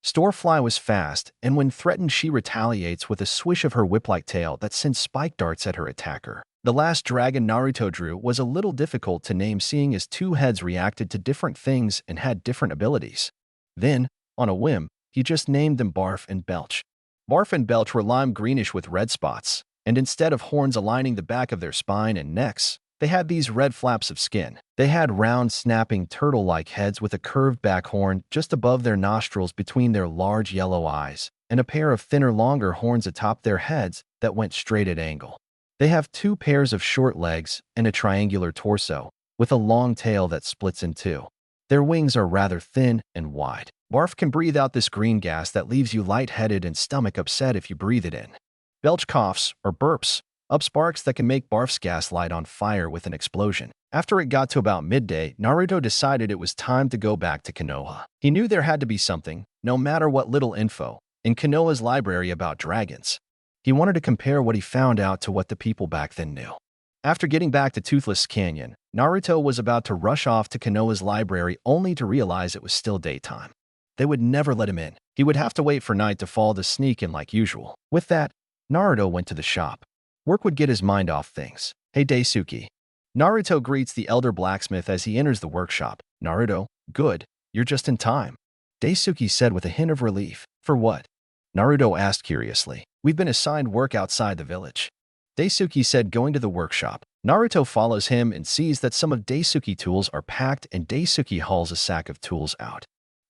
Stormfly was fast, and when threatened she retaliates with a swish of her whip-like tail that sends spike darts at her attacker. The last dragon Naruto drew was a little difficult to name, seeing as 2 heads reacted to different things and had different abilities. Then, on a whim, he just named them Barf and Belch. Barf and Belch were lime-greenish with red spots, and instead of horns aligning the back of their spine and necks, they had these red flaps of skin. They had round, snapping, turtle-like heads with a curved back horn just above their nostrils between their large yellow eyes, and a pair of thinner, longer horns atop their heads that went straight at angle. They have 2 pairs of short legs and a triangular torso, with a long tail that splits in 2. Their wings are rather thin and wide. Barf can breathe out this green gas that leaves you lightheaded and stomach upset if you breathe it in. Belch coughs, or burps, up sparks that can make Barf's gas light on fire with an explosion. After it got to about midday, Naruto decided it was time to go back to Konoha. He knew there had to be something, no matter what little info, in Konoha's library about dragons. He wanted to compare what he found out to what the people back then knew. After getting back to Toothless Canyon, Naruto was about to rush off to Konoha's library only to realize it was still daytime. They would never let him in. He would have to wait for night to fall to sneak in like usual. With that, Naruto went to the shop. Work would get his mind off things. Hey Daisuke. Naruto greets the elder blacksmith as he enters the workshop. Naruto, good, you're just in time. Daisuke said with a hint of relief. For what? Naruto asked curiously. We've been assigned work outside the village. Daisuke said, going to the workshop. Naruto follows him and sees that some of Daisuke's tools are packed, and Daisuke hauls a sack of tools out.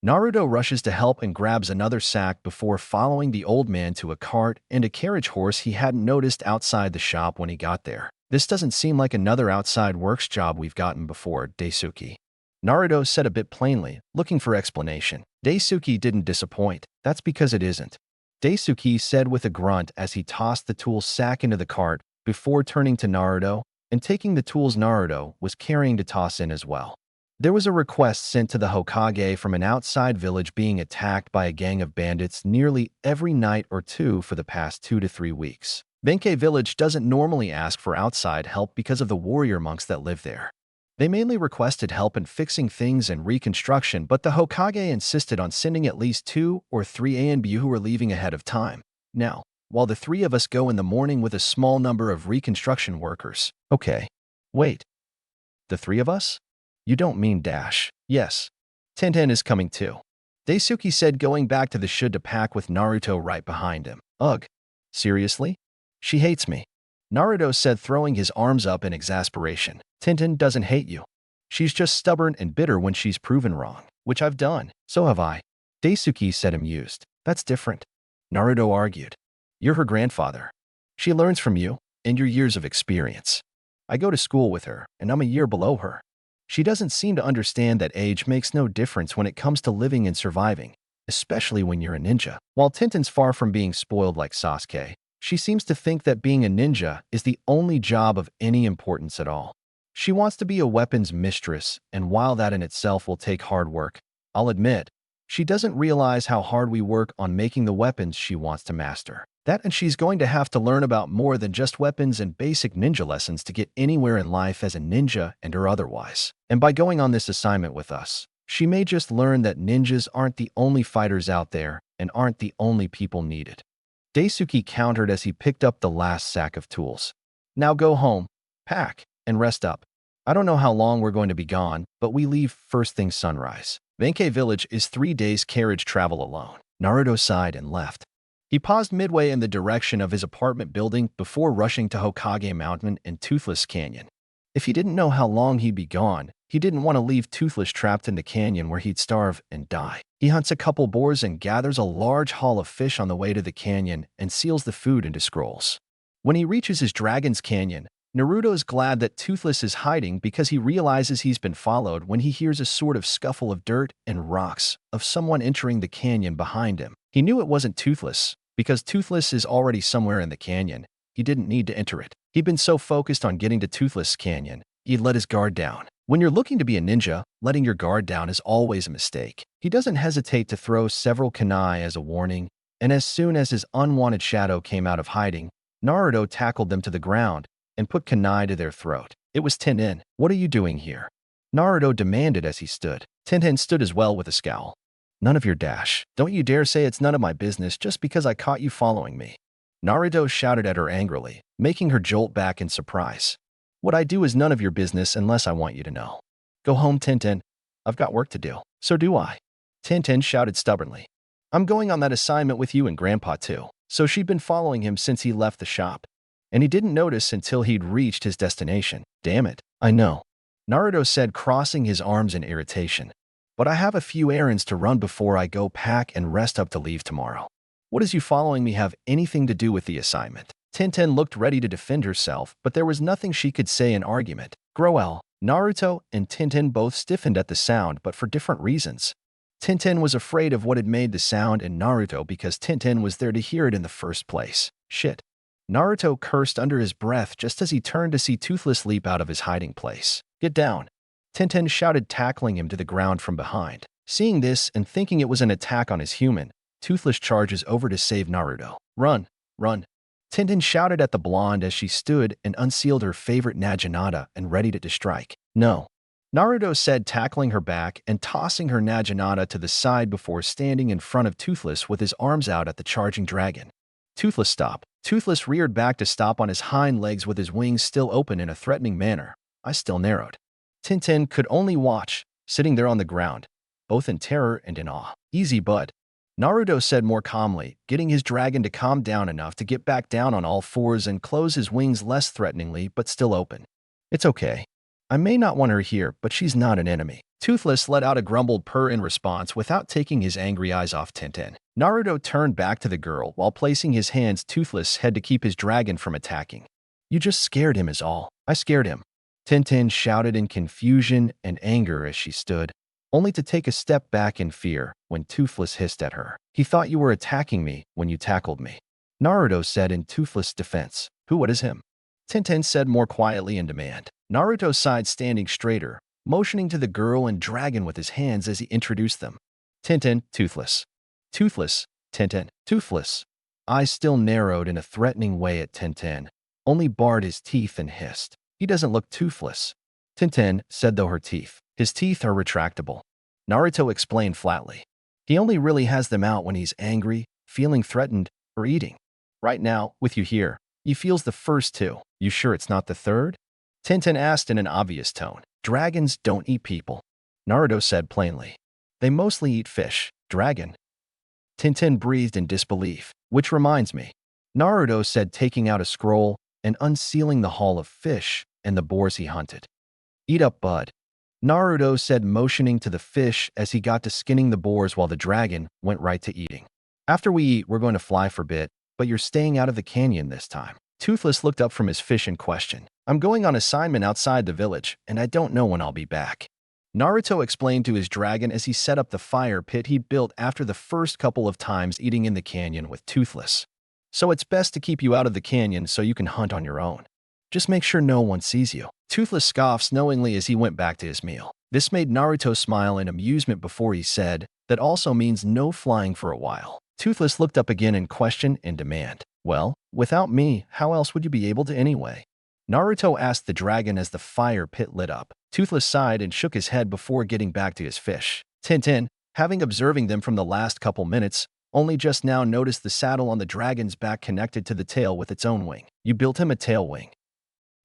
Naruto rushes to help and grabs another sack before following the old man to a cart and a carriage horse he hadn't noticed outside the shop when he got there. This doesn't seem like another outside works job we've gotten before, Daisuke. Naruto said a bit plainly, looking for explanation. Daisuke didn't disappoint. That's because it isn't. Daisuke said with a grunt as he tossed the tool sack into the cart before turning to Naruto and taking the tools Naruto was carrying to toss in as well. There was a request sent to the Hokage from an outside village being attacked by a gang of bandits nearly every night or 2 for the past 2 to 3 weeks. Benkei village doesn't normally ask for outside help because of the warrior monks that live there. They mainly requested help in fixing things and reconstruction, but the Hokage insisted on sending at least 2 or 3 ANBU who were leaving ahead of time. Now, while the three of us go in the morning with a small number of reconstruction workers. Okay. Wait. The three of us? You don't mean Dash. Yes. Tenten is coming too. Daisuke said, going back to the shed to pack with Naruto right behind him. Ugh. Seriously? She hates me. Naruto said, throwing his arms up in exasperation. Tenten doesn't hate you. She's just stubborn and bitter when she's proven wrong, which I've done. So have I. Daisuke said, amused. That's different. Naruto argued. You're her grandfather. She learns from you and your years of experience. I go to school with her, and I'm a year below her. She doesn't seem to understand that age makes no difference when it comes to living and surviving, especially when you're a ninja. While Tenten's far from being spoiled like Sasuke, she seems to think that being a ninja is the only job of any importance at all. She wants to be a weapons mistress, and while that in itself will take hard work, I'll admit, she doesn't realize how hard we work on making the weapons she wants to master. That, and she's going to have to learn about more than just weapons and basic ninja lessons to get anywhere in life as a ninja or otherwise. And by going on this assignment with us, she may just learn that ninjas aren't the only fighters out there and aren't the only people needed. Daisuke countered as he picked up the last sack of tools. Now go home, pack, and rest up. I don't know how long we're going to be gone, but we leave first thing sunrise. Benkei Village is 3 days carriage travel alone. Naruto sighed and left. He paused midway in the direction of his apartment building before rushing to Hokage Mountain and Toothless Canyon. If he didn't know how long he'd be gone, he didn't want to leave Toothless trapped in the canyon where he'd starve and die. He hunts a couple boars and gathers a large haul of fish on the way to the canyon and seals the food into scrolls. When he reaches his Dragon's Canyon, Naruto's glad that Toothless is hiding because he realizes he's been followed when he hears a sort of scuffle of dirt and rocks of someone entering the canyon behind him. He knew it wasn't Toothless because Toothless is already somewhere in the canyon. He didn't need to enter it. He'd been so focused on getting to Toothless Canyon, he'd let his guard down. When you're looking to be a ninja, letting your guard down is always a mistake. He doesn't hesitate to throw several kunai as a warning, and as soon as his unwanted shadow came out of hiding, Naruto tackled them to the ground and put kunai to their throat. It was Tenten. What are you doing here? Naruto demanded as he stood. Tenten stood as well with a scowl. None of your dash. Don't you dare say it's none of my business just because I caught you following me. Naruto shouted at her angrily, making her jolt back in surprise. What I do is none of your business unless I want you to know. Go home, Tenten. I've got work to do. So do I. Tenten shouted stubbornly. I'm going on that assignment with you and Grandpa too. So she'd been following him since he left the shop. And he didn't notice until he'd reached his destination. Damn it. I know. Naruto said, crossing his arms in irritation. But I have a few errands to run before I go pack and rest up to leave tomorrow. What does you following me have anything to do with the assignment? Tenten looked ready to defend herself, but there was nothing she could say in argument. Groel, Naruto, and Tenten both stiffened at the sound, but for different reasons. Tenten was afraid of what had made the sound in Naruto because Tenten was there to hear it in the first place. Shit. Naruto cursed under his breath just as he turned to see Toothless leap out of his hiding place. Get down. Tenten shouted, tackling him to the ground from behind. Seeing this and thinking it was an attack on his human, Toothless charges over to save Naruto. Run, run. Tenten shouted at the blonde as she stood and unsealed her favorite Naginata and ready to strike. No. Naruto said, tackling her back and tossing her Naginata to the side before standing in front of Toothless with his arms out at the charging dragon. Toothless, stop. Toothless reared back to stop on his hind legs with his wings still open in a threatening manner. Eyes still narrowed. Tenten could only watch, sitting there on the ground, both in terror and in awe. Easy, bud. Naruto said more calmly, getting his dragon to calm down enough to get back down on all fours and close his wings less threateningly but still open. It's okay. I may not want her here, but she's not an enemy. Toothless let out a grumbled purr in response without taking his angry eyes off Tenten. Naruto turned back to the girl while placing his hands Toothless' head to keep his dragon from attacking. You just scared him is all. I scared him. Tenten shouted in confusion and anger as she stood, only to take a step back in fear when Toothless hissed at her. He thought you were attacking me when you tackled me. Naruto said in Toothless' defense. Who, what is him? Tenten said more quietly in demand. Naruto sighed, standing straighter, motioning to the girl and dragon with his hands as he introduced them. Tenten, Toothless. Toothless, Tenten, Toothless. Eyes still narrowed in a threatening way at Tenten, only bared his teeth and hissed. He doesn't look toothless. Tenten said, though her teeth. His teeth are retractable. Naruto explained flatly. He only really has them out when he's angry, feeling threatened, or eating. Right now, with you here, he feels the first two. You sure it's not the third? Tintin asked in an obvious tone. Dragons don't eat people, Naruto said plainly. They mostly eat fish. Dragon? Tintin breathed in disbelief. Which reminds me, Naruto said, taking out a scroll and unsealing the haul of fish and the boars he hunted. Eat up, bud, Naruto said, motioning to the fish as he got to skinning the boars while the dragon went right to eating. After we eat, we're going to fly for a bit, but you're staying out of the canyon this time. Toothless looked up from his fish in question. I'm going on assignment outside the village, and I don't know when I'll be back, Naruto explained to his dragon as he set up the fire pit he'd built after the first couple of times eating in the canyon with Toothless. So it's best to keep you out of the canyon so you can hunt on your own. Just make sure no one sees you. Toothless scoffs knowingly as he went back to his meal. This made Naruto smile in amusement before he said, that also means no flying for a while. Toothless looked up again in question and demand. Well, without me, how else would you be able to anyway? Naruto asked the dragon as the fire pit lit up. Toothless sighed and shook his head before getting back to his fish. Tintin, having observing them from the last couple minutes, only just now noticed the saddle on the dragon's back connected to the tail with its own wing. You built him a tail wing,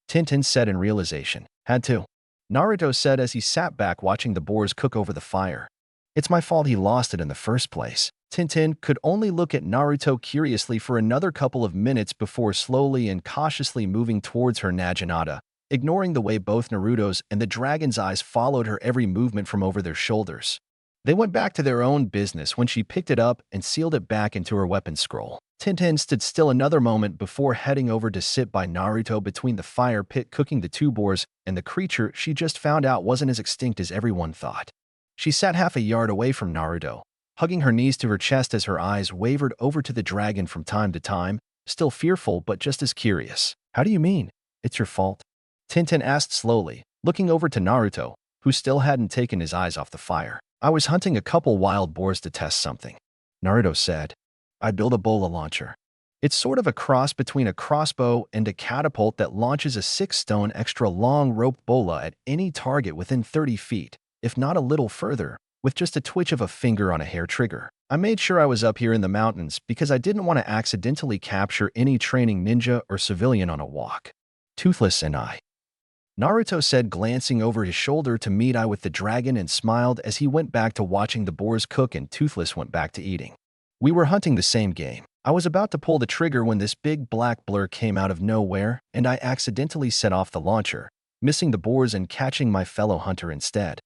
Tintin said in realization. Had to, Naruto said as he sat back watching the boars cook over the fire. It's my fault he lost it in the first place. Tintin could only look at Naruto curiously for another couple of minutes before slowly and cautiously moving towards her Naginata, ignoring the way both Naruto's and the dragon's eyes followed her every movement from over their shoulders. They went back to their own business when she picked it up and sealed it back into her weapon scroll. Tintin stood still another moment before heading over to sit by Naruto between the fire pit cooking the two boars and the creature she just found out wasn't as extinct as everyone thought. She sat half a yard away from Naruto, hugging her knees to her chest as her eyes wavered over to the dragon from time to time, still fearful but just as curious. How do you mean, it's your fault? Tintin asked slowly, looking over to Naruto, who still hadn't taken his eyes off the fire. I was hunting a couple wild boars to test something, Naruto said. I built a bola launcher. It's sort of a cross between a crossbow and a catapult that launches a 6-stone extra long roped bola at any target within 30 feet, if not a little further, with just a twitch of a finger on a hair trigger. I made sure I was up here in the mountains because I didn't want to accidentally capture any training ninja or civilian on a walk. Toothless and I, Naruto said, glancing over his shoulder to meet eye with the dragon, and smiled as he went back to watching the boars cook and Toothless went back to eating. We were hunting the same game. I was about to pull the trigger when this big black blur came out of nowhere, and I accidentally set off the launcher, missing the boars and catching my fellow hunter instead.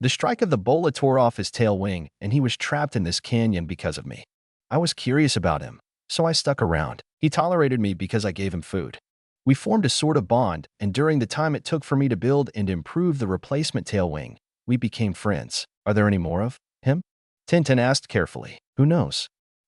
The strike of the bola tore off his tail wing, and he was trapped in this canyon because of me. I was curious about him, so I stuck around. He tolerated me because I gave him food. We formed a sort of bond, and during the time it took for me to build and improve the replacement tail wing, we became friends. Are there any more of him? Tintin asked carefully. Who knows?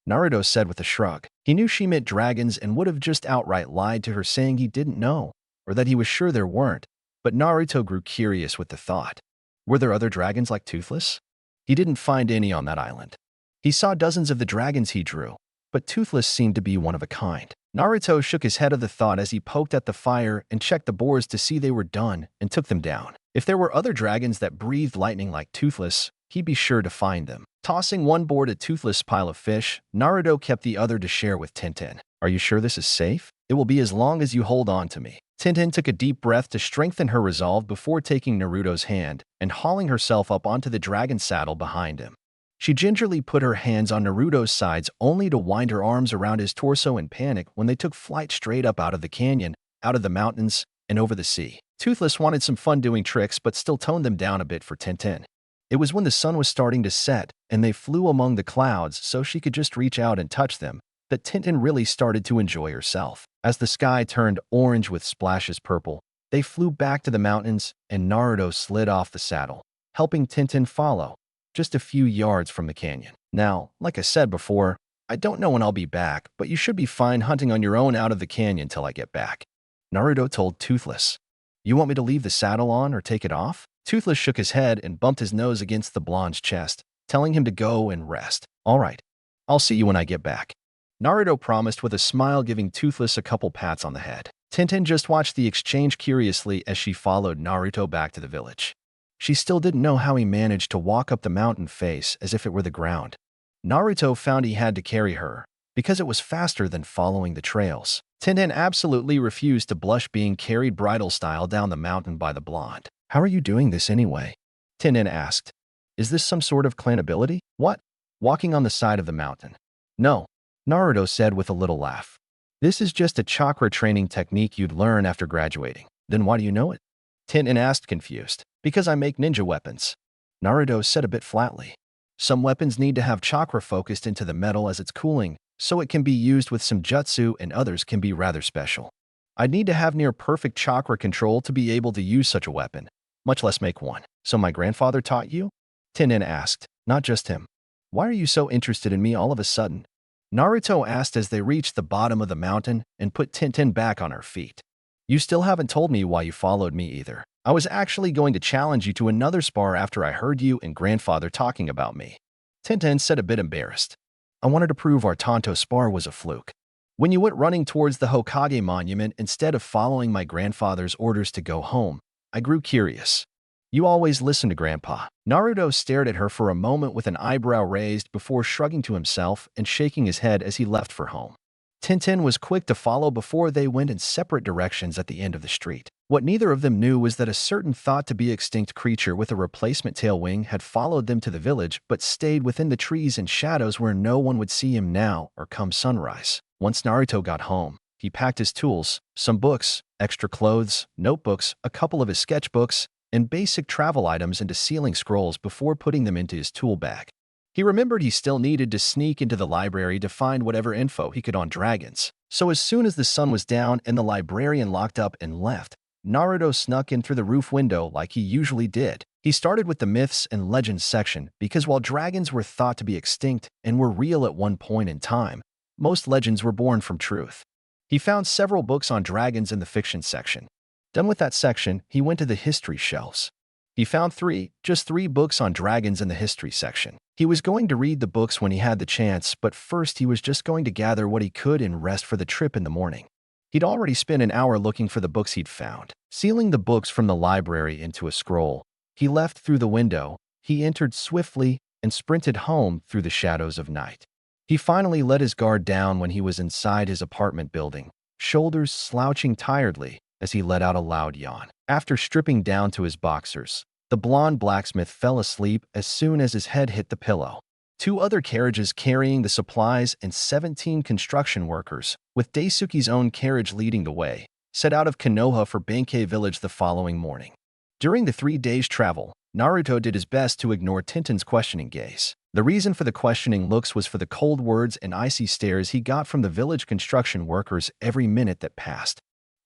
Naruto said with a shrug. He knew she meant dragons and would have just outright lied to her saying he didn't know, or that he was sure there weren't, but Naruto grew curious with the thought. Were there other dragons like Toothless? He didn't find any on that island. He saw dozens of the dragons he drew, but Toothless seemed to be one of a kind. Naruto shook his head at the thought as he poked at the fire and checked the boars to see they were done and took them down. If there were other dragons that breathed lightning like Toothless, he'd be sure to find them. Tossing one boar to Toothless' pile of fish, Naruto kept the other to share with Tintin. Are you sure this is safe? It will be as long as you hold on to me. Tintin took a deep breath to strengthen her resolve before taking Naruto's hand and hauling herself up onto the dragon saddle behind him. She gingerly put her hands on Naruto's sides only to wind her arms around his torso in panic when they took flight straight up out of the canyon, out of the mountains, and over the sea. Toothless wanted some fun doing tricks but still toned them down a bit for Tintin. It was when the sun was starting to set and they flew among the clouds so she could just reach out and touch them that Tintin really started to enjoy herself. As the sky turned orange with splashes purple, they flew back to the mountains and Naruto slid off the saddle, helping Tintin follow, just a few yards from the canyon. Now, like I said before, I don't know when I'll be back, but you should be fine hunting on your own out of the canyon till I get back, Naruto told Toothless. You want me to leave the saddle on or take it off? Toothless shook his head and bumped his nose against the blonde's chest, telling him to go and rest. All right, I'll see you when I get back, Naruto promised with a smile, giving Toothless a couple pats on the head. Tintin just watched the exchange curiously as she followed Naruto back to the village. She still didn't know how he managed to walk up the mountain face as if it were the ground. Naruto found he had to carry her, because it was faster than following the trails. Tintin absolutely refused to blush being carried bridal style down the mountain by the blonde. "How are you doing this anyway?" Tintin asked. "Is this some sort of clan ability?" "What? Walking on the side of the mountain?" "No," Naruto said with a little laugh. "This is just a chakra training technique you'd learn after graduating." "Then why do you know it?" Tintin asked, confused. "Because I make ninja weapons," Naruto said a bit flatly. "Some weapons need to have chakra focused into the metal as it's cooling, so it can be used with some jutsu, and others can be rather special. I'd need to have near-perfect chakra control to be able to use such a weapon, much less make one." "So my grandfather taught you?" Tintin asked. "Not just him. Why are you so interested in me all of a sudden?" Naruto asked as they reached the bottom of the mountain and put Tintin back on her feet. "You still haven't told me why you followed me either. I was actually going to challenge you to another spar after I heard you and grandfather talking about me." Tintin said a bit embarrassed. "I wanted to prove our Tonto spar was a fluke. When you went running towards the Hokage monument instead of following my grandfather's orders to go home, I grew curious. You always listen to Grandpa." Naruto stared at her for a moment with an eyebrow raised before shrugging to himself and shaking his head as he left for home. Tintin was quick to follow before they went in separate directions at the end of the street. What neither of them knew was that a certain thought-to-be-extinct creature with a replacement tail wing had followed them to the village but stayed within the trees and shadows where no one would see him now or come sunrise. Once Naruto got home, he packed his tools, some books, extra clothes, notebooks, a couple of his sketchbooks, and basic travel items into sealing scrolls before putting them into his tool bag. He remembered he still needed to sneak into the library to find whatever info he could on dragons. So as soon as the sun was down and the librarian locked up and left, Naruto snuck in through the roof window like he usually did. He started with the myths and legends section because while dragons were thought to be extinct and were real at one point in time, most legends were born from truth. He found several books on dragons in the fiction section. Done with that section, he went to the history shelves. He found just three books on dragons in the history section. He was going to read the books when he had the chance, but first he was just going to gather what he could and rest for the trip in the morning. He'd already spent an hour looking for the books he'd found. Sealing the books from the library into a scroll, he left through the window. He entered swiftly and sprinted home through the shadows of night. He finally let his guard down when he was inside his apartment building, shoulders slouching tiredly as he let out a loud yawn. After stripping down to his boxers, the blonde blacksmith fell asleep as soon as his head hit the pillow. Two other carriages carrying the supplies and 17 construction workers, with Daisuke's own carriage leading the way, set out of Konoha for Benkei village the following morning. During the 3 days' travel, Naruto did his best to ignore Tintin's questioning gaze. The reason for the questioning looks was for the cold words and icy stares he got from the village construction workers every minute that passed.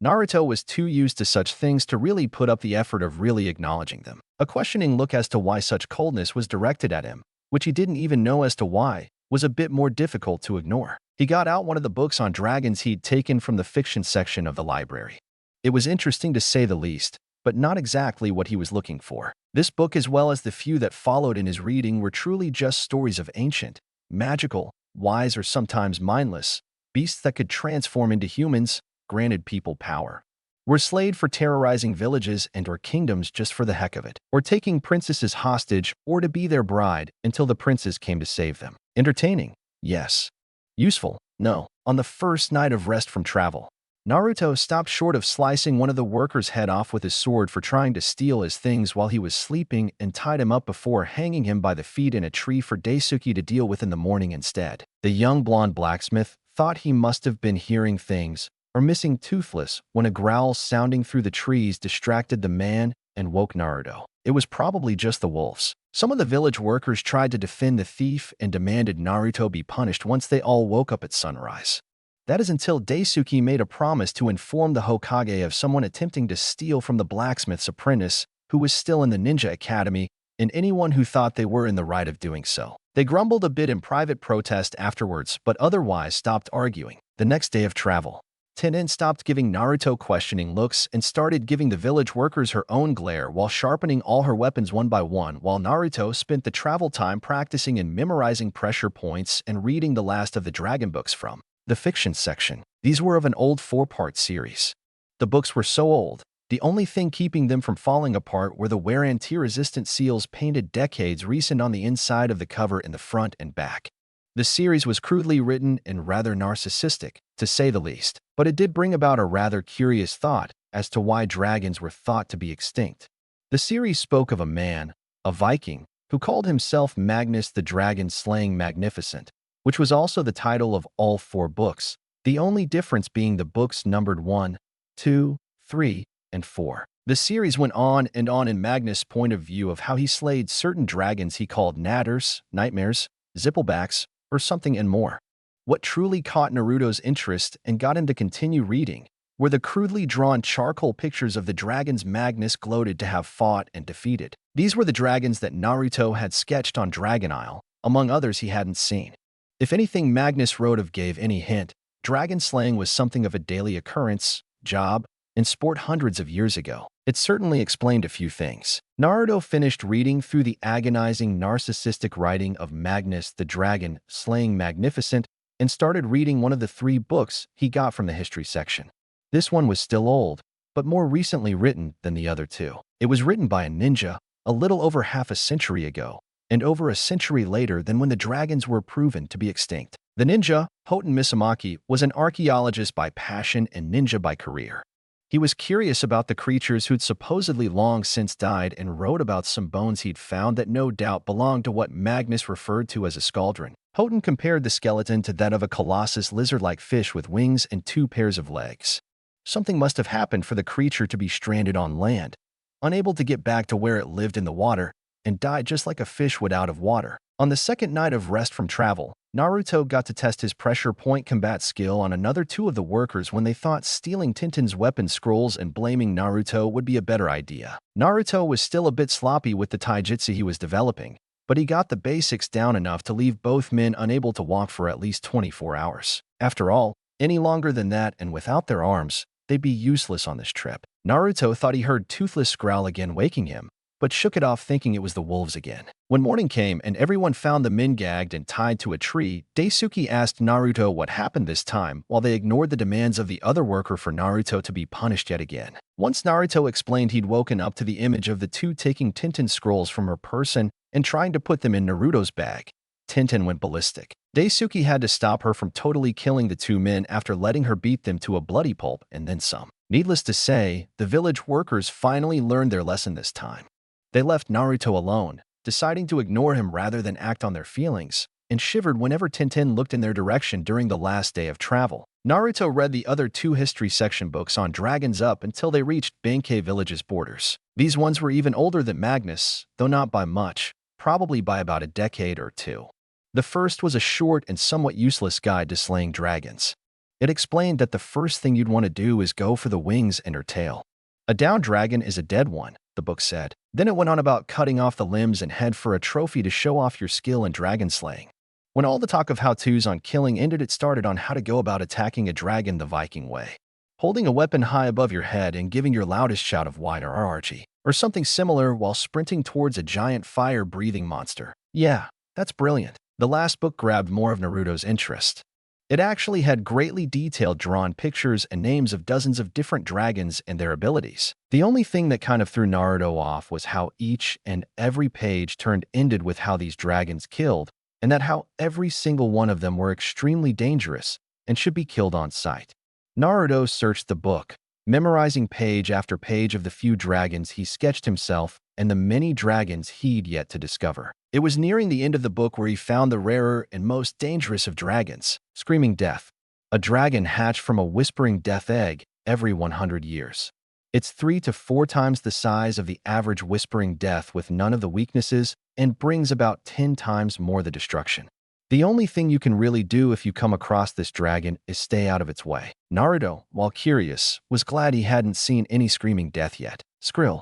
Naruto was too used to such things to really put up the effort of really acknowledging them. A questioning look as to why such coldness was directed at him, which he didn't even know as to why, was a bit more difficult to ignore. He got out one of the books on dragons he'd taken from the fiction section of the library. It was interesting to say the least, but not exactly what he was looking for. This book, as well as the few that followed in his reading, were truly just stories of ancient, magical, wise or sometimes mindless, beasts that could transform into humans, granted people power, were slayed for terrorizing villages and or kingdoms just for the heck of it, or taking princesses hostage or to be their bride until the princes came to save them. Entertaining? Yes. Useful? No. On the first night of rest from travel, Naruto stopped short of slicing one of the workers' head off with his sword for trying to steal his things while he was sleeping and tied him up before hanging him by the feet in a tree for Daisuke to deal with in the morning instead. The young blonde blacksmith thought he must have been hearing things or missing Toothless when a growl sounding through the trees distracted the man and woke Naruto. It was probably just the wolves. Some of the village workers tried to defend the thief and demanded Naruto be punished once they all woke up at sunrise. That is until Daisuke made a promise to inform the Hokage of someone attempting to steal from the blacksmith's apprentice who was still in the ninja academy and anyone who thought they were in the right of doing so. They grumbled a bit in private protest afterwards, but otherwise stopped arguing. The next day of travel, Tenen stopped giving Naruto questioning looks and started giving the village workers her own glare while sharpening all her weapons one by one, while Naruto spent the travel time practicing and memorizing pressure points and reading the last of the dragon books from the fiction section. These were of an old 4-part series. The books were so old, the only thing keeping them from falling apart were the wear-and-tear-resistant seals painted decades recent on the inside of the cover in the front and back. The series was crudely written and rather narcissistic, to say the least, but it did bring about a rather curious thought as to why dragons were thought to be extinct. The series spoke of a man, a Viking, who called himself Magnus the Dragon Slaying Magnificent, which was also the title of all 4 books, the only difference being the books numbered 1, 2, 3, and 4. The series went on in Magnus' point of view of how he slayed certain dragons he called natters, nightmares, zipplebacks, or something and more. What truly caught Naruto's interest and got him to continue reading were the crudely drawn charcoal pictures of the dragons Magnus gloated to have fought and defeated. These were the dragons that Naruto had sketched on Dragon Isle, among others he hadn't seen. If anything Magnus wrote of gave any hint, dragon slaying was something of a daily occurrence, job, and sport hundreds of years ago. It certainly explained a few things. Naruto finished reading through the agonizing narcissistic writing of Magnus the Dragon Slaying Magnificent and started reading one of the 3 books he got from the history section. This one was still old, but more recently written than the other 2. It was written by a ninja a little over half a century ago, and over a century later than when the dragons were proven to be extinct. The ninja, Hoten Misumaki, was an archaeologist by passion and ninja by career. He was curious about the creatures who'd supposedly long since died and wrote about some bones he'd found that no doubt belonged to what Magnus referred to as a skaldron. Hoten compared the skeleton to that of a colossus lizard-like fish with wings and 2 pairs of legs. Something must have happened for the creature to be stranded on land, unable to get back to where it lived in the water, and died just like a fish would out of water. On the second night of rest from travel, Naruto got to test his pressure point combat skill on another 2 of the workers when they thought stealing Tintin's weapon scrolls and blaming Naruto would be a better idea. Naruto was still a bit sloppy with the taijutsu he was developing, but he got the basics down enough to leave both men unable to walk for at least 24 hours. After all, any longer than that and without their arms, they'd be useless on this trip. Naruto thought he heard Toothless growl again waking him, but shook it off thinking it was the wolves again. When morning came and everyone found the men gagged and tied to a tree, Daisuke asked Naruto what happened this time while they ignored the demands of the other worker for Naruto to be punished yet again. Once Naruto explained he'd woken up to the image of the 2 taking Tintin scrolls from her person and trying to put them in Naruto's bag, Tintin went ballistic. Daisuke had to stop her from totally killing the 2 men after letting her beat them to a bloody pulp and then some. Needless to say, the village workers finally learned their lesson this time. They left Naruto alone, deciding to ignore him rather than act on their feelings, and shivered whenever Tintin looked in their direction during the last day of travel. Naruto read the other 2 history section books on dragons up until they reached Benkei village's borders. These ones were even older than Magnus, though not by much, probably by about a decade or 2. The first was a short and somewhat useless guide to slaying dragons. It explained that the first thing you'd want to do is go for the wings and her tail. A downed dragon is a dead one, the book said. Then it went on about cutting off the limbs and head for a trophy to show off your skill in dragon slaying. When all the talk of how-tos on killing ended, it started on how to go about attacking a dragon the Viking way. Holding a weapon high above your head and giving your loudest shout of "Wide or Archie," or something similar while sprinting towards a giant fire-breathing monster. Yeah, that's brilliant. The last book grabbed more of Naruto's interest. It actually had greatly detailed drawn pictures and names of dozens of different dragons and their abilities. The only thing that kind of threw Naruto off was how each and every page ended with how these dragons killed, and that how every single one of them were extremely dangerous and should be killed on sight. Naruto searched the book, memorizing page after page of the few dragons he sketched himself and the many dragons he'd yet to discover. It was nearing the end of the book where he found the rarer and most dangerous of dragons, Screaming Death, a dragon hatched from a whispering death egg every 100 years. It's 3 to 4 times the size of the average whispering death with none of the weaknesses and brings about 10 times more the destruction. The only thing you can really do if you come across this dragon is stay out of its way. Naruto, while curious, was glad he hadn't seen any Screaming Death yet. Skrill.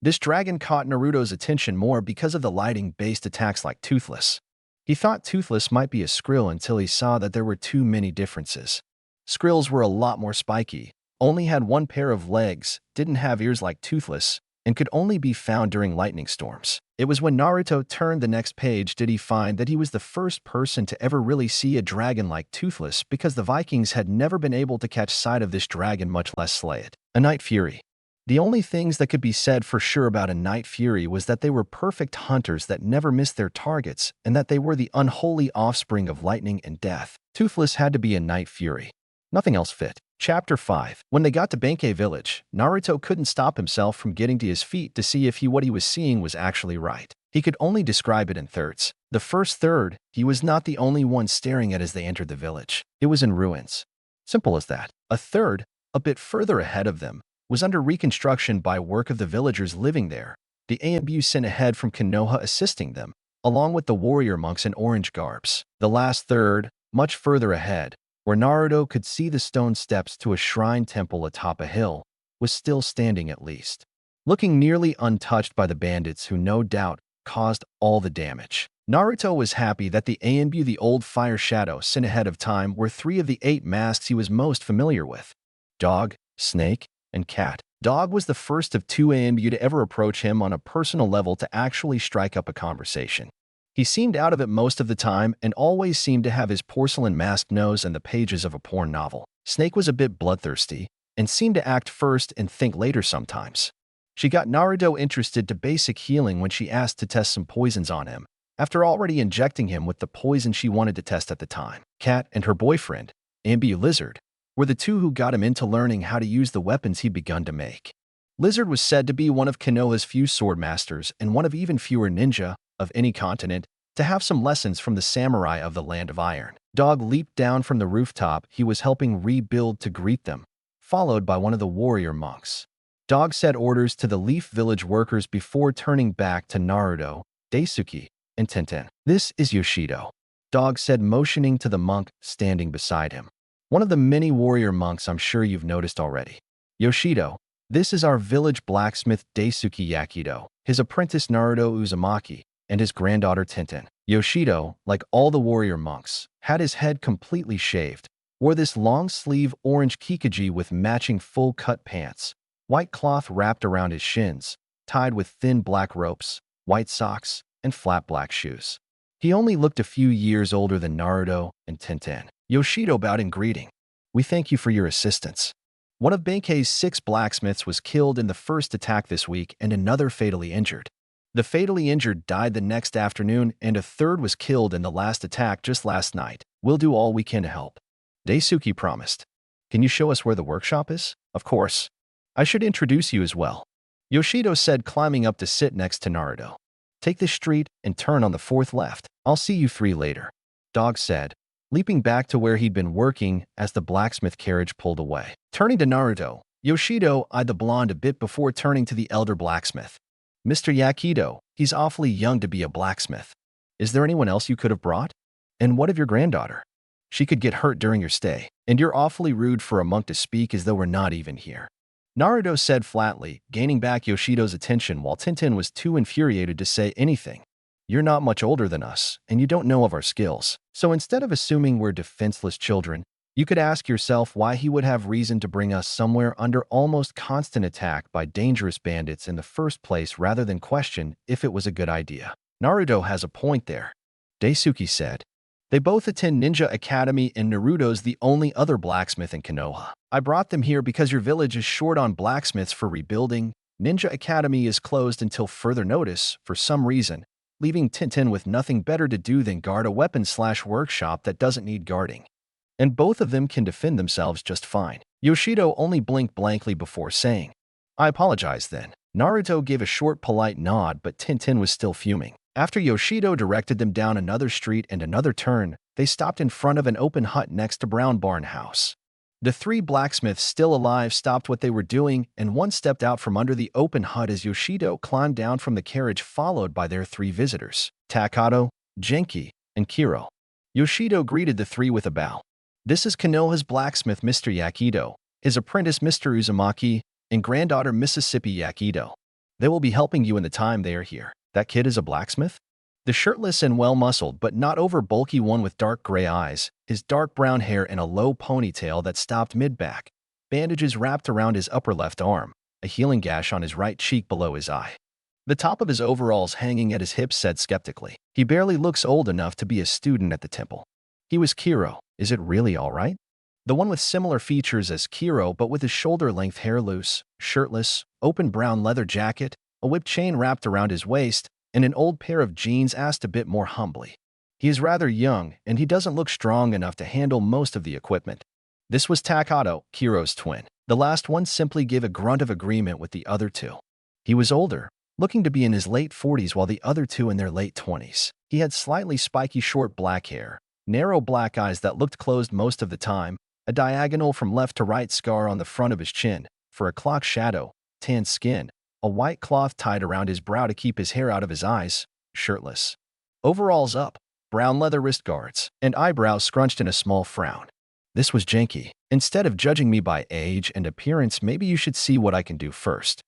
This dragon caught Naruto's attention more because of the lighting-based attacks like Toothless. He thought Toothless might be a Skrill until he saw that there were too many differences. Skrills were a lot more spiky, only had 1 pair of legs, didn't have ears like Toothless, and could only be found during lightning storms. It was when Naruto turned the next page did he find that he was the first person to ever really see a dragon like Toothless because the Vikings had never been able to catch sight of this dragon, much less slay it. A Night Fury. The only things that could be said for sure about a Night Fury was that they were perfect hunters that never missed their targets and that they were the unholy offspring of lightning and death. Toothless had to be a Night Fury. Nothing else fit. Chapter 5. When they got to Benkei village, Naruto couldn't stop himself from getting to his feet to see if what he was seeing was actually right. He could only describe it in thirds. The first third, he was not the only one staring at as they entered the village. It was in ruins. Simple as that. A third, a bit further ahead of them, was under reconstruction by work of the villagers living there. The AMBU sent ahead from Konoha assisting them, along with the warrior monks in orange garbs. The last third, much further ahead, where Naruto could see the stone steps to a shrine temple atop a hill, was still standing at least, looking nearly untouched by the bandits who no doubt caused all the damage. Naruto was happy that the AMBU, the old fire shadow, sent ahead of time were 3 of the 8 masks he was most familiar with: Dog, Snake, and Cat. Dog was the first of 2 AMBU to ever approach him on a personal level to actually strike up a conversation. He seemed out of it most of the time and always seemed to have his porcelain masked nose and the pages of a porn novel. Snake was a bit bloodthirsty and seemed to act first and think later sometimes. She got Naruto interested to basic healing when she asked to test some poisons on him, after already injecting him with the poison she wanted to test at the time. Cat and her boyfriend, AMBU Lizard, were the 2 who got him into learning how to use the weapons he'd begun to make. Lizard was said to be one of Konoha's few sword masters and one of even fewer ninja of any continent to have some lessons from the samurai of the Land of Iron. Dog leaped down from the rooftop he was helping rebuild to greet them, followed by one of the warrior monks. Dog said orders to the Leaf Village workers before turning back to Naruto, Daisuke, and Tenten. "This is Yoshido," Dog said, motioning to the monk standing beside him. "One of the many warrior monks I'm sure you've noticed already. Yoshido, this is our village blacksmith Daisuke Yakido, his apprentice Naruto Uzumaki, and his granddaughter Tenten." Yoshido, like all the warrior monks, had his head completely shaved, wore this long-sleeve orange kikuji with matching full-cut pants, white cloth wrapped around his shins, tied with thin black ropes, white socks, and flat black shoes. He only looked a few years older than Naruto and Tenten. Yoshido bowed in greeting. "We thank you for your assistance. One of Benkei's 6 blacksmiths was killed in the first attack this week and another fatally injured. The fatally injured died the next afternoon and a third was killed in the last attack just last night. We'll do all we can to help," Daisuke promised. "Can you show us where the workshop is?" "Of course. I should introduce you as well," Yoshido said, climbing up to sit next to Naruto. "Take this street and turn on the 4th left. I'll see you 3 later," Dog said, leaping back to where he'd been working as the blacksmith carriage pulled away. Turning to Naruto, Yoshido eyed the blonde a bit before turning to the elder blacksmith. "Mr. Yakido, he's awfully young to be a blacksmith. Is there anyone else you could have brought? And what of your granddaughter? She could get hurt during your stay. And you're awfully rude for a monk to speak as though we're not even here," Naruto said flatly, gaining back Yoshido's attention while Tenten was too infuriated to say anything. "You're not much older than us, and you don't know of our skills. So instead of assuming we're defenseless children, you could ask yourself why he would have reason to bring us somewhere under almost constant attack by dangerous bandits in the first place rather than question if it was a good idea." "Naruto has a point there," Daisuke said. "They both attend Ninja Academy and Naruto's the only other blacksmith in Konoha. I brought them here because your village is short on blacksmiths for rebuilding. Ninja Academy is closed until further notice for some reason, leaving Tenten with nothing better to do than guard a weapon/workshop that doesn't need guarding. And both of them can defend themselves just fine." Yoshido only blinked blankly before saying, "I apologize then." Naruto gave a short polite nod, but Tenten was still fuming. After Yoshido directed them down another street and another turn, they stopped in front of an open hut next to Brown Barn House. The 3 blacksmiths still alive stopped what they were doing, and one stepped out from under the open hut as Yoshido climbed down from the carriage, followed by their 3 visitors, Takato, Genki, and Kiro. Yoshido greeted the 3 with a bow. "This is Konoha's blacksmith Mr. Yakido, his apprentice Mr. Uzumaki, and granddaughter Mississippi Yakido. They will be helping you in the time they are here." "That kid is a blacksmith?" The shirtless and well-muscled but not over-bulky one with dark gray eyes, his dark brown hair in a low ponytail that stopped mid-back, bandages wrapped around his upper left arm, a healing gash on his right cheek below his eye. The top of his overalls hanging at his hips said skeptically, "He barely looks old enough to be a student at the temple." He was Kiro. "Is it really all right?" The one with similar features as Kiro but with his shoulder-length hair loose, shirtless, open brown leather jacket, a whip chain wrapped around his waist, and an old pair of jeans, asked a bit more humbly. He is rather young, and he doesn't look strong enough to handle most of the equipment. This was Takato, Kiro's twin. The last one simply gave a grunt of agreement with the other two. He was older, looking to be in his late 40s while the other two in their late 20s. He had slightly spiky short black hair, narrow black eyes that looked closed most of the time, a diagonal from left to right scar on the front of his chin, for a clock shadow, tan skin, a white cloth tied around his brow to keep his hair out of his eyes, shirtless. Overalls up, brown leather wrist guards, and eyebrows scrunched in a small frown. This was Genki. Instead of judging me by age and appearance, maybe you should see what I can do first,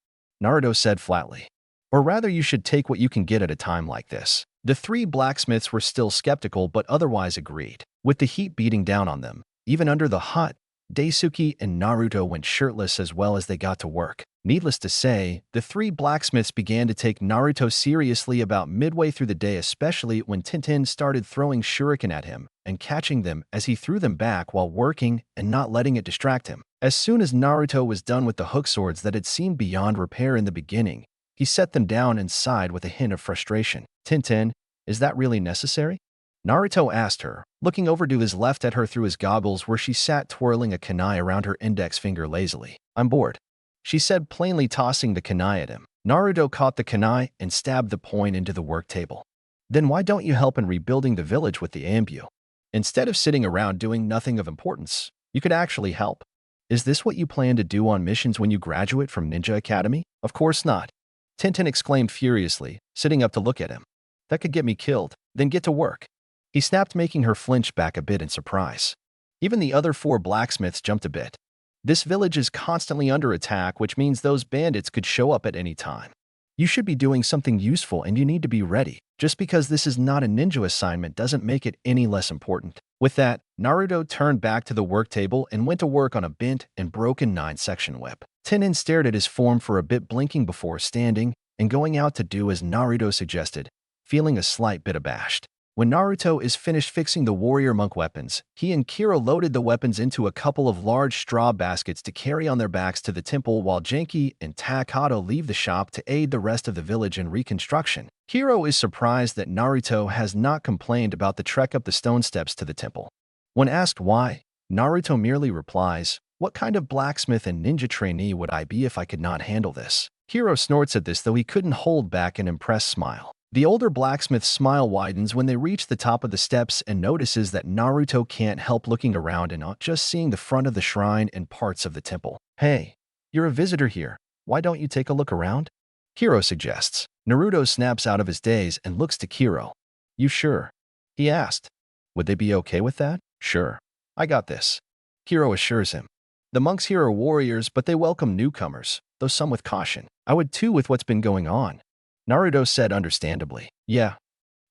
Naruto said flatly. Or rather, you should take what you can get at a time like this. The three blacksmiths were still skeptical but otherwise agreed. With the heat beating down on them, even under the hut, Daisuke and Naruto went shirtless as well as they got to work. Needless to say, the three blacksmiths began to take Naruto seriously about midway through the day, especially when Tintin started throwing shuriken at him and catching them as he threw them back while working and not letting it distract him. As soon as Naruto was done with the hook swords that had seemed beyond repair in the beginning, he set them down and sighed with a hint of frustration. Tintin, is that really necessary? Naruto asked her, looking over to his left at her through his goggles where she sat twirling a kunai around her index finger lazily. I'm bored, she said, plainly tossing the kunai at him. Naruto caught the kunai and stabbed the point into the work table. Then why don't you help in rebuilding the village with the ambu? Instead of sitting around doing nothing of importance, you could actually help. Is this what you plan to do on missions when you graduate from Ninja Academy? Of course not, Tintin exclaimed furiously, sitting up to look at him. That could get me killed. Then get to work. He snapped, making her flinch back a bit in surprise. Even the other four blacksmiths jumped a bit. This village is constantly under attack, which means those bandits could show up at any time. You should be doing something useful and you need to be ready. Just because this is not a ninja assignment doesn't make it any less important. With that, Naruto turned back to the work table and went to work on a bent and broken 9-section whip. Tintin stared at his form for a bit, blinking before standing and going out to do as Naruto suggested, feeling a slight bit abashed. When Naruto is finished fixing the warrior monk weapons, he and Kiro loaded the weapons into a couple of large straw baskets to carry on their backs to the temple, while Genki and Takato leave the shop to aid the rest of the village in reconstruction. Kiro is surprised that Naruto has not complained about the trek up the stone steps to the temple. When asked why, Naruto merely replies, "What kind of blacksmith and ninja trainee would I be if I could not handle this?" Kiro snorts at this, though he couldn't hold back an impressed smile. The older blacksmith's smile widens when they reach the top of the steps and notices that Naruto can't help looking around and not just seeing the front of the shrine and parts of the temple. Hey, you're a visitor here. Why don't you take a look around? Kiro suggests. Naruto snaps out of his daze and looks to Kiro. You sure? He asked. Would they be okay with that? Sure. I got this, Kiro assures him. The monks here are warriors, but they welcome newcomers, though some with caution. I would too with what's been going on, Naruto said understandably. Yeah,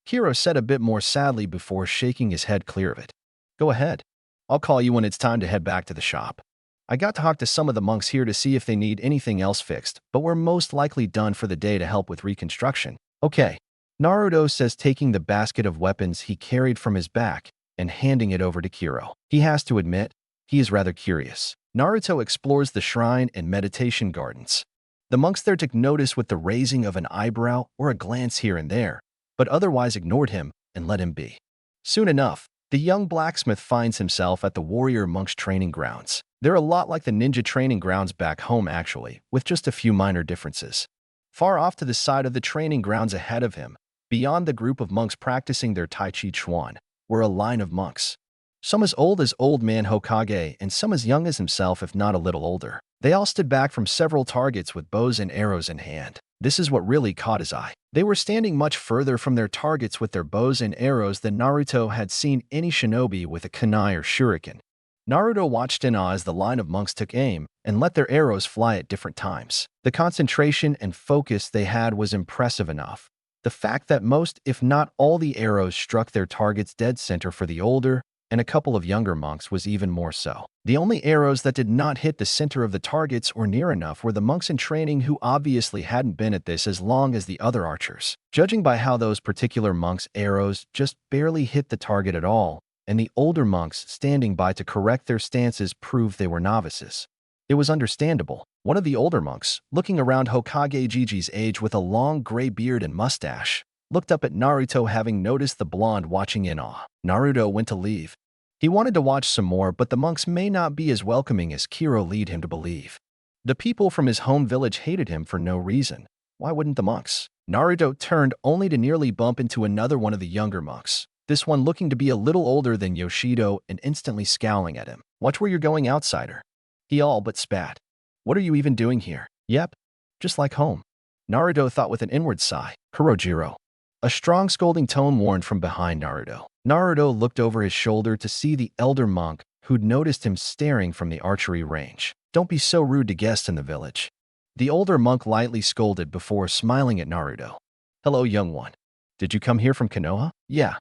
Kiro said a bit more sadly before shaking his head clear of it. Go ahead. I'll call you when it's time to head back to the shop. I got to talk to some of the monks here to see if they need anything else fixed, but we're most likely done for the day to help with reconstruction. Okay, Naruto says, taking the basket of weapons he carried from his back and handing it over to Kiro. He has to admit, he is rather curious. Naruto explores the shrine and meditation gardens. The monks there took notice with the raising of an eyebrow or a glance here and there, but otherwise ignored him and let him be. Soon enough, the young blacksmith finds himself at the warrior monks' training grounds. They're a lot like the ninja training grounds back home actually, with just a few minor differences. Far off to the side of the training grounds ahead of him, beyond the group of monks practicing their Tai Chi Chuan, were a line of monks. Some as old as Old Man Hokage and some as young as himself, if not a little older. They all stood back from several targets with bows and arrows in hand. This is what really caught his eye. They were standing much further from their targets with their bows and arrows than Naruto had seen any shinobi with a kunai or shuriken. Naruto watched in awe as the line of monks took aim and let their arrows fly at different times. The concentration and focus they had was impressive enough. The fact that most, if not all, the arrows struck their targets dead center for the older and a couple of younger monks was even more so. The only arrows that did not hit the center of the targets or near enough were the monks in training, who obviously hadn't been at this as long as the other archers. Judging by how those particular monks' arrows just barely hit the target at all, and the older monks standing by to correct their stances proved they were novices. It was understandable. One of the older monks, looking around Hokage Gigi's age with a long gray beard and mustache, looked up at Naruto, having noticed the blonde watching in awe. Naruto went to leave. He wanted to watch some more, but the monks may not be as welcoming as Kiro led him to believe. The people from his home village hated him for no reason. Why wouldn't the monks? Naruto turned only to nearly bump into another one of the younger monks, this one looking to be a little older than Yoshido and instantly scowling at him. "Watch where you're going, outsider." He all but spat. "What are you even doing here?" "Yep, just like home," Naruto thought with an inward sigh. "Kurojiro." A strong scolding tone warned from behind Naruto. Naruto looked over his shoulder to see the elder monk who'd noticed him staring from the archery range. "Don't be so rude to guests in the village." The older monk lightly scolded before smiling at Naruto. "Hello, young one. Did you come here from Konoha?" "Yeah,"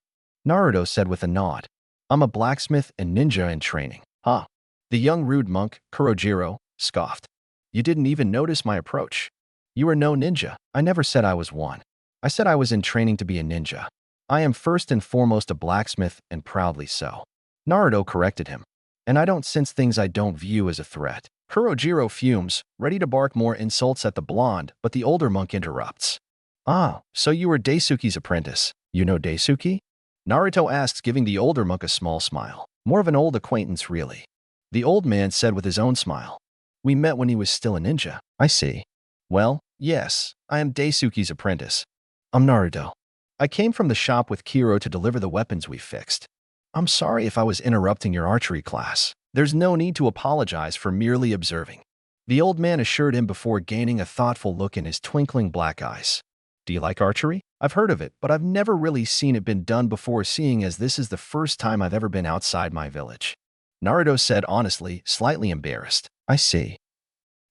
Naruto said with a nod. "I'm a blacksmith and ninja in training." "Huh?" The young rude monk, Kurojiro, scoffed. "You didn't even notice my approach. You are no ninja." "I never said I was one. I said I was in training to be a ninja. I am first and foremost a blacksmith, and proudly so." Naruto corrected him. "And I don't sense things I don't view as a threat." Kurojiro fumes, ready to bark more insults at the blonde, but the older monk interrupts. "Ah, so you were Daisuke's apprentice. You know Daisuke?" Naruto asks, giving the older monk a small smile. "More of an old acquaintance, really," the old man said with his own smile. "We met when he was still a ninja." "I see. Well, yes, I am Daisuke's apprentice. I'm Naruto. I came from the shop with Kiro to deliver the weapons we fixed." "I'm sorry if I was interrupting your archery class." "There's no need to apologize for merely observing," the old man assured him before gaining a thoughtful look in his twinkling black eyes. "Do you like archery?" "I've heard of it, but I've never really seen it been done before, seeing as this is the first time I've ever been outside my village," Naruto said honestly, slightly embarrassed. "I see.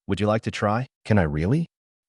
Would you like to try?" "Can I really?"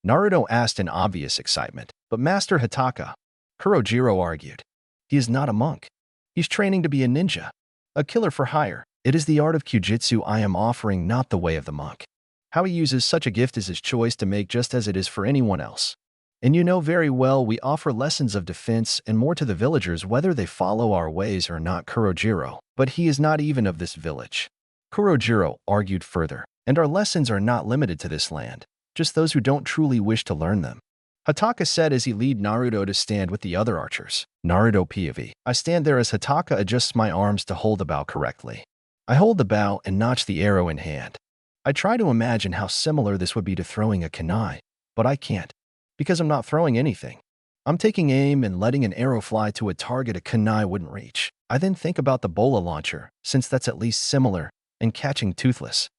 Naruto asked in obvious excitement. "But Master Hataka," Kurojiro argued. "He is not a monk. He's training to be a ninja, a killer for hire. It is the art of Kyujitsu I am offering, not the way of the monk. How he uses such a gift is his choice to make, just as it is for anyone else. And you know very well we offer lessons of defense and more to the villagers whether they follow our ways or not." Kurojiro. "But he is not even of this village," Kurojiro argued further. "And our lessons are not limited to this land, just those who don't truly wish to learn them," Hataka said as he led Naruto to stand with the other archers. Naruto POV. I stand there as Hataka adjusts my arms to hold the bow correctly. I hold the bow and notch the arrow in hand. I try to imagine how similar this would be to throwing a kunai, but I can't, because I'm not throwing anything. I'm taking aim and letting an arrow fly to a target a kunai wouldn't reach. I then think about the bola launcher, since that's at least similar, and catching Toothless.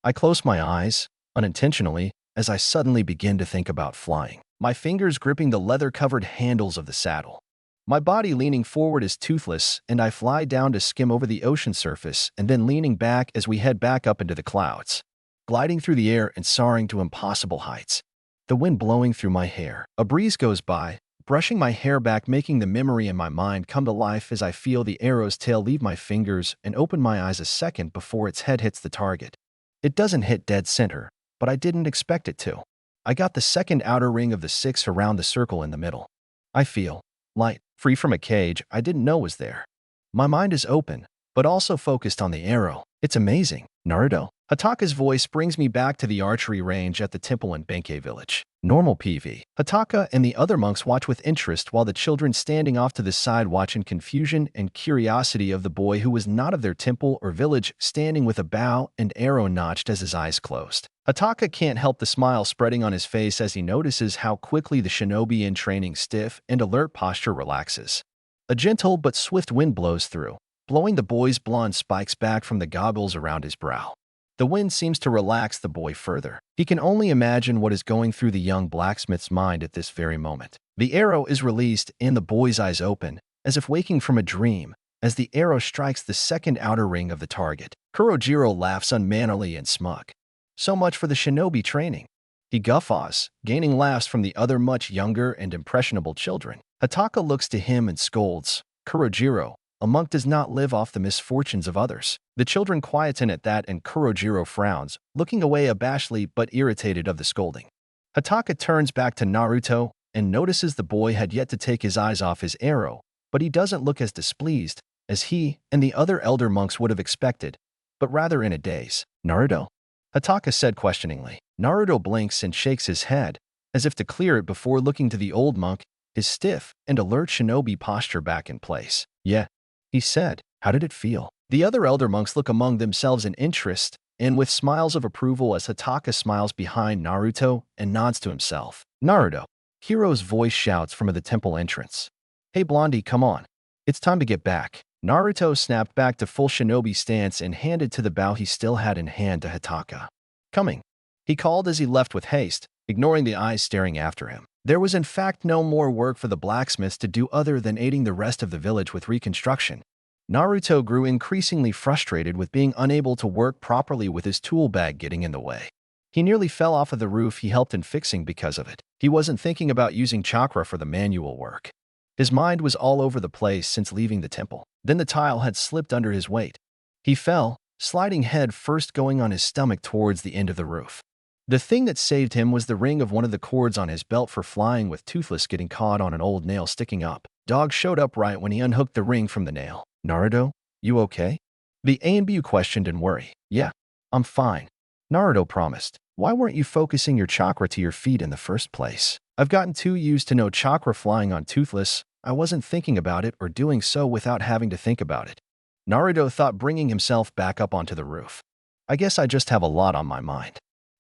I close my eyes, unintentionally, as I suddenly begin to think about flying. My fingers gripping the leather-covered handles of the saddle. My body leaning forward as Toothless, and I fly down to skim over the ocean surface and then leaning back as we head back up into the clouds, gliding through the air and soaring to impossible heights. The wind blowing through my hair. A breeze goes by, brushing my hair back, making the memory in my mind come to life as I feel the arrow's tail leave my fingers and open my eyes a second before its head hits the target. It doesn't hit dead center, but I didn't expect it to. I got the second outer ring of the 6 around the circle in the middle. I feel light, free from a cage I didn't know was there. My mind is open, but also focused on the arrow. It's amazing, Naruto. Hataka's voice brings me back to the archery range at the temple in Benkei village. Normal PV. Hataka and the other monks watch with interest while the children standing off to the side watch in confusion and curiosity of the boy who was not of their temple or village standing with a bow and arrow notched as his eyes closed. Hataka can't help the smile spreading on his face as he notices how quickly the shinobi in training stiff and alert posture relaxes. A gentle but swift wind blows through, blowing the boy's blonde spikes back from the goggles around his brow. The wind seems to relax the boy further. He can only imagine what is going through the young blacksmith's mind at this very moment. The arrow is released and the boy's eyes open, as if waking from a dream, as the arrow strikes the second outer ring of the target. Kurojiro laughs unmannerly and smug. So much for the shinobi training. He guffaws, gaining laughs from the other much younger and impressionable children. Hataka looks to him and scolds, Kurojiro, a monk does not live off the misfortunes of others. The children quieten at that and Kurojiro frowns, looking away abashedly but irritated of the scolding. Hataka turns back to Naruto and notices the boy had yet to take his eyes off his arrow, but he doesn't look as displeased as he and the other elder monks would have expected, but rather in a daze. Naruto? Hataka said questioningly. Naruto blinks and shakes his head, as if to clear it before looking to the old monk, his stiff and alert shinobi posture back in place. Yeah, he said. How did it feel? The other elder monks look among themselves in interest, and with smiles of approval as Hataka smiles behind Naruto and nods to himself. Naruto. Hiro's voice shouts from the temple entrance. Hey Blondie, come on. It's time to get back. Naruto snapped back to full shinobi stance and handed to the bow he still had in hand to Hataka. Coming, he called as he left with haste, ignoring the eyes staring after him. There was in fact no more work for the blacksmiths to do other than aiding the rest of the village with reconstruction. Naruto grew increasingly frustrated with being unable to work properly with his tool bag getting in the way. He nearly fell off of the roof he helped in fixing because of it. He wasn't thinking about using chakra for the manual work. His mind was all over the place since leaving the temple. Then the tile had slipped under his weight. He fell, sliding head first going on his stomach towards the end of the roof. The thing that saved him was the ring of one of the cords on his belt for flying with Toothless getting caught on an old nail sticking up. Dog showed up right when he unhooked the ring from the nail. Naruto, you okay? The ANBU questioned in worry. Yeah, I'm fine. Naruto promised. Why weren't you focusing your chakra to your feet in the first place? I've gotten too used to no chakra flying on Toothless. I wasn't thinking about it or doing so without having to think about it. Naruto thought, bringing himself back up onto the roof. I guess I just have a lot on my mind.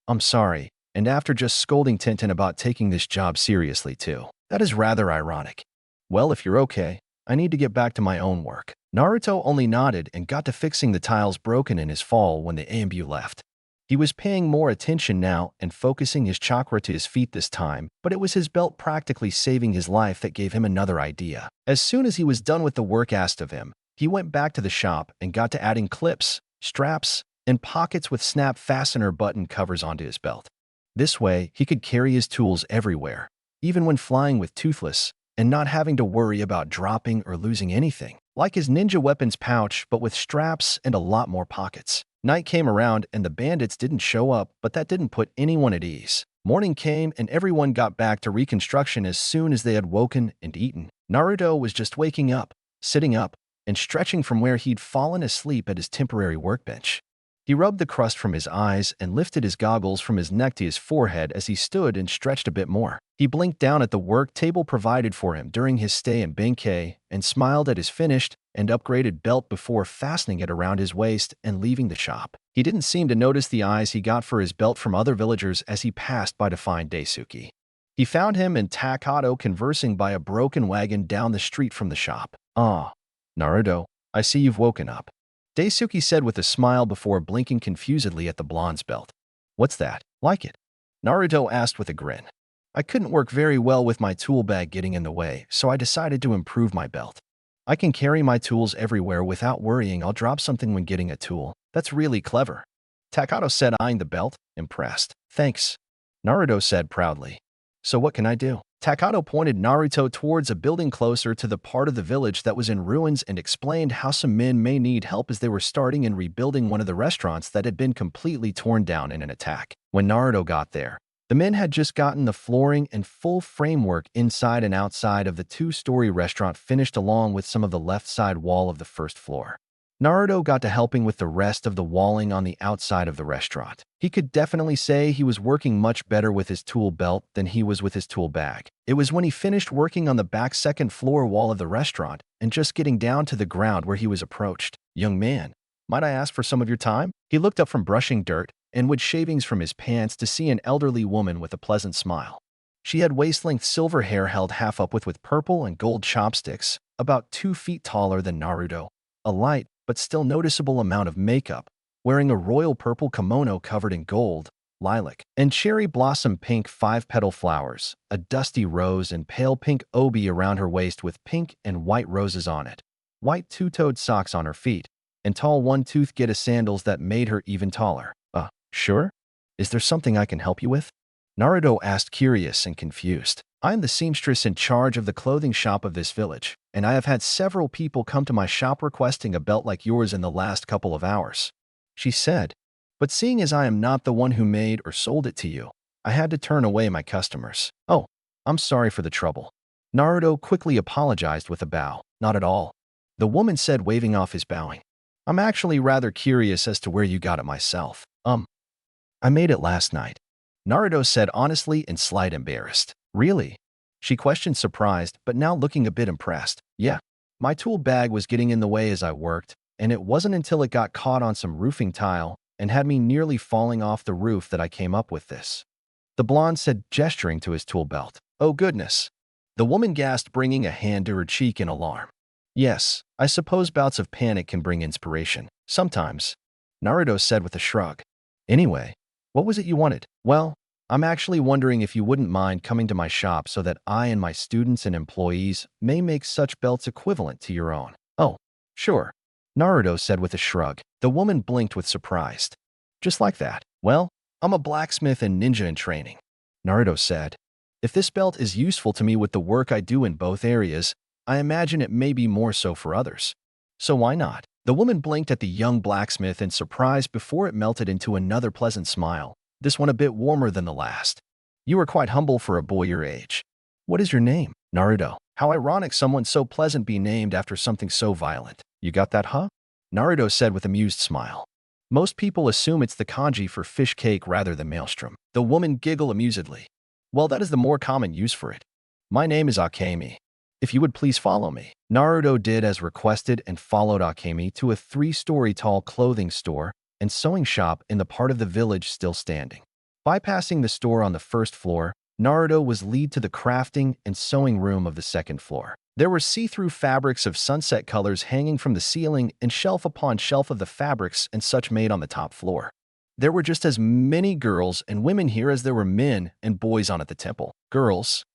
I'm sorry, and after just scolding Tintin about taking this job seriously too. That is rather ironic. Well, if you're okay, I need to get back to my own work. Naruto only nodded and got to fixing the tiles broken in his fall when the ANBU left. He was paying more attention now and focusing his chakra to his feet this time, but it was his belt practically saving his life that gave him another idea. As soon as he was done with the work asked of him, he went back to the shop and got to adding clips, straps, and pockets with snap fastener button covers onto his belt. This way, he could carry his tools everywhere, even when flying with Toothless, and not having to worry about dropping or losing anything. Like his ninja weapons pouch, but with straps and a lot more pockets. Night came around and the bandits didn't show up, but that didn't put anyone at ease. Morning came and everyone got back to reconstruction as soon as they had woken and eaten. Naruto was just waking up, sitting up, and stretching from where he'd fallen asleep at his temporary workbench. He rubbed the crust from his eyes and lifted his goggles from his neck to his forehead as he stood and stretched a bit more. He blinked down at the work table provided for him during his stay in Benkei and smiled at his finished and upgraded belt before fastening it around his waist and leaving the shop. He didn't seem to notice the eyes he got for his belt from other villagers as he passed by to find Daisuke. He found him and Takato conversing by a broken wagon down the street from the shop. "Ah, Naruto, I see you've woken up," Daisuke said with a smile before blinking confusedly at the blonde's belt. "What's that? Like it?" Naruto asked with a grin. "I couldn't work very well with my tool bag getting in the way, so I decided to improve my belt. I can carry my tools everywhere without worrying I'll drop something when getting a tool. That's really clever," Takato said, eyeing the belt, impressed. "Thanks," Naruto said proudly. "So what can I do?" Takato pointed Naruto towards a building closer to the part of the village that was in ruins and explained how some men may need help as they were starting and rebuilding one of the restaurants that had been completely torn down in an attack. When Naruto got there, the men had just gotten the flooring and full framework inside and outside of the two-story restaurant finished along with some of the left side wall of the first floor. Naruto got to helping with the rest of the walling on the outside of the restaurant. He could definitely say he was working much better with his tool belt than he was with his tool bag. It was when he finished working on the back second floor wall of the restaurant and just getting down to the ground where he was approached. "Young man, might I ask for some of your time?" He looked up from brushing dirt and wood shavings from his pants to see an elderly woman with a pleasant smile. She had waist-length silver hair held half up with purple and gold chopsticks, about 2 feet taller than Naruto, a light but still noticeable amount of makeup, wearing a royal purple kimono covered in gold, lilac, and cherry blossom pink 5-petal flowers, a dusty rose and pale pink obi around her waist with pink and white roses on it, white two-toed socks on her feet, and tall one-tooth Geta sandals that made her even taller. Sure? Is there something I can help you with?" Naruto asked, curious and confused. "I am the seamstress in charge of the clothing shop of this village, and I have had several people come to my shop requesting a belt like yours in the last couple of hours," she said. "But seeing as I am not the one who made or sold it to you, I had to turn away my customers." "Oh, I'm sorry for the trouble." Naruto quickly apologized with a bow. "Not at all. The woman said, waving off his bowing. I'm actually rather curious as to where you got it myself. I made it last night. Naruto said honestly and slight embarrassed. Really? She questioned, surprised, but now looking a bit impressed. Yeah. My tool bag was getting in the way as I worked, and it wasn't until it got caught on some roofing tile and had me nearly falling off the roof that I came up with this. The blonde said, gesturing to his tool belt. Oh goodness. The woman gasped, bringing a hand to her cheek in alarm. Yes, I suppose bouts of panic can bring inspiration. Sometimes, Naruto said with a shrug. Anyway, what was it you wanted? Well, I'm actually wondering if you wouldn't mind coming to my shop so that I and my students and employees may make such belts equivalent to your own. Oh, sure, Naruto said with a shrug. The woman blinked with surprise. Just like that. Well, I'm a blacksmith and ninja in training, Naruto said. If this belt is useful to me with the work I do in both areas, I imagine it may be more so for others. So why not? The woman blinked at the young blacksmith in surprise before it melted into another pleasant smile, this one a bit warmer than the last. You are quite humble for a boy your age. What is your name? Naruto. How ironic someone so pleasant be named after something so violent. You got that, huh? Naruto said with amused smile. Most people assume it's the kanji for fish cake rather than maelstrom. The woman giggled amusedly. Well, that is the more common use for it. My name is Akemi. If you would please follow me. Naruto did as requested and followed Akemi to a 3-story tall clothing store and sewing shop in the part of the village still standing. Bypassing the store on the first floor, Naruto was led to the crafting and sewing room of the second floor. There were see-through fabrics of sunset colors hanging from the ceiling and shelf upon shelf of the fabrics and such made on the top floor. There were just as many girls and women here as there were men and boys on at the temple. Girls.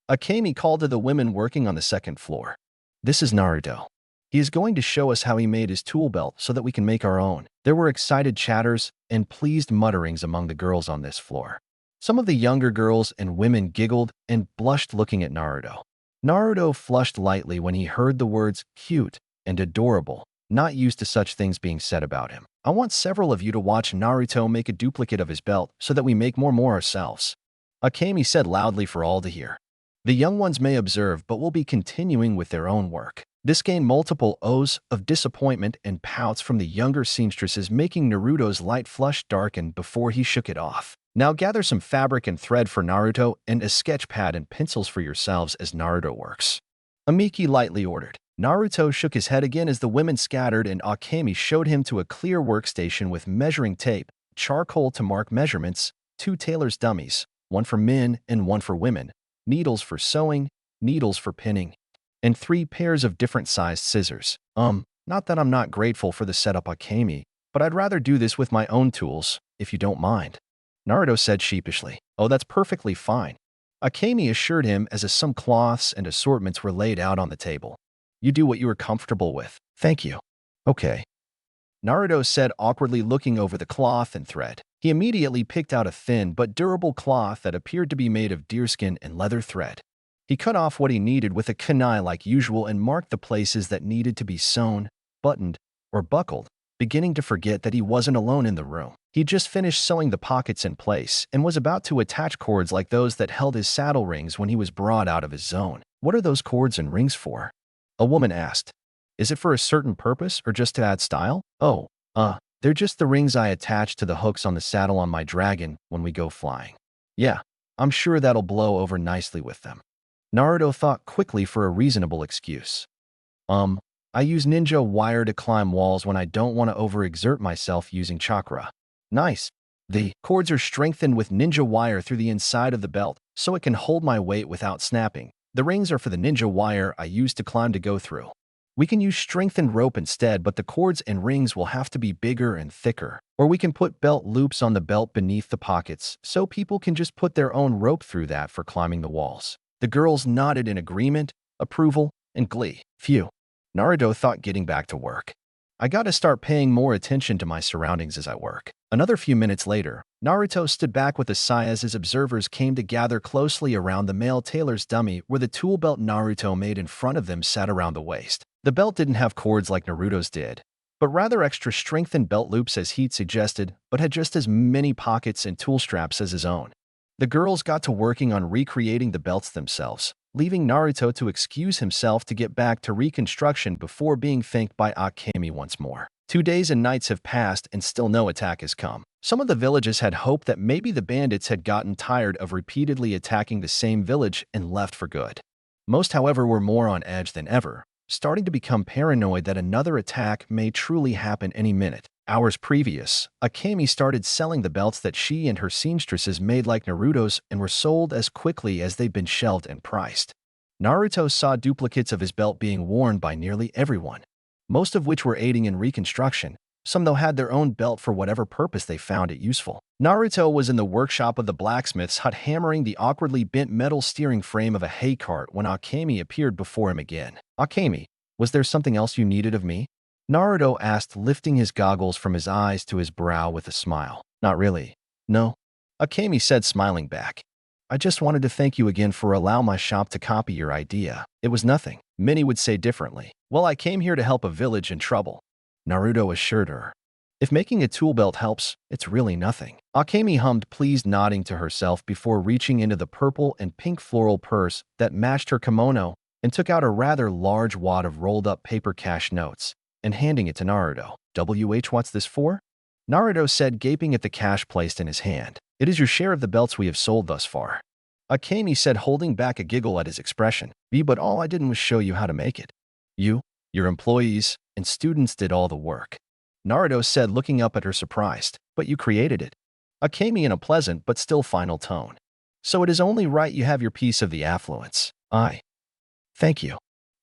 Akemi called to the women working on the second floor. This is Naruto. He is going to show us how he made his tool belt so that we can make our own. There were excited chatters and pleased mutterings among the girls on this floor. Some of the younger girls and women giggled and blushed looking at Naruto. Naruto flushed lightly when he heard the words cute and adorable, not used to such things being said about him. I want several of you to watch Naruto make a duplicate of his belt so that we make more ourselves. Akemi said loudly for all to hear. The young ones may observe but will be continuing with their own work. This gained multiple O's of disappointment and pouts from the younger seamstresses, making Naruto's light flush darken before he shook it off. Now gather some fabric and thread for Naruto and a sketch pad and pencils for yourselves as Naruto works. Amiki lightly ordered. Naruto shook his head again as the women scattered and Akemi showed him to a clear workstation with measuring tape, charcoal to mark measurements, 2 tailor's dummies, one for men and one for women, needles for sewing, needles for pinning, and 3 pairs of different sized scissors. Not that I'm not grateful for the setup, Akemi, but I'd rather do this with my own tools, if you don't mind. Naruto said sheepishly. Oh, that's perfectly fine. Akemi assured him as some cloths and assortments were laid out on the table. You do what you are comfortable with. Thank you. Okay. Naruto said, awkwardly looking over the cloth and thread. He immediately picked out a thin but durable cloth that appeared to be made of deerskin and leather thread. He cut off what he needed with a kunai like usual and marked the places that needed to be sewn, buttoned, or buckled, beginning to forget that he wasn't alone in the room. He just finished sewing the pockets in place and was about to attach cords like those that held his saddle rings when he was brought out of his zone. What are those cords and rings for? A woman asked. Is it for a certain purpose or just to add style? Oh, they're just the rings I attach to the hooks on the saddle on my dragon when we go flying. Yeah, I'm sure that'll blow over nicely with them. Naruto thought quickly for a reasonable excuse. I use ninja wire to climb walls when I don't want to overexert myself using chakra. Nice. The cords are strengthened with ninja wire through the inside of the belt, so it can hold my weight without snapping. The rings are for the ninja wire I use to climb to go through. We can use strengthened rope instead, but the cords and rings will have to be bigger and thicker. Or we can put belt loops on the belt beneath the pockets, so people can just put their own rope through that for climbing the walls. The girls nodded in agreement, approval, and glee. Phew. Naruto thought, getting back to work. I gotta start paying more attention to my surroundings as I work. Another few minutes later, Naruto stood back with a sigh as his observers came to gather closely around the male tailor's dummy where the tool belt Naruto made in front of them sat around the waist. The belt didn't have cords like Naruto's did, but rather extra strengthened belt loops as he'd suggested, but had just as many pockets and tool straps as his own. The girls got to working on recreating the belts themselves, leaving Naruto to excuse himself to get back to reconstruction before being thanked by Akemi once more. 2 days and nights have passed and still no attack has come. Some of the villages had hoped that maybe the bandits had gotten tired of repeatedly attacking the same village and left for good. Most, however, were more on edge than ever, starting to become paranoid that another attack may truly happen any minute. Hours previous, Akemi started selling the belts that she and her seamstresses made like Naruto's and were sold as quickly as they'd been shelved and priced. Naruto saw duplicates of his belt being worn by nearly everyone, most of which were aiding in reconstruction. Some, though, had their own belt for whatever purpose they found it useful. Naruto was in the workshop of the blacksmith's hut hammering the awkwardly bent metal steering frame of a hay cart when Akemi appeared before him again. "Akemi, was there something else you needed of me?" Naruto asked, lifting his goggles from his eyes to his brow with a smile. "Not really. No," Akemi said, smiling back. "I just wanted to thank you again for allowing my shop to copy your idea. It was nothing." Many would say differently. "Well, I came here to help a village in trouble," Naruto assured her. "If making a tool belt helps, it's really nothing." Akemi hummed, pleased, nodding to herself before reaching into the purple and pink floral purse that matched her kimono and took out a rather large wad of rolled-up paper cash notes and handing it to Naruto. "What's this for?" Naruto said, gaping at the cash placed in his hand. "It is your share of the belts we have sold thus far," Akemi said, holding back a giggle at his expression. "But all I did was show you how to make it. You, your employees, and students did all the work," Naruto said, looking up at her surprised. "But you created it," Akemi in a pleasant but still final tone. "So it is only right you have your piece of the affluence." "Thank you,"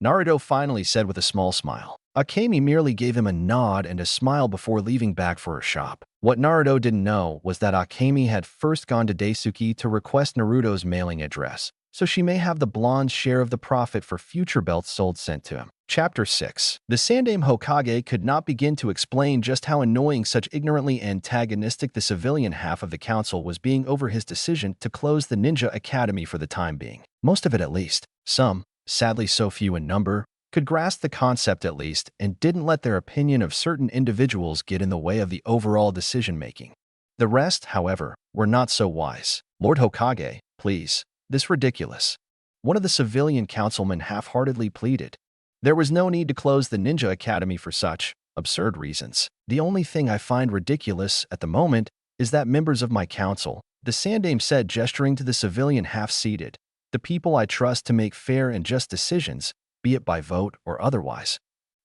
Naruto finally said with a small smile. Akemi merely gave him a nod and a smile before leaving back for her shop. What Naruto didn't know was that Akemi had first gone to Daisuke to request Naruto's mailing address, so she may have the blonde's share of the profit for future belts sold sent to him. Chapter 6. The Sandaime Hokage could not begin to explain just how annoying such ignorantly antagonistic the civilian half of the council was being over his decision to close the ninja academy for the time being. Most of it, at least. Some, sadly so few in number, could grasp the concept at least and didn't let their opinion of certain individuals get in the way of the overall decision-making. The rest, however, were not so wise. "Lord Hokage, please. This ridiculous," one of the civilian councilmen half-heartedly pleaded. "There was no need to close the ninja academy for such absurd reasons. The only thing I find ridiculous at the moment is that members of my council," the Sandaime said, gesturing to the civilian half-seated, "the people I trust to make fair and just decisions, be it by vote or otherwise,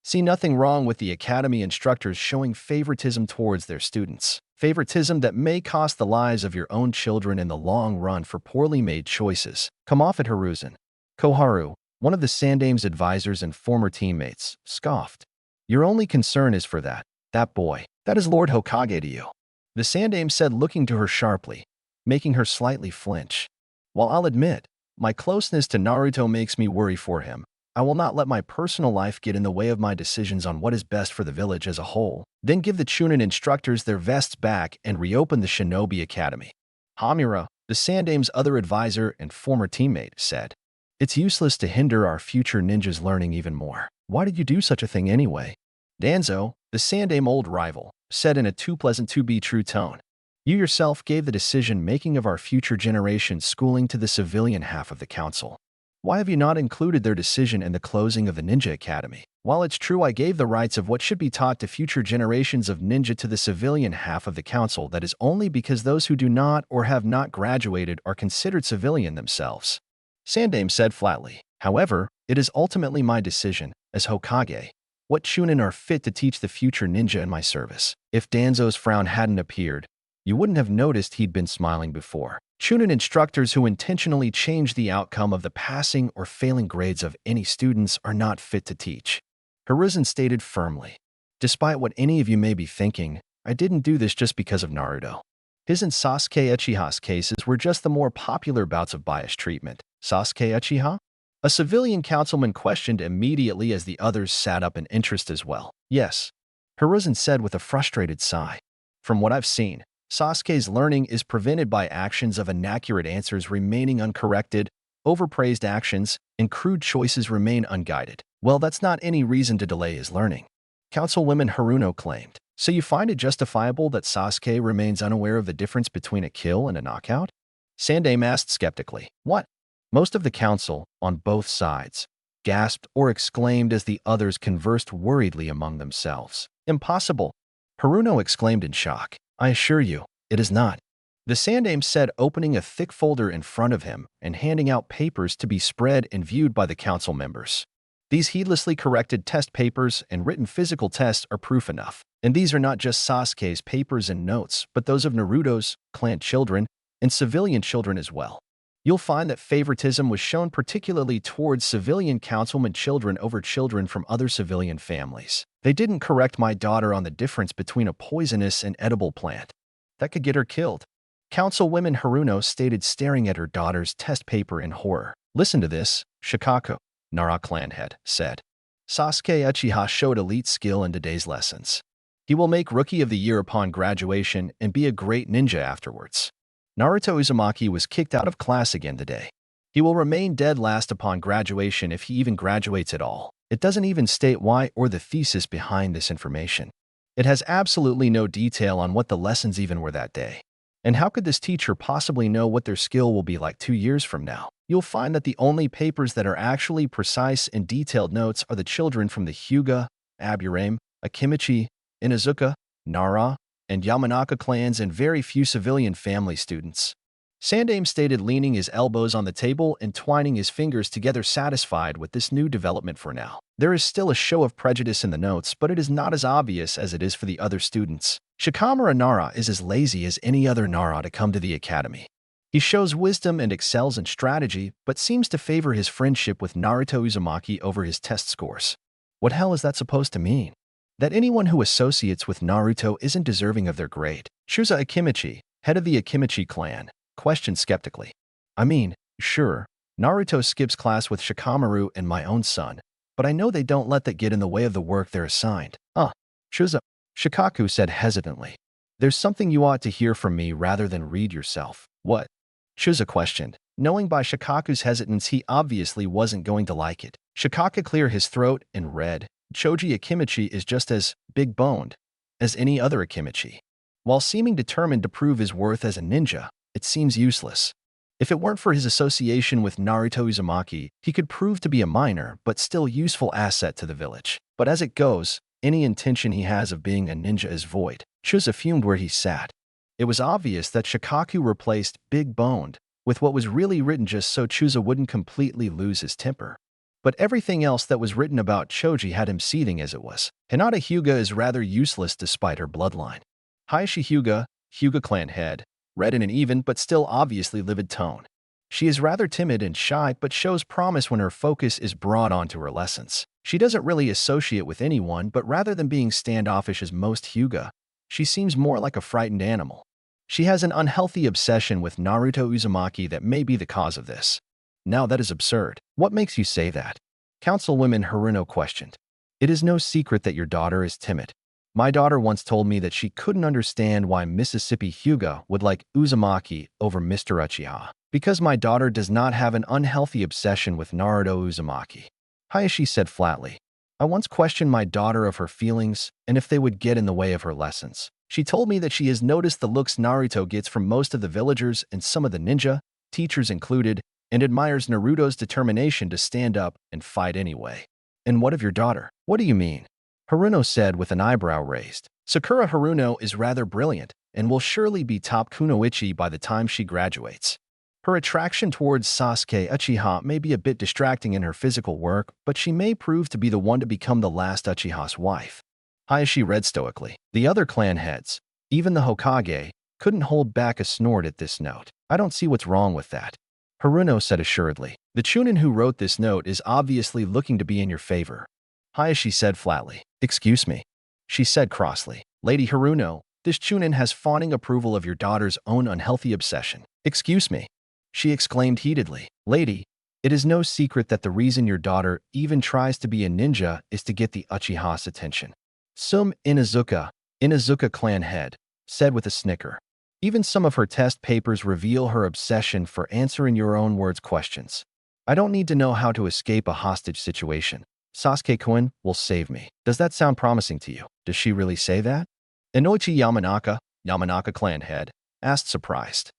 see nothing wrong with the academy instructors showing favoritism towards their students. Favoritism that may cost the lives of your own children in the long run for poorly made choices. Come off it, Hiruzen." Koharu, one of the Sandaime's advisors and former teammates, scoffed. "Your only concern is for that boy. That is Lord Hokage to you," the Sandaime said, looking to her sharply, making her slightly flinch. "While I'll admit, my closeness to Naruto makes me worry for him, I will not let my personal life get in the way of my decisions on what is best for the village as a whole." Then give the Chunin instructors their vests back and reopen the Shinobi Academy. Hamura, the Sandaime's other advisor and former teammate, said, "It's useless to hinder our future ninjas learning even more. Why did you do such a thing anyway?" Danzo, the Sandaime old rival, said in a too pleasant to be true tone, "You yourself gave the decision-making of our future generation's schooling to the civilian half of the council. Why have you not included their decision in the closing of the Ninja Academy? While it's true I gave the rights of what should be taught to future generations of ninja to the civilian half of the council, that is only because those who do not or have not graduated are considered civilian themselves," Sandaime said flatly. "However, it is ultimately my decision, as Hokage, what Chunin are fit to teach the future ninja in my service." If Danzo's frown hadn't appeared, you wouldn't have noticed he'd been smiling before. Chunin instructors who intentionally change the outcome of the passing or failing grades of any students are not fit to teach, Hiruzen stated firmly. "Despite what any of you may be thinking, I didn't do this just because of Naruto. His and Sasuke Uchiha's cases were just the more popular bouts of biased treatment." "Sasuke Uchiha?" a civilian councilman questioned immediately as the others sat up in interest as well. "Yes," Hiruzen said with a frustrated sigh. "From what I've seen, Sasuke's learning is prevented by actions of inaccurate answers remaining uncorrected, overpraised actions, and crude choices remain unguided. Well, that's not any reason to delay his learning," Councilwoman Haruno claimed. "So you find it justifiable that Sasuke remains unaware of the difference between a kill and a knockout?" Sandaime asked skeptically. "What?" Most of the council, on both sides, gasped or exclaimed as the others conversed worriedly among themselves. Impossible! Haruno exclaimed in shock. I assure you, it is not. The Sandaime said, opening a thick folder in front of him and handing out papers to be spread and viewed by the council members. These heedlessly corrected test papers and written physical tests are proof enough. And these are not just Sasuke's papers and notes, but those of Naruto's, clan children, and civilian children as well. You'll find that favoritism was shown particularly towards civilian councilman children over children from other civilian families. They didn't correct my daughter on the difference between a poisonous and edible plant. That could get her killed. Councilwoman Haruno stated, staring at her daughter's test paper in horror. Listen to this, Shikaku, Nara clan head said. Sasuke Uchiha showed elite skill in today's lessons. He will make Rookie of the Year upon graduation and be a great ninja afterwards. Naruto Uzumaki was kicked out of class again today. He will remain dead last upon graduation if he even graduates at all. It doesn't even state why or the thesis behind this information. It has absolutely no detail on what the lessons even were that day. And how could this teacher possibly know what their skill will be like 2 years from now? You'll find that the only papers that are actually precise and detailed notes are the children from the Hyuga, Aburame, Akimichi, Inazuka, Nara, and Yamanaka clans and very few civilian family students. Sandaime stated, leaning his elbows on the table and twining his fingers together, satisfied with this new development for now. There is still a show of prejudice in the notes, but it is not as obvious as it is for the other students. Shikamaru Nara is as lazy as any other Nara to come to the academy. He shows wisdom and excels in strategy, but seems to favor his friendship with Naruto Uzumaki over his test scores. What hell is that supposed to mean? That anyone who associates with Naruto isn't deserving of their grade? Shuza Akimichi, head of the Akimichi clan, questioned skeptically. I mean, sure, Naruto skips class with Shikamaru and my own son, but I know they don't let that get in the way of the work they're assigned. Shuza, Shikaku said hesitantly. There's something you ought to hear from me rather than read yourself. What? Shuza questioned, knowing by Shikaku's hesitance he obviously wasn't going to like it. Shikaku cleared his throat and read, Choji Akimichi is just as big-boned as any other Akimichi. While seeming determined to prove his worth as a ninja, it seems useless. If it weren't for his association with Naruto Uzumaki, he could prove to be a minor but still useful asset to the village. But as it goes, any intention he has of being a ninja is void. Shuza fumed where he sat. It was obvious that Shikaku replaced big-boned with what was really written just so Shuza wouldn't completely lose his temper. But everything else that was written about Choji had him seething as it was. Hinata Hyuga is rather useless despite her bloodline. Hayashi Hyuga, Hyuga clan head, read in an even but still obviously livid tone. She is rather timid and shy but shows promise when her focus is brought onto her lessons. She doesn't really associate with anyone, but rather than being standoffish as most Hyuga, she seems more like a frightened animal. She has an unhealthy obsession with Naruto Uzumaki that may be the cause of this. Now that is absurd. What makes you say that? Councilwoman Haruno questioned. It is no secret that your daughter is timid. My daughter once told me that she couldn't understand why Mississippi Hyuga would like Uzumaki over Mr. Uchiha. Because my daughter does not have an unhealthy obsession with Naruto Uzumaki. Hayashi said flatly. I once questioned my daughter of her feelings and if they would get in the way of her lessons. She told me that she has noticed the looks Naruto gets from most of the villagers and some of the ninja, teachers included, and admires Naruto's determination to stand up and fight anyway. And what of your daughter? What do you mean? Haruno said with an eyebrow raised. Sakura Haruno is rather brilliant and will surely be top kunoichi by the time she graduates. Her attraction towards Sasuke Uchiha may be a bit distracting in her physical work, but she may prove to be the one to become the last Uchiha's wife. Hayashi read stoically. The other clan heads, even the Hokage, couldn't hold back a snort at this note. I don't see what's wrong with that. Haruno said assuredly. The Chunin who wrote this note is obviously looking to be in your favor. Hayashi said flatly. Excuse me. She said crossly. Lady Haruno, this Chunin has fawning approval of your daughter's own unhealthy obsession. Excuse me. She exclaimed heatedly. Lady, it is no secret that the reason your daughter even tries to be a ninja is to get the Uchiha's attention. Sum Inazuka clan head, said with a snicker. Even some of her test papers reveal her obsession for answering your own words questions. I don't need to know how to escape a hostage situation. Sasuke-kun will save me. Does that sound promising to you? Does she really say that? Inoichi Yamanaka clan head, asked surprised.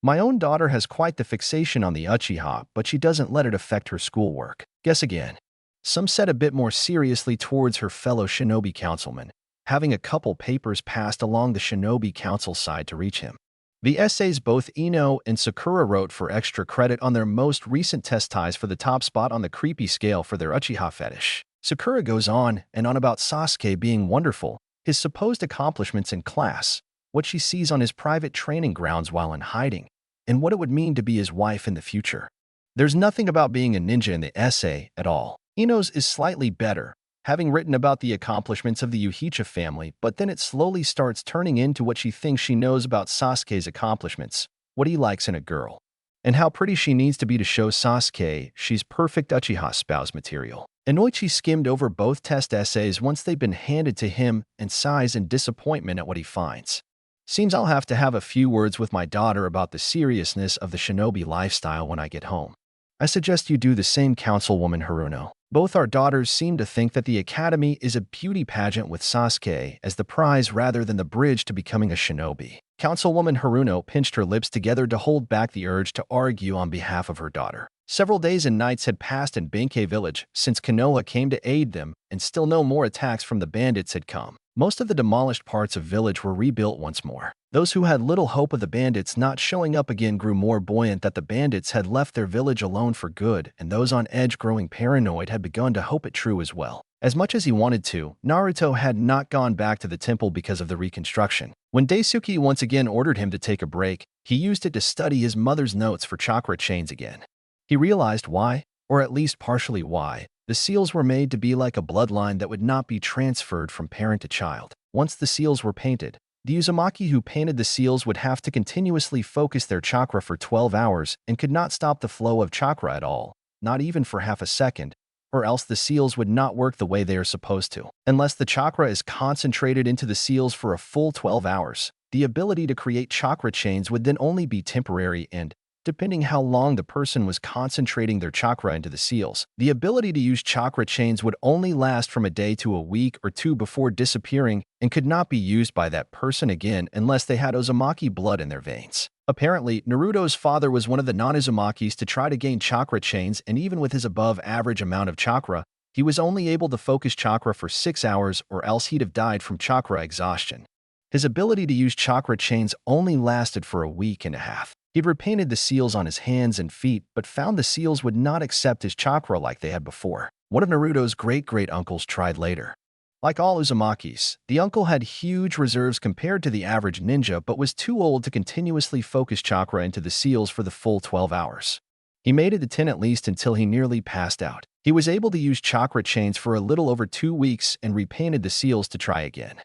My own daughter has quite the fixation on the Uchiha, but she doesn't let it affect her schoolwork. Guess again. Some said a bit more seriously towards her fellow shinobi councilman, having a couple papers passed along the shinobi council side to reach him. The essays both Ino and Sakura wrote for extra credit on their most recent test ties for the top spot on the creepy scale for their Uchiha fetish. Sakura goes on and on about Sasuke being wonderful, his supposed accomplishments in class, what she sees on his private training grounds while in hiding, and what it would mean to be his wife in the future. There's nothing about being a ninja in the essay at all. Ino's is slightly better, having written about the accomplishments of the Uchiha family, but then it slowly starts turning into what she thinks she knows about Sasuke's accomplishments, what he likes in a girl, and how pretty she needs to be to show Sasuke she's perfect Uchiha spouse material. Inoichi skimmed over both test essays once they've been handed to him and sighs in disappointment at what he finds. Seems I'll have to have a few words with my daughter about the seriousness of the shinobi lifestyle when I get home. I suggest you do the same, Councilwoman Haruno. Both our daughters seem to think that the academy is a beauty pageant with Sasuke as the prize rather than the bridge to becoming a shinobi. Councilwoman Haruno pinched her lips together to hold back the urge to argue on behalf of her daughter. Several days and nights had passed in Benkei village since Konoha came to aid them, and still no more attacks from the bandits had come. Most of the demolished parts of village were rebuilt once more. Those who had little hope of the bandits not showing up again grew more buoyant that the bandits had left their village alone for good, and those on edge growing paranoid had begun to hope it true as well. As much as he wanted to, Naruto had not gone back to the temple because of the reconstruction. When Daisuke once again ordered him to take a break, he used it to study his mother's notes for chakra chains again. He realized why, or at least partially why, the seals were made to be like a bloodline that would not be transferred from parent to child. Once the seals were painted, the Uzumaki who painted the seals would have to continuously focus their chakra for 12 hours and could not stop the flow of chakra at all, not even for half a second, or else the seals would not work the way they are supposed to. Unless the chakra is concentrated into the seals for a full 12 hours, the ability to create chakra chains would then only be temporary and, depending how long the person was concentrating their chakra into the seals, the ability to use chakra chains would only last from a day to a week or two before disappearing and could not be used by that person again unless they had Uzumaki blood in their veins. Apparently, Naruto's father was one of the non-Uzumakis to try to gain chakra chains, and even with his above-average amount of chakra, he was only able to focus chakra for 6 hours or else he'd have died from chakra exhaustion. His ability to use chakra chains only lasted for a week and a half. He'd repainted the seals on his hands and feet, but found the seals would not accept his chakra like they had before. One of Naruto's great-great-uncles tried later. Like all Uzumakis, the uncle had huge reserves compared to the average ninja but was too old to continuously focus chakra into the seals for the full 12 hours. He made it to 10 at least until he nearly passed out. He was able to use chakra chains for a little over 2 weeks and repainted the seals to try again.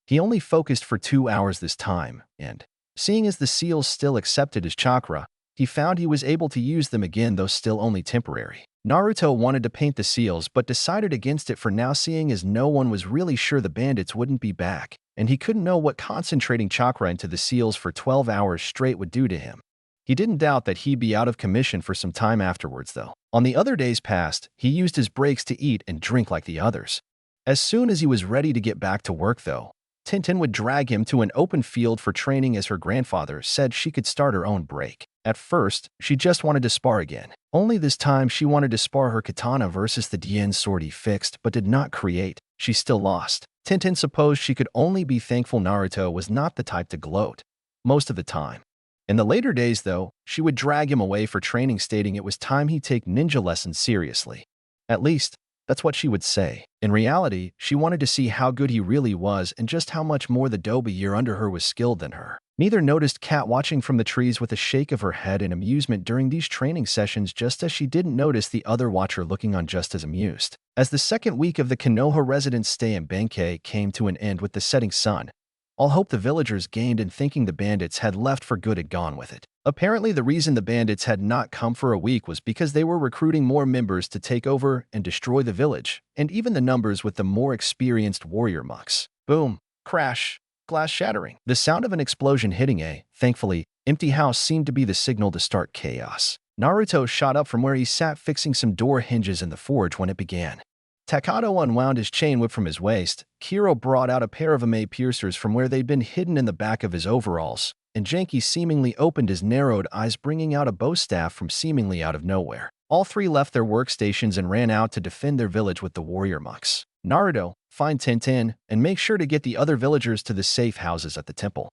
He only focused for 2 hours this time, and seeing as the seals still accepted his chakra, he found he was able to use them again, though still only temporary. Naruto wanted to paint the seals but decided against it for now, seeing as no one was really sure the bandits wouldn't be back, and he couldn't know what concentrating chakra into the seals for 12 hours straight would do to him. He didn't doubt that he'd be out of commission for some time afterwards, though. On the other days past, he used his breaks to eat and drink like the others. As soon as he was ready to get back to work, though, Tintin would drag him to an open field for training as her grandfather said she could start her own break. At first, she just wanted to spar again. Only this time she wanted to spar her katana versus the Dien sword he fixed but did not create. She still lost. Tintin supposed she could only be thankful Naruto was not the type to gloat most of the time. In the later days, though, she would drag him away for training, stating it was time he take ninja lessons seriously. At least, that's what she would say. In reality, she wanted to see how good he really was and just how much more the dobe year under her was skilled than her. Neither noticed Kat watching from the trees with a shake of her head in amusement during these training sessions, just as she didn't notice the other watcher looking on just as amused. As the second week of the Konoha residents' stay in Benkei came to an end with the setting sun, all hope the villagers gained in thinking the bandits had left for good had gone with it. Apparently, the reason the bandits had not come for a week was because they were recruiting more members to take over and destroy the village, and even the numbers with the more experienced warrior monks. Boom, crash, glass shattering. The sound of an explosion hitting a, thankfully, empty house seemed to be the signal to start chaos. Naruto shot up from where he sat fixing some door hinges in the forge when it began. Takato unwound his chain whip from his waist. Kiro brought out a pair of Ame piercers from where they'd been hidden in the back of his overalls. and Janky seemingly opened his narrowed eyes, bringing out a bow staff from seemingly out of nowhere. All three left their workstations and ran out to defend their village with the warrior monks. Naruto, find Tintin, and make sure to get the other villagers to the safe houses at the temple,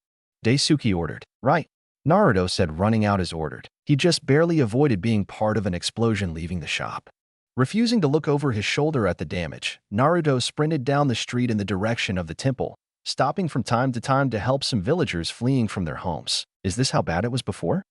Daisuke ordered. Right, Naruto said, running out as ordered. He just barely avoided being part of an explosion leaving the shop. Refusing to look over his shoulder at the damage, Naruto sprinted down the street in the direction of the temple, stopping from time to time to help some villagers fleeing from their homes. Is this how bad it was before?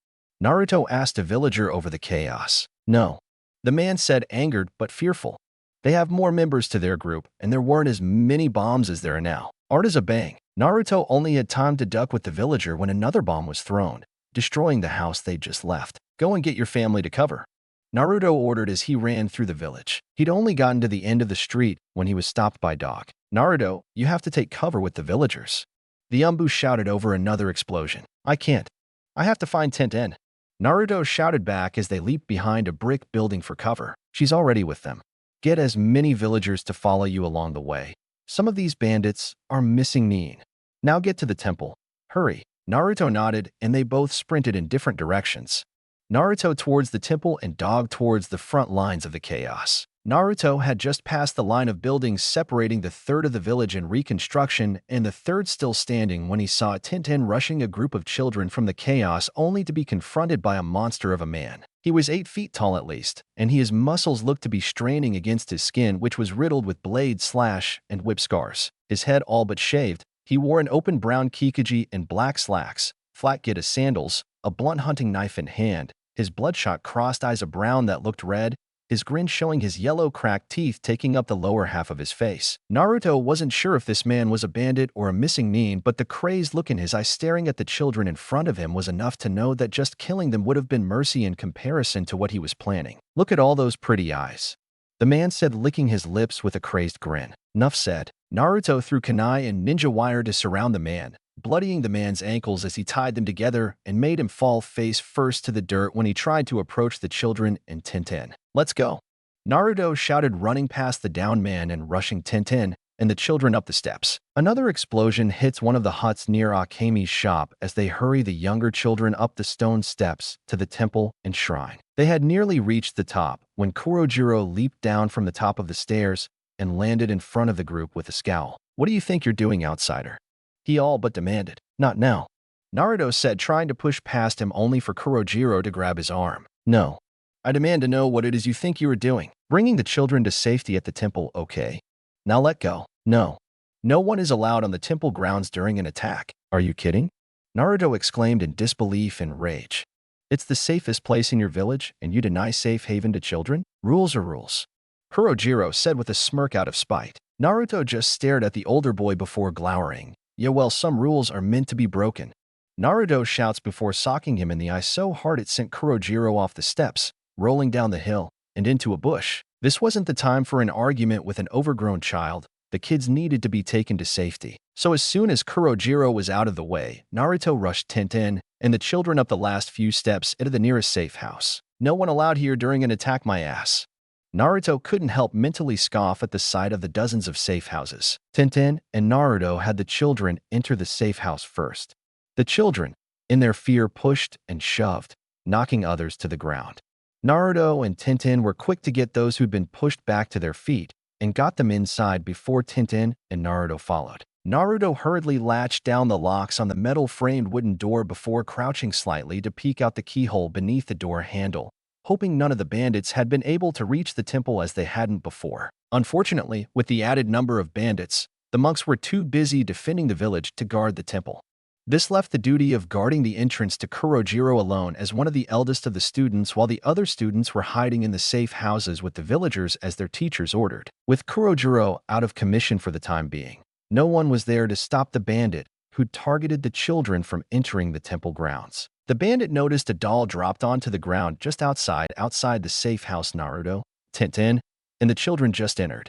Naruto asked a villager over the chaos. No, the man said, angered but fearful. They have more members to their group, and there weren't as many bombs as there are now. Art as a bang. Naruto only had time to duck with the villager when another bomb was thrown, destroying the house they'd just left. Go and get your family to cover, Naruto ordered as he ran through the village. He'd only gotten to the end of the street when he was stopped by Dog. Naruto, you have to take cover with the villagers, the Umbu shouted over another explosion. I can't. I have to find Tintin, Naruto shouted back as they leaped behind a brick building for cover. She's already with them. Get as many villagers to follow you along the way. Some of these bandits are missing Nin. Now get to the temple. Hurry. Naruto nodded, and they both sprinted in different directions. Naruto towards the temple and Dog towards the front lines of the chaos. Naruto had just passed the line of buildings separating the third of the village in reconstruction and the third still standing when he saw Tintin rushing a group of children from the chaos, only to be confronted by a monster of a man. He was 8 feet tall at least, and his muscles looked to be straining against his skin, which was riddled with blade, slash, and whip scars. His head all but shaved, he wore an open brown kikuji and black slacks, flat Gita sandals, a blunt hunting knife in hand, his bloodshot crossed eyes a brown that looked red, his grin showing his yellow cracked teeth taking up the lower half of his face. Naruto wasn't sure if this man was a bandit or a missing Nin, but the crazed look in his eyes staring at the children in front of him was enough to know that just killing them would have been mercy in comparison to what he was planning. Look at all those pretty eyes, the man said, licking his lips with a crazed grin. Nuff said. Naruto threw kunai and ninja wire to surround the man, bloodying the man's ankles as he tied them together and made him fall face first to the dirt when he tried to approach the children and Tintin. Let's go, Naruto shouted, running past the downed man and rushing Tintin and the children up the steps. Another explosion hits one of the huts near Akemi's shop as they hurry the younger children up the stone steps to the temple and shrine. They had nearly reached the top when Kurojiro leaped down from the top of the stairs and landed in front of the group with a scowl. What do you think you're doing, outsider? He all but demanded. Not now, Naruto said, trying to push past him, only for Kurojiro to grab his arm. No, I demand to know what it is you think you are doing. Bringing the children to safety at the temple, okay? Now let go. No. No one is allowed on the temple grounds during an attack. Are you kidding? Naruto exclaimed in disbelief and rage. It's the safest place in your village, and you deny safe haven to children? Rules are rules, Kurojiro said with a smirk out of spite. Naruto just stared at the older boy before glowering. Yeah, well, some rules are meant to be broken, Naruto shouts before socking him in the eye so hard it sent Kurojiro off the steps, rolling down the hill, and into a bush. This wasn't the time for an argument with an overgrown child. The kids needed to be taken to safety. So as soon as Kurojiro was out of the way, Naruto rushed Tintin and the children up the last few steps into the nearest safe house. No one allowed here during an attack, my ass. Naruto couldn't help mentally scoff at the sight of the dozens of safe houses. Tintin and Naruto had the children enter the safe house first. The children, in their fear, pushed and shoved, knocking others to the ground. Naruto and Tintin were quick to get those who'd been pushed back to their feet and got them inside before Tintin and Naruto followed. Naruto hurriedly latched down the locks on the metal-framed wooden door before crouching slightly to peek out the keyhole beneath the door handle, hoping none of the bandits had been able to reach the temple as they hadn't before. Unfortunately, with the added number of bandits, the monks were too busy defending the village to guard the temple. This left the duty of guarding the entrance to Kurojiro alone as one of the eldest of the students, while the other students were hiding in the safe houses with the villagers as their teachers ordered. With Kurojiro out of commission for the time being, no one was there to stop the bandit who'd targeted the children from entering the temple grounds. The bandit noticed a doll dropped onto the ground just outside the safe house Naruto, Tintin, and the children just entered.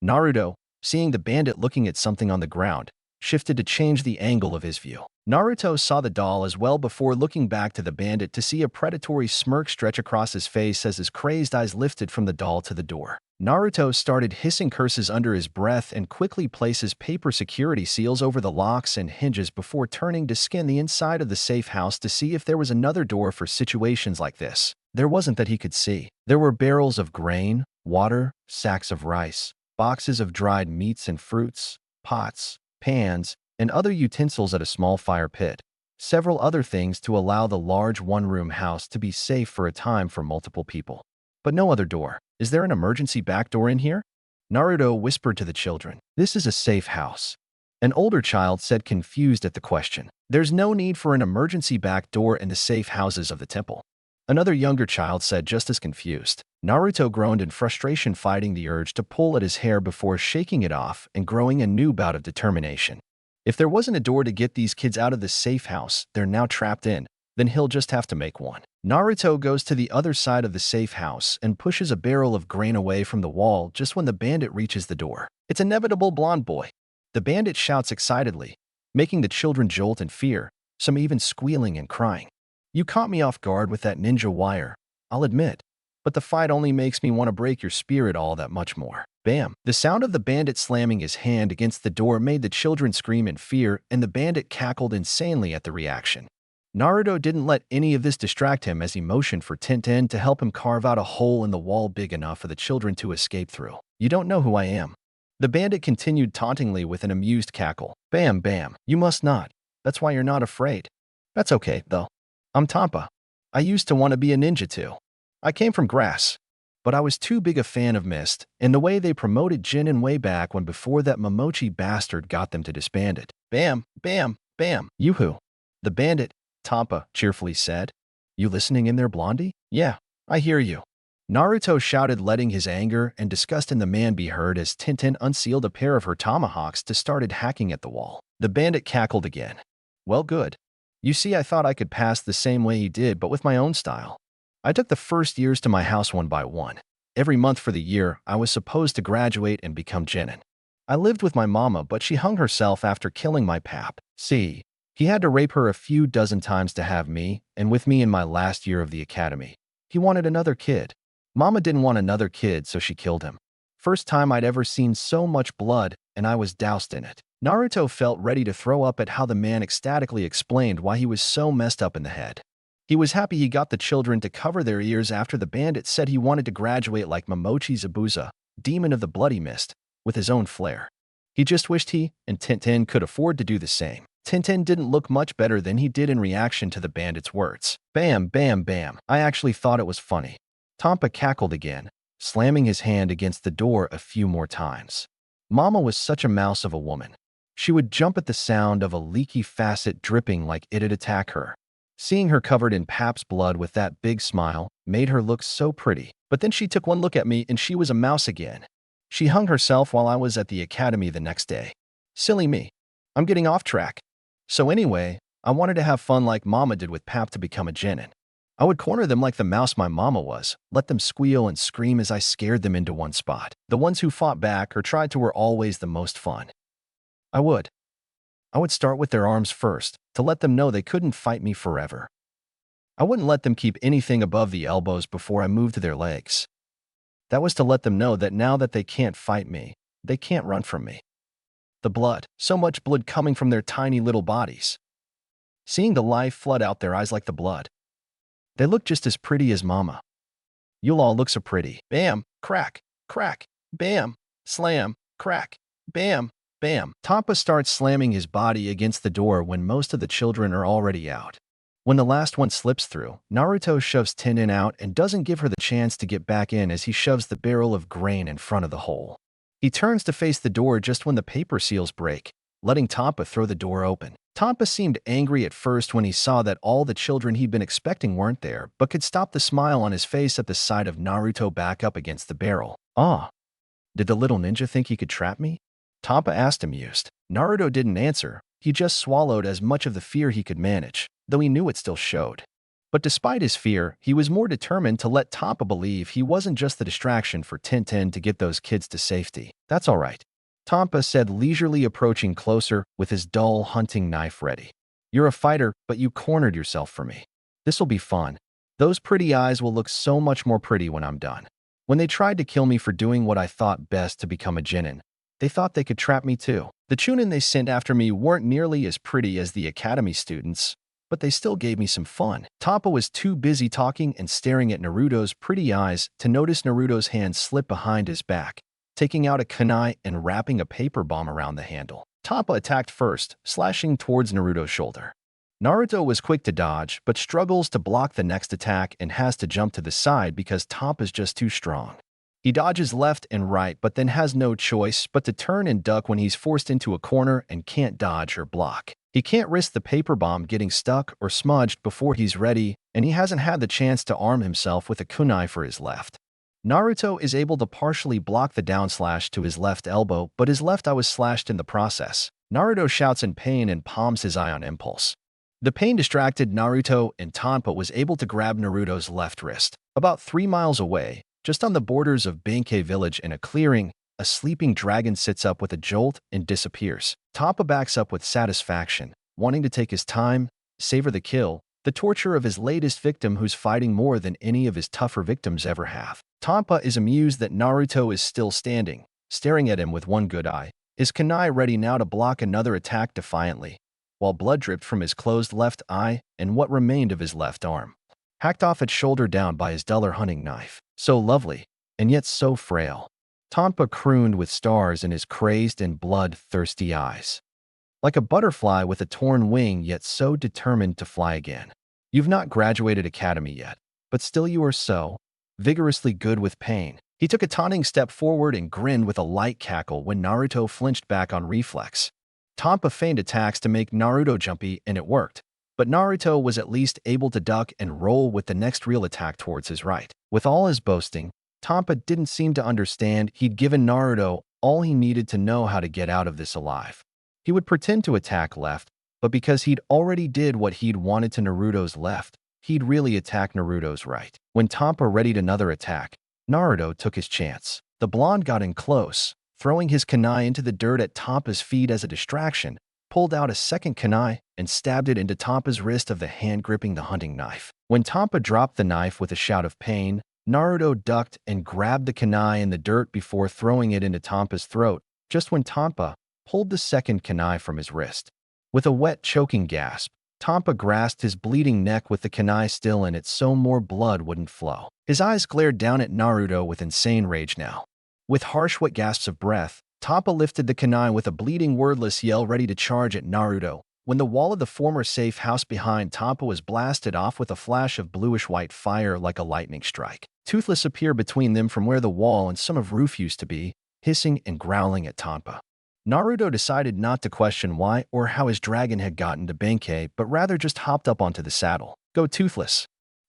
Naruto, seeing the bandit looking at something on the ground, shifted to change the angle of his view. Naruto saw the doll as well before looking back to the bandit to see a predatory smirk stretch across his face as his crazed eyes lifted from the doll to the door. Naruto started hissing curses under his breath and quickly places paper security seals over the locks and hinges before turning to scan the inside of the safe house to see if there was another door for situations like this. There wasn't that he could see. There were barrels of grain, water, sacks of rice, boxes of dried meats and fruits, pots, pans, and other utensils at a small fire pit. Several other things to allow the large one-room house to be safe for a time for multiple people. But no other door. Is there an emergency back door in here? Naruto whispered to the children. This is a safe house. An older child said, confused at the question. There's no need for an emergency back door in the safe houses of the temple. Another younger child said, just as confused. Naruto groaned in frustration, fighting the urge to pull at his hair before shaking it off and growing a new bout of determination. If there wasn't a door to get these kids out of this safe house they're now trapped in, then he'll just have to make one. Naruto goes to the other side of the safe house and pushes a barrel of grain away from the wall just when the bandit reaches the door. It's inevitable, blonde boy. The bandit shouts excitedly, making the children jolt in fear, some even squealing and crying. You caught me off guard with that ninja wire, I'll admit, but the fight only makes me want to break your spirit all that much more. Bam! The sound of the bandit slamming his hand against the door made the children scream in fear, and the bandit cackled insanely at the reaction. Naruto didn't let any of this distract him as he motioned for Tenten to help him carve out a hole in the wall big enough for the children to escape through. You don't know who I am. The bandit continued tauntingly with an amused cackle. Bam, bam. You must not. That's why you're not afraid. That's okay, though. I'm Tampa. I used to want to be a ninja too. I came from grass. But I was too big a fan of Mist and the way they promoted Jinin way back when before that Momochi bastard got them to disband it. Bam, bam, bam. Yoo-hoo. The bandit, Tampa, cheerfully said. You listening in there, Blondie? Yeah, I hear you. Naruto shouted, letting his anger and disgust in the man be heard as Tintin unsealed a pair of her tomahawks to started hacking at the wall. The bandit cackled again. Well, good. You see, I thought I could pass the same way he did, but with my own style. I took the first years to my house one by one. Every month for the year, I was supposed to graduate and become Jinin. I lived with my mama, but she hung herself after killing my pap. See, he had to rape her a few dozen times to have me, and with me in my last year of the academy. He wanted another kid. Mama didn't want another kid, so she killed him. First time I'd ever seen so much blood, and I was doused in it. Naruto felt ready to throw up at how the man ecstatically explained why he was so messed up in the head. He was happy he got the children to cover their ears after the bandit said he wanted to graduate like Momochi Zabuza, demon of the bloody mist, with his own flair. He just wished he and Tintin could afford to do the same. Tintin didn't look much better than he did in reaction to the bandit's words. Bam, bam, bam. I actually thought it was funny. Tampa cackled again, slamming his hand against the door a few more times. Mama was such a mouse of a woman. She would jump at the sound of a leaky facet dripping like it'd attack her. Seeing her covered in Pap's blood with that big smile made her look so pretty. But then she took one look at me and she was a mouse again. She hung herself while I was at the academy the next day. Silly me. I'm getting off track. So anyway, I wanted to have fun like Mama did with Pap to become a Jinin. I would corner them like the mouse my mama was, let them squeal and scream as I scared them into one spot. The ones who fought back or tried to were always the most fun. I would start with their arms first, to let them know they couldn't fight me forever. I wouldn't let them keep anything above the elbows before I moved to their legs. That was to let them know that now that they can't fight me, they can't run from me. The blood, so much blood coming from their tiny little bodies. Seeing the life flood out their eyes like the blood. They look just as pretty as Mama. You'll all look so pretty. Bam, crack, crack, bam, slam, crack, bam, bam. Tampa starts slamming his body against the door when most of the children are already out. When the last one slips through, Naruto shoves Tinin out and doesn't give her the chance to get back in as he shoves the barrel of grain in front of the hole. He turns to face the door just when the paper seals break, letting Tampa throw the door open. Tampa seemed angry at first when he saw that all the children he'd been expecting weren't there, but could stop the smile on his face at the sight of Naruto back up against the barrel. Ah, did the little ninja think he could trap me? Tampa asked, amused. Naruto didn't answer. He just swallowed as much of the fear he could manage, though he knew it still showed. But despite his fear, he was more determined to let Tampa believe he wasn't just the distraction for Tintin to get those kids to safety. That's all right. Tampa said, leisurely approaching closer with his dull hunting knife ready. You're a fighter, but you cornered yourself for me. This'll be fun. Those pretty eyes will look so much more pretty when I'm done. When they tried to kill me for doing what I thought best to become a Genin, they thought they could trap me too. The Chunin they sent after me weren't nearly as pretty as the academy students, but they still gave me some fun. Tampa was too busy talking and staring at Naruto's pretty eyes to notice Naruto's hand slip behind his back, taking out a kunai and wrapping a paper bomb around the handle. Tampa attacked first, slashing towards Naruto's shoulder. Naruto was quick to dodge, but struggles to block the next attack and has to jump to the side because Tampa's just too strong. He dodges left and right, but then has no choice but to turn and duck when he's forced into a corner and can't dodge or block. He can't risk the paper bomb getting stuck or smudged before he's ready, and he hasn't had the chance to arm himself with a kunai for his left. Naruto is able to partially block the down slash to his left elbow, but his left eye was slashed in the process. Naruto shouts in pain and palms his eye on impulse. The pain distracted Naruto, and Tampa was able to grab Naruto's left wrist. About 3 miles away, just on the borders of Benkei village in a clearing, a sleeping dragon sits up with a jolt and disappears. Tampa backs up with satisfaction, wanting to take his time, savor the kill, the torture of his latest victim who's fighting more than any of his tougher victims ever have. Tampa is amused that Naruto is still standing, staring at him with one good eye, his kunai ready now to block another attack defiantly, while blood dripped from his closed left eye and what remained of his left arm, hacked off its shoulder down by his duller hunting knife. So lovely, and yet so frail. Tampa crooned with stars in his crazed and blood-thirsty eyes. Like a butterfly with a torn wing, yet so determined to fly again. You've not graduated academy yet, but still you are so vigorously good with pain. He took a taunting step forward and grinned with a light cackle when Naruto flinched back on reflex. Tampa feigned attacks to make Naruto jumpy, and it worked. But Naruto was at least able to duck and roll with the next real attack towards his right. With all his boasting, Tampa didn't seem to understand he'd given Naruto all he needed to know how to get out of this alive. He would pretend to attack left, but because he'd already did what he'd wanted to Naruto's left, he'd really attack Naruto's right. When Tampa readied another attack, Naruto took his chance. The blonde got in close, throwing his kunai into the dirt at Tampa's feet as a distraction, pulled out a second kunai and stabbed it into Tampa's wrist of the hand gripping the hunting knife. When Tampa dropped the knife with a shout of pain, Naruto ducked and grabbed the kunai in the dirt before throwing it into Tampa's throat, just when Tampa pulled the second kunai from his wrist. With a wet, choking gasp, Tampa grasped his bleeding neck with the kunai still in it so more blood wouldn't flow. His eyes glared down at Naruto with insane rage now. With harsh, wet gasps of breath, Tampa lifted the kunai with a bleeding, wordless yell ready to charge at Naruto, when the wall of the former safe house behind Tampa was blasted off with a flash of bluish-white fire like a lightning strike. Toothless appeared between them from where the wall and some of roof used to be, hissing and growling at Tampa. Naruto decided not to question why or how his dragon had gotten to Benkei, but rather just hopped up onto the saddle. "Go, Toothless!"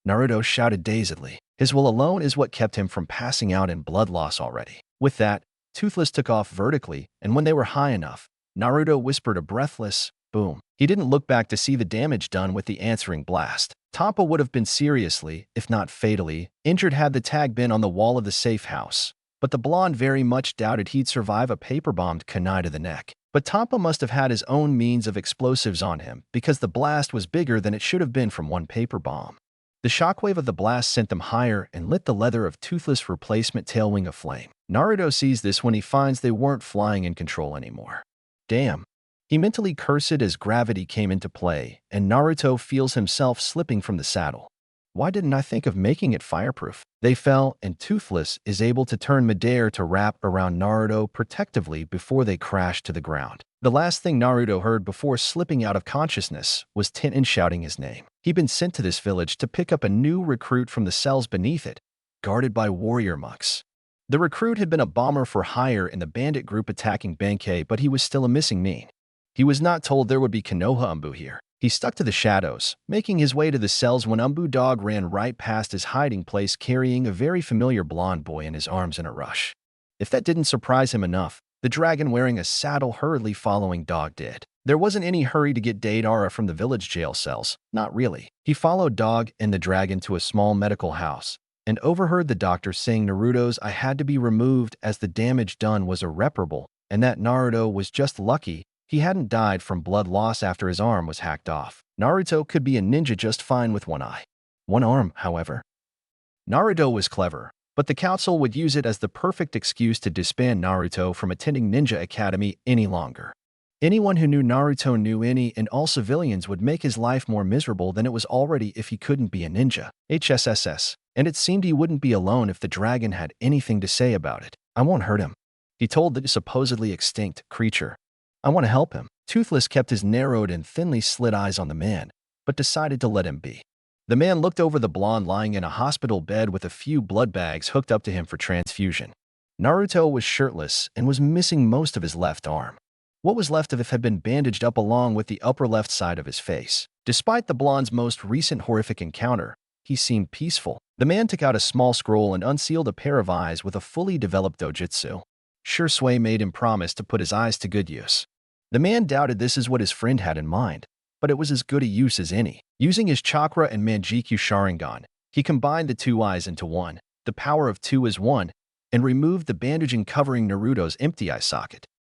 Naruto shouted dazedly. His will alone is what kept him from passing out in blood loss already. With that, Toothless took off vertically, and when they were high enough, Naruto whispered a breathless boom. He didn't look back to see the damage done with the answering blast. Tampa would have been seriously, if not fatally, injured had the tag been on the wall of the safe house, but the blonde very much doubted he'd survive a paper-bombed kunai to the neck. But Tampa must have had his own means of explosives on him because the blast was bigger than it should have been from one paper bomb. The shockwave of the blast sent them higher and lit the leather of Toothless' replacement tailwing aflame. Naruto sees this when he finds they weren't flying in control anymore. Damn. He mentally cursed as gravity came into play, and Naruto feels himself slipping from the saddle. Why didn't I think of making it fireproof? They fell, and Toothless is able to turn midair to wrap around Naruto protectively before they crash to the ground. The last thing Naruto heard before slipping out of consciousness was Tenten shouting his name. He'd been sent to this village to pick up a new recruit from the cells beneath it, guarded by warrior monks. The recruit had been a bomber for hire in the bandit group attacking Benkei, but he was still a missing mean. He was not told there would be Konoha Umbu here. He stuck to the shadows, making his way to the cells when Umbu Dog ran right past his hiding place carrying a very familiar blonde boy in his arms in a rush. If that didn't surprise him enough, the dragon wearing a saddle hurriedly following Dog did. There wasn't any hurry to get Deidara from the village jail cells, not really. He followed Dog and the dragon to a small medical house, and overheard the doctor saying Naruto's eye had to be removed as the damage done was irreparable, and that Naruto was just lucky he hadn't died from blood loss after his arm was hacked off. Naruto could be a ninja just fine with one eye. One arm, however. Naruto was clever, but the council would use it as the perfect excuse to disband Naruto from attending Ninja Academy any longer. Anyone who knew Naruto knew any and all civilians would make his life more miserable than it was already if he couldn't be a ninja. HSSS. And it seemed he wouldn't be alone if the dragon had anything to say about it. I won't hurt him, he told the supposedly extinct creature. I want to help him. Toothless kept his narrowed and thinly slit eyes on the man, but decided to let him be. The man looked over the blonde lying in a hospital bed with a few blood bags hooked up to him for transfusion. Naruto was shirtless and was missing most of his left arm. What was left of it had been bandaged up along with the upper left side of his face. Despite the blonde's most recent horrific encounter, he seemed peaceful. The man took out a small scroll and unsealed a pair of eyes with a fully developed dojutsu. Shursui made him promise to put his eyes to good use. The man doubted this is what his friend had in mind, but it was as good a use as any. Using his chakra and Manjikyu Sharingan, he combined the two eyes into one, the power of two as one, and removed the bandaging covering Naruto's empty eye socket.